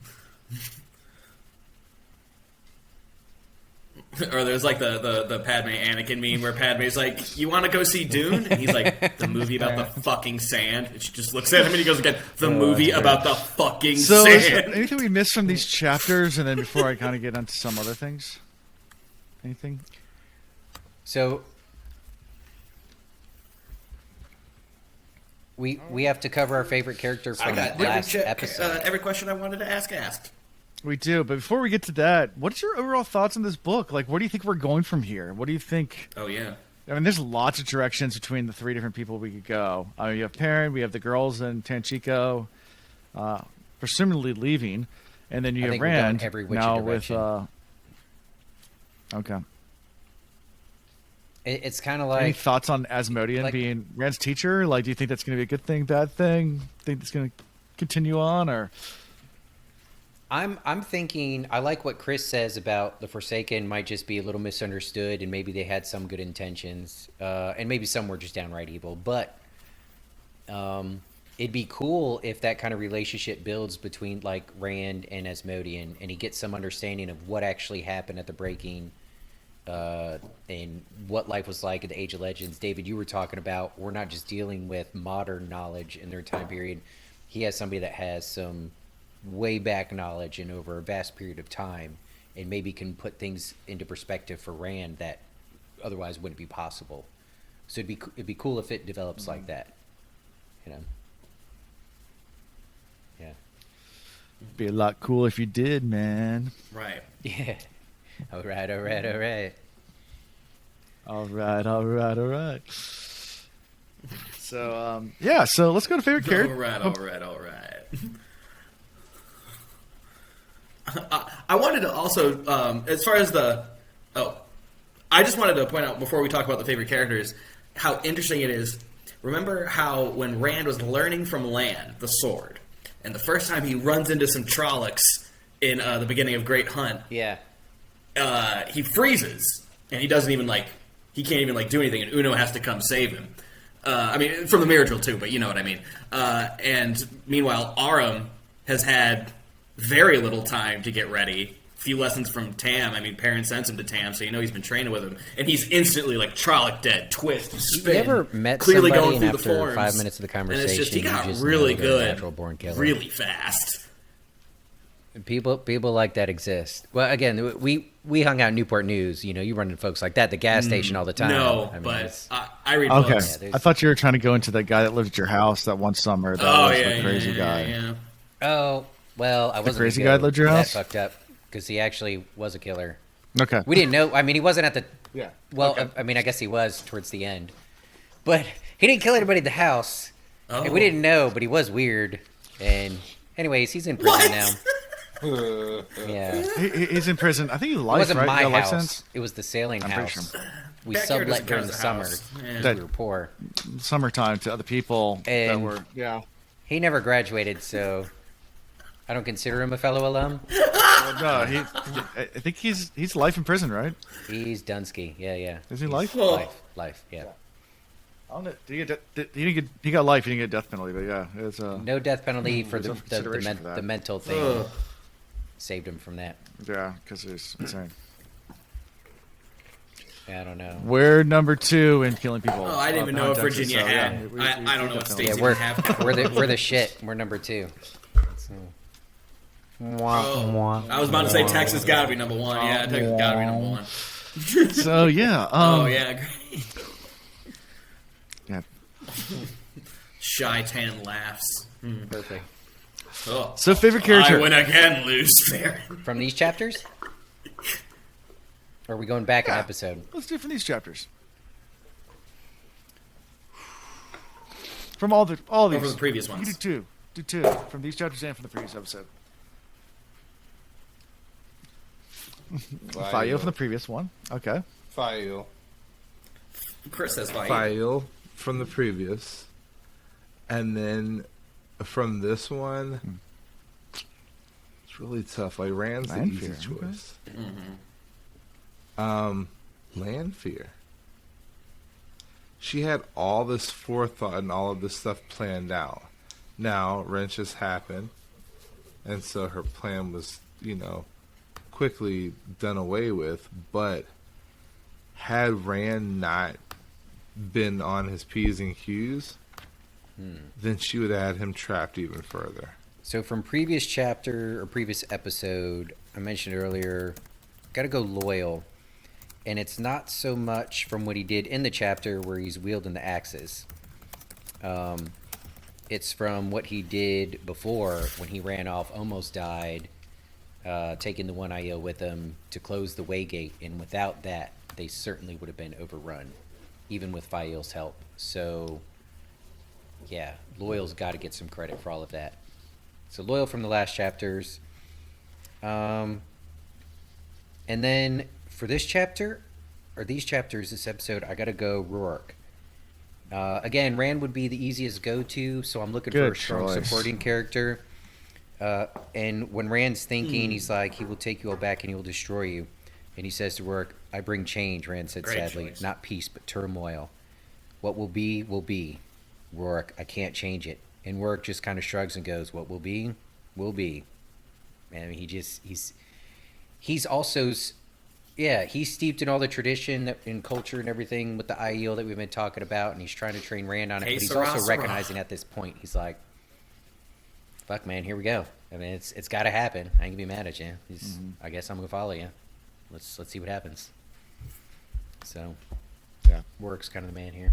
Or there's like the Padme Anakin meme where Padme's like, "You want to go see Dune?" And he's like, "The movie about the fucking sand." And she just looks at him and he goes again, "The movie about the fucking So, is there sand." anything we missed from these chapters? And then before I kind of get onto some other things, anything? So we have to cover our favorite character I from got last episode. every question I wanted to ask asked. We do, but before we get to that, what's your overall thoughts on this book? Like, where do you think we're going from here? What do you think? Oh yeah. I mean, there's lots of directions between the three different people we could go. I mean, you have Perrin, we have the girls and Tanchico, presumably leaving, and then you I have think we're going Rand every which now direction. with. Okay. It's kind of Any like thoughts on Asmodean like- being Rand's teacher? Like, do you think that's going to be a good thing, bad thing? Think it's going to continue on, or? I'm thinking I like what Chris says about the Forsaken might just be a little misunderstood and maybe they had some good intentions and maybe some were just downright evil, but it'd be cool if that kind of relationship builds between like Rand and Asmodean and he gets some understanding of what actually happened at the breaking and what life was like at the Age of Legends. David, you were talking about we're not just dealing with modern knowledge in their time period. He has somebody that has some way back knowledge and over a vast period of time and maybe can put things into perspective for Rand that otherwise wouldn't be possible. So it'd be cool if it develops like that, you know. Yeah. Be a lot cool if you did, man. Right. Yeah. All right. All right. So, yeah, so let's go to favorite character. All right. I wanted to also, as far as I just wanted to point out before we talk about the favorite characters, how interesting it is. Remember how when Rand was learning from Lan, the sword, and the first time he runs into some Trollocs in the beginning of Great Hunt, Yeah. he freezes, and he doesn't even, he can't even, do anything, and Uno has to come save him. I mean, from the Mirror Drill, too, but you know what I mean. And meanwhile, Aram has had very little time to get ready. Few lessons from Tam. I mean, Perrin sends him to Tam, so you know he's been training with him, and he's instantly Trolloc dead, twist, spin. You ever met clearly somebody going and through the after forms, 5 minutes of the conversation, and it's just he you got just really know they're a good, natural-born killer? really fast. People like that exist. Well, again, we hung out in Newport News. You know, you run into folks like that at the gas station all the time. No, I mean, but it's- I read Okay, books. there's- I thought you were trying to go into that guy that lived at your house that one summer. That Oh was yeah, the crazy guy. Yeah. Oh, well, I wasn't crazy gonna guy go lived your that house? fucked up because he actually was a killer. Okay. We didn't know. I mean, he wasn't at the. Yeah. Well, Okay. I mean, I guess he was towards the end, but he didn't kill anybody at the house, Oh. and we didn't know. But he was weird, and anyways, he's in prison now. Yeah, it He's in prison. I think he's life, wasn't right? my Yeah, life house. sentence? It was the sailing I'm pretty house. sure. We Backyard sublet doesn't during count the as a summer. house. Yeah. because we were poor. Summertime to other people that And- were. Yeah. He never graduated, so I don't consider him a fellow alum. Well, no, I think he's life in prison, right? He's Dunsky. Yeah. Is he life? Oh. Life. Yeah. I don't know. He got life. He didn't get a death penalty, but yeah, it's No death penalty for There's the no consideration for that. the mental thing. Ugh. Saved him from that. yeah, because it's insane. Yeah, I don't know. We're number 2 in killing people. Oh, I didn't even know if Texas, Virginia so, had. yeah, we I don't know what definitely- states Yeah, even have. we're the shit. We're number 2. So. Oh, I was about to say Texas got to be number one. Yeah, Texas got to be number one. So yeah. Oh yeah, great. Yeah. Shy Tan laughs. Perfect. Oh. So favorite character. I win again, Lucifer. From these chapters? Or are we going back an episode? Let's do it from these chapters. From all these. Or from the previous You ones. do two from these chapters and from the previous episode. Fayo from the previous one. Okay. Fail. Chris says fight. Fail from the previous. And then from this one, it's really tough. Like, Rand's the easy Lanfear, okay. choice. Lanfear. She had all this forethought and all of this stuff planned out. Now, wrenches happen. And so her plan was, quickly done away with. But had Rand not been on his P's and Q's, then she would have had him trapped even further. So from previous chapter or previous episode, I mentioned earlier, got to go loyal. And it's not so much from what he did in the chapter where he's wielding the axes. It's from what he did before when he ran off, almost died, taking the one Aiel with him to close the Waygate. And without that, they certainly would have been overrun, even with Fael's help. So, yeah, Loyal's got to get some credit for all of that. So Loyal from the last chapters. And then for this chapter, or these chapters, this episode, I got to go Rourke. Again, Rand would be the easiest go-to, so I'm looking for a strong supporting character. And when Rand's thinking, he's like, he will take you all back and he will destroy you. And he says to Rourke, I bring change, Rand said sadly. Choice. Not peace, but turmoil. What will be, will be. Rourke, I can't change it. And Rourke just kind of shrugs and goes, what will be, will be. I mean, he's also... Yeah, he's steeped in all the tradition and culture and everything with the Aiel that we've been talking about, and he's trying to train Rand on it. Hey, but he's Sarah, also Sarah. recognizing at this point, he's like, "Fuck, man, here we go. I mean, it's got to happen. I ain't gonna be mad at you. I guess I'm gonna follow you. Let's see what happens." So, Yeah. Rourke's kind of the man here.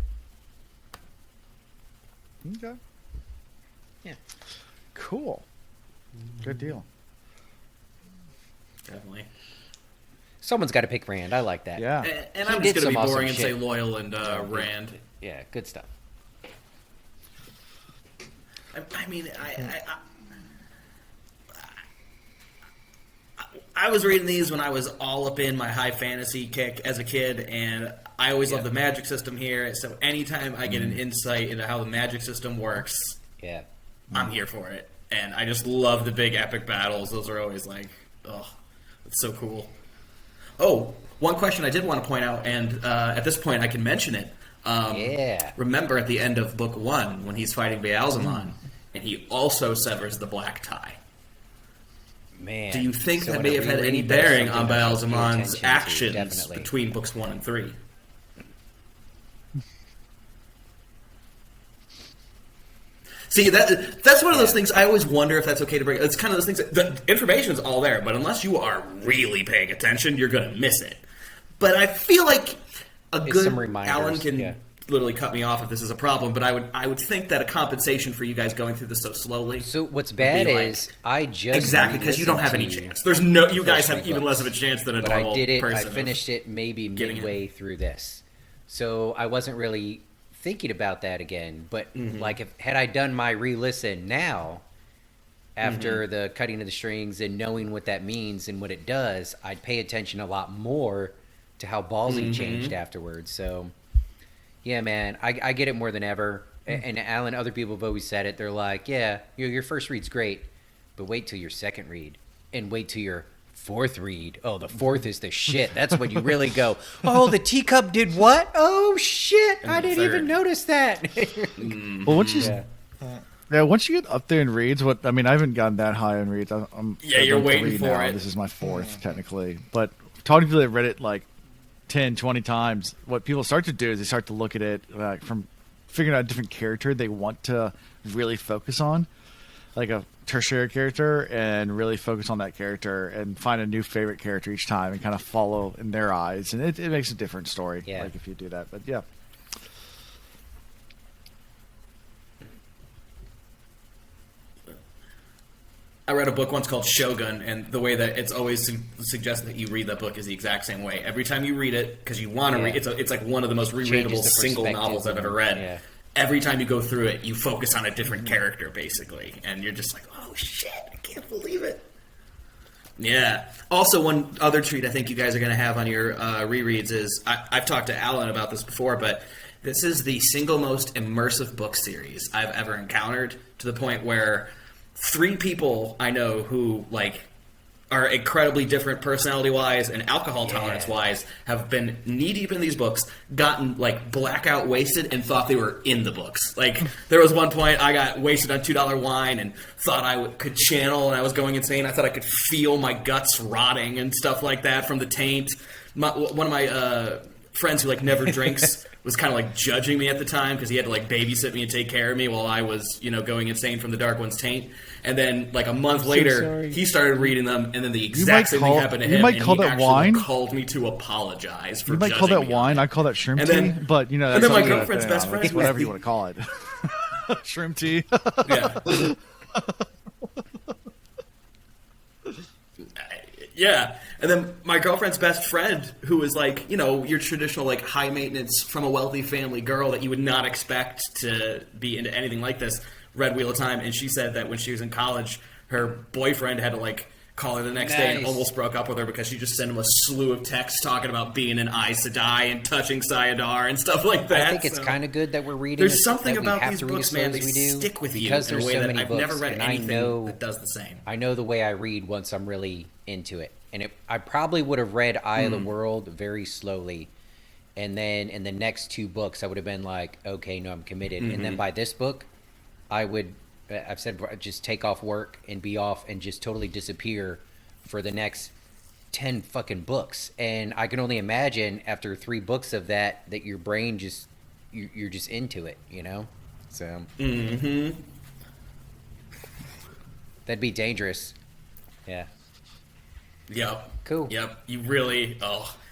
Okay. Yeah, Cool. Good deal. Definitely. someone's got to pick Rand. I like that. Yeah. And He I'm did just going some to be awesome boring and say shit. Loyal and Rand. Yeah, good stuff. I mean, I was reading these when I was all up in my high fantasy kick as a kid, and I always loved the magic system here. So anytime I get an insight into how the magic system works, Yeah. I'm here for it. And I just love the big epic battles. Those are always like, oh, it's so cool. Oh, one question I did want to point out, and at this point I can mention it. Yeah. Remember at the end of book 1 when he's fighting Baalzamon, and he also severs the black tie. Man. Do you think So that in may a have had any reread, that's bearing on something I should pay Baalzamon's attention to, actions definitely. between books 1 and 3? See, that's one of those things I always wonder if that's okay to bring. It's kind of those things that the information is all there, but unless you are really paying attention, you're going to miss it. But I feel like a It's good some reminders, Alan can yeah. literally cut me off if this is a problem, but I would think that a compensation for you guys going through this so slowly. So what's would bad be like- is I just exactly because you don't have any re-listened to chance. There's no you guys first have three even books. less of a chance than a But normal I did it. person. I of finished it maybe getting it. midway through this, so I wasn't really thinking about that again. But like, had I done my re-listen now, after the cutting of the strings and knowing what that means and what it does, I'd pay attention a lot more to how ballsy changed afterwards. So, yeah, man, I get it more than ever. And Alan, other people have always said it. They're like, yeah, your first read's great, but wait till your second read, and wait till your fourth read. Oh, the fourth is the shit. That's when you really go, oh, the teacup did what? Oh, shit. And I the didn't even third. notice that. Well, once you Yeah. once you get up there in reads, I haven't gotten that high in reads. I'm Yeah, you're done waiting 3 for now. it. This is my 4th technically, but talking to people that read it like 10, 20 times, what people start to do is they start to look at it from figuring out a different character they want to really focus on, like a tertiary character, and really focus on that character and find a new favorite character each time and kind of follow in their eyes, and it makes a different story. Yeah. Like if you do that, but yeah. I read a book once called Shogun, and the way that it's always suggested that you read that book is the exact same way. Every time you read it, because you want to read, it's like one of the most rereadable the single perspective novels I've ever read. Yeah. Every time you go through it, you focus on a different character, basically, and you're just like, oh shit, I can't believe it. Yeah. Also, one other treat I think you guys are going to have on your rereads is I've talked to Alan about this before, but this is the single most immersive book series I've ever encountered, to the point where 3 people I know who like are incredibly different personality wise and alcohol tolerance wise, have been knee deep in these books, gotten like blackout wasted, and thought they were in the books. Like there was one point I got wasted on $2 wine and thought I could channel, and I was going insane. I thought I could feel my guts rotting and stuff like that from the taint. One of my friends who like never drinks was kind of like judging me at the time because he had to like babysit me and take care of me while I was, you know, going insane from the Dark One's taint. And then like a month later, he started reading them, and then the exact same thing happened to him. You might and call he that actually wine. Called me to apologize for. You might call judging that me on wine. it. I call that shrimp And tea. then- But you know, and that's then my something girlfriend's that, best it's friend- whatever you want to call it. Shrimp tea. Yeah. Yeah. And then my girlfriend's best friend, who was like, you know, your traditional, like, high maintenance from a wealthy family girl that you would not expect to be into anything like this, read Wheel of Time. And she said that when she was in college, her boyfriend had to, like, call her the next day and Nice. almost broke up with her because she just sent him a slew of texts talking about being an Aes Sedai and touching Sayadar and stuff like that. I think it's So- kind of good that we're reading. There's this, something that we about have these to read books, as man. slow They as we do, stick with you because in a there's way so that many I've books, never read and anything I know, that does the same. I know the way I read once I'm really into it, and I probably would have read Eye of the World very slowly, and then in the next two books I would have been like, okay, no, I'm committed, and then by this book, I've said just take off work and be off and just totally disappear for the next 10 fucking books. And I can only imagine after 3 books of that your brain just you're just into it, you know. So that'd be dangerous. Yeah. Yep. Cool. Yep. You really.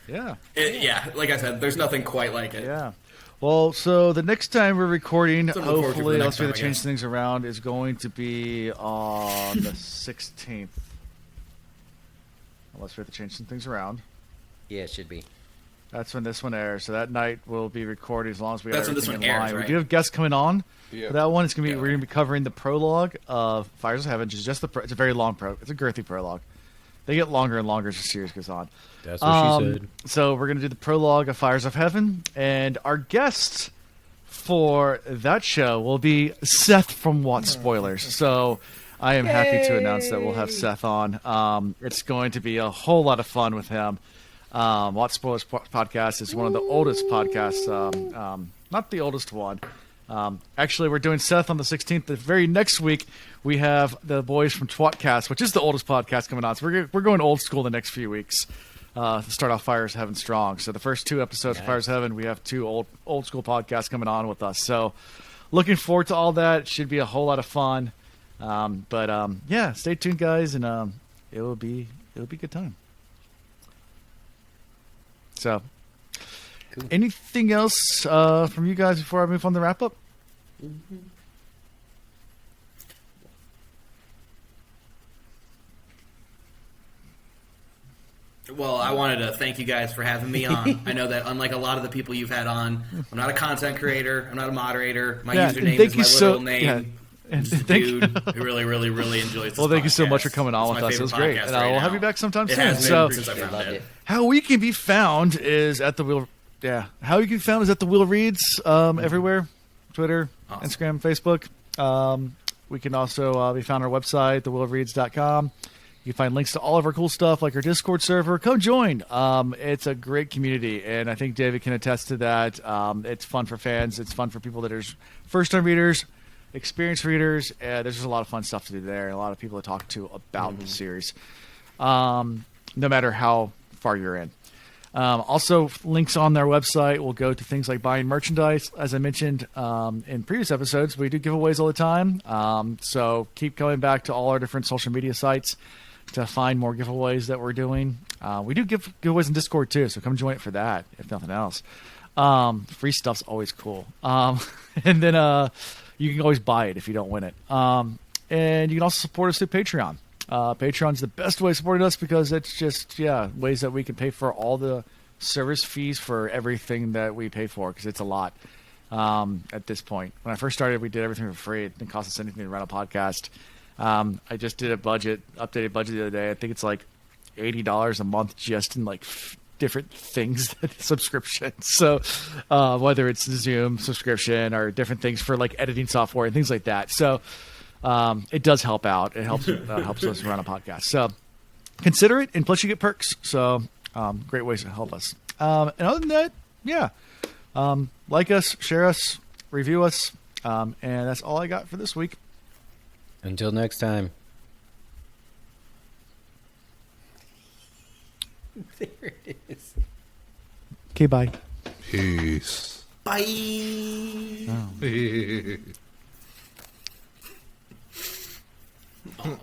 Yeah. Yeah. Like I said, there's nothing quite like it. Yeah. Well, so the next time we're recording, Something to look forward to for hopefully, the unless next we have time, to I change guess. things around, is going to be on the 16th. Unless we have to change some things around. Yeah, it should be. That's when this one airs. So that night we'll be recording as long as we That's have when this everything one in airs, line. right? We do have guests coming on Yeah. for that one. It's gonna be Yeah. we're gonna be covering the prologue of Fires of Heaven, which is just it's a very long it's a girthy prologue. They get longer and longer as the series goes on. That's what she said. So we're gonna do the prologue of Fires of Heaven, and our guest for that show will be Seth from Watt Spoilers. So I am happy to announce that we'll have Seth on. It's going to be a whole lot of fun with him. Watt Spoilers podcast is one of the oldest podcasts. Not the oldest one. Actually, we're doing Seth on the 16th. The very next week, we have the boys from Twatcast, which is the oldest podcast coming on. So we're going old school the next few weeks to start off Fires of Heaven strong. So the first 2 episodes of Fires of Heaven, we have 2 old school podcasts coming on with us. So looking forward to all that. It should be a whole lot of fun. Yeah, stay tuned, guys, and it'll be a good time. So, anything else from you guys before I move on to wrap up? Well, I wanted to thank you guys for having me on. I know that unlike a lot of the people you've had on, I'm not a content creator. I'm not a moderator. My Yeah, username thank is you my so- literal name. yeah. And Just a thank- dude who really, really, really enjoys this Well, thank you so podcast. much for coming on It's with my us. It was favorite great, podcast and right we'll have now. you back sometime It soon. has been So, since I They found loved it. it. how we can be found is at the Wheel. Yeah, how you can be found is at the Wheel Reads everywhere: Twitter, Awesome. Instagram, Facebook. We can also be found on our website, thewheelofreads.com. You can find links to all of our cool stuff, like our Discord server. Come join. It's a great community, and I think David can attest to that. It's fun for fans. It's fun for people that are first-time readers, experienced readers. There's just a lot of fun stuff to do there, and a lot of people to talk to about the series, no matter how far you're in. Also, links on their website will go to things like buying merchandise. As I mentioned in previous episodes, we do giveaways all the time. So keep coming back to all our different social media sites to find more giveaways that we're doing. We do give giveaways in Discord too, so come join it for that, if nothing else. Free stuff's always cool. And then you can always buy it if you don't win it. And you can also support us through Patreon. Patreon's the best way of supporting us because it's just, ways that we can pay for all the service fees for everything that we pay for, because it's a lot at this point. When I first started, we did everything for free. It didn't cost us anything to run a podcast. I just did updated budget the other day. I think it's like $80 a month just in like different things, subscriptions. So whether it's the Zoom subscription or different things for like editing software and things like that. So it does help out. It helps helps us run a podcast. So consider it, and plus you get perks. So great ways to help us. And other than that, yeah, like us, share us, review us, and that's all I got for this week. Until next time. There it is. Okay, bye. Peace. Bye. Oh.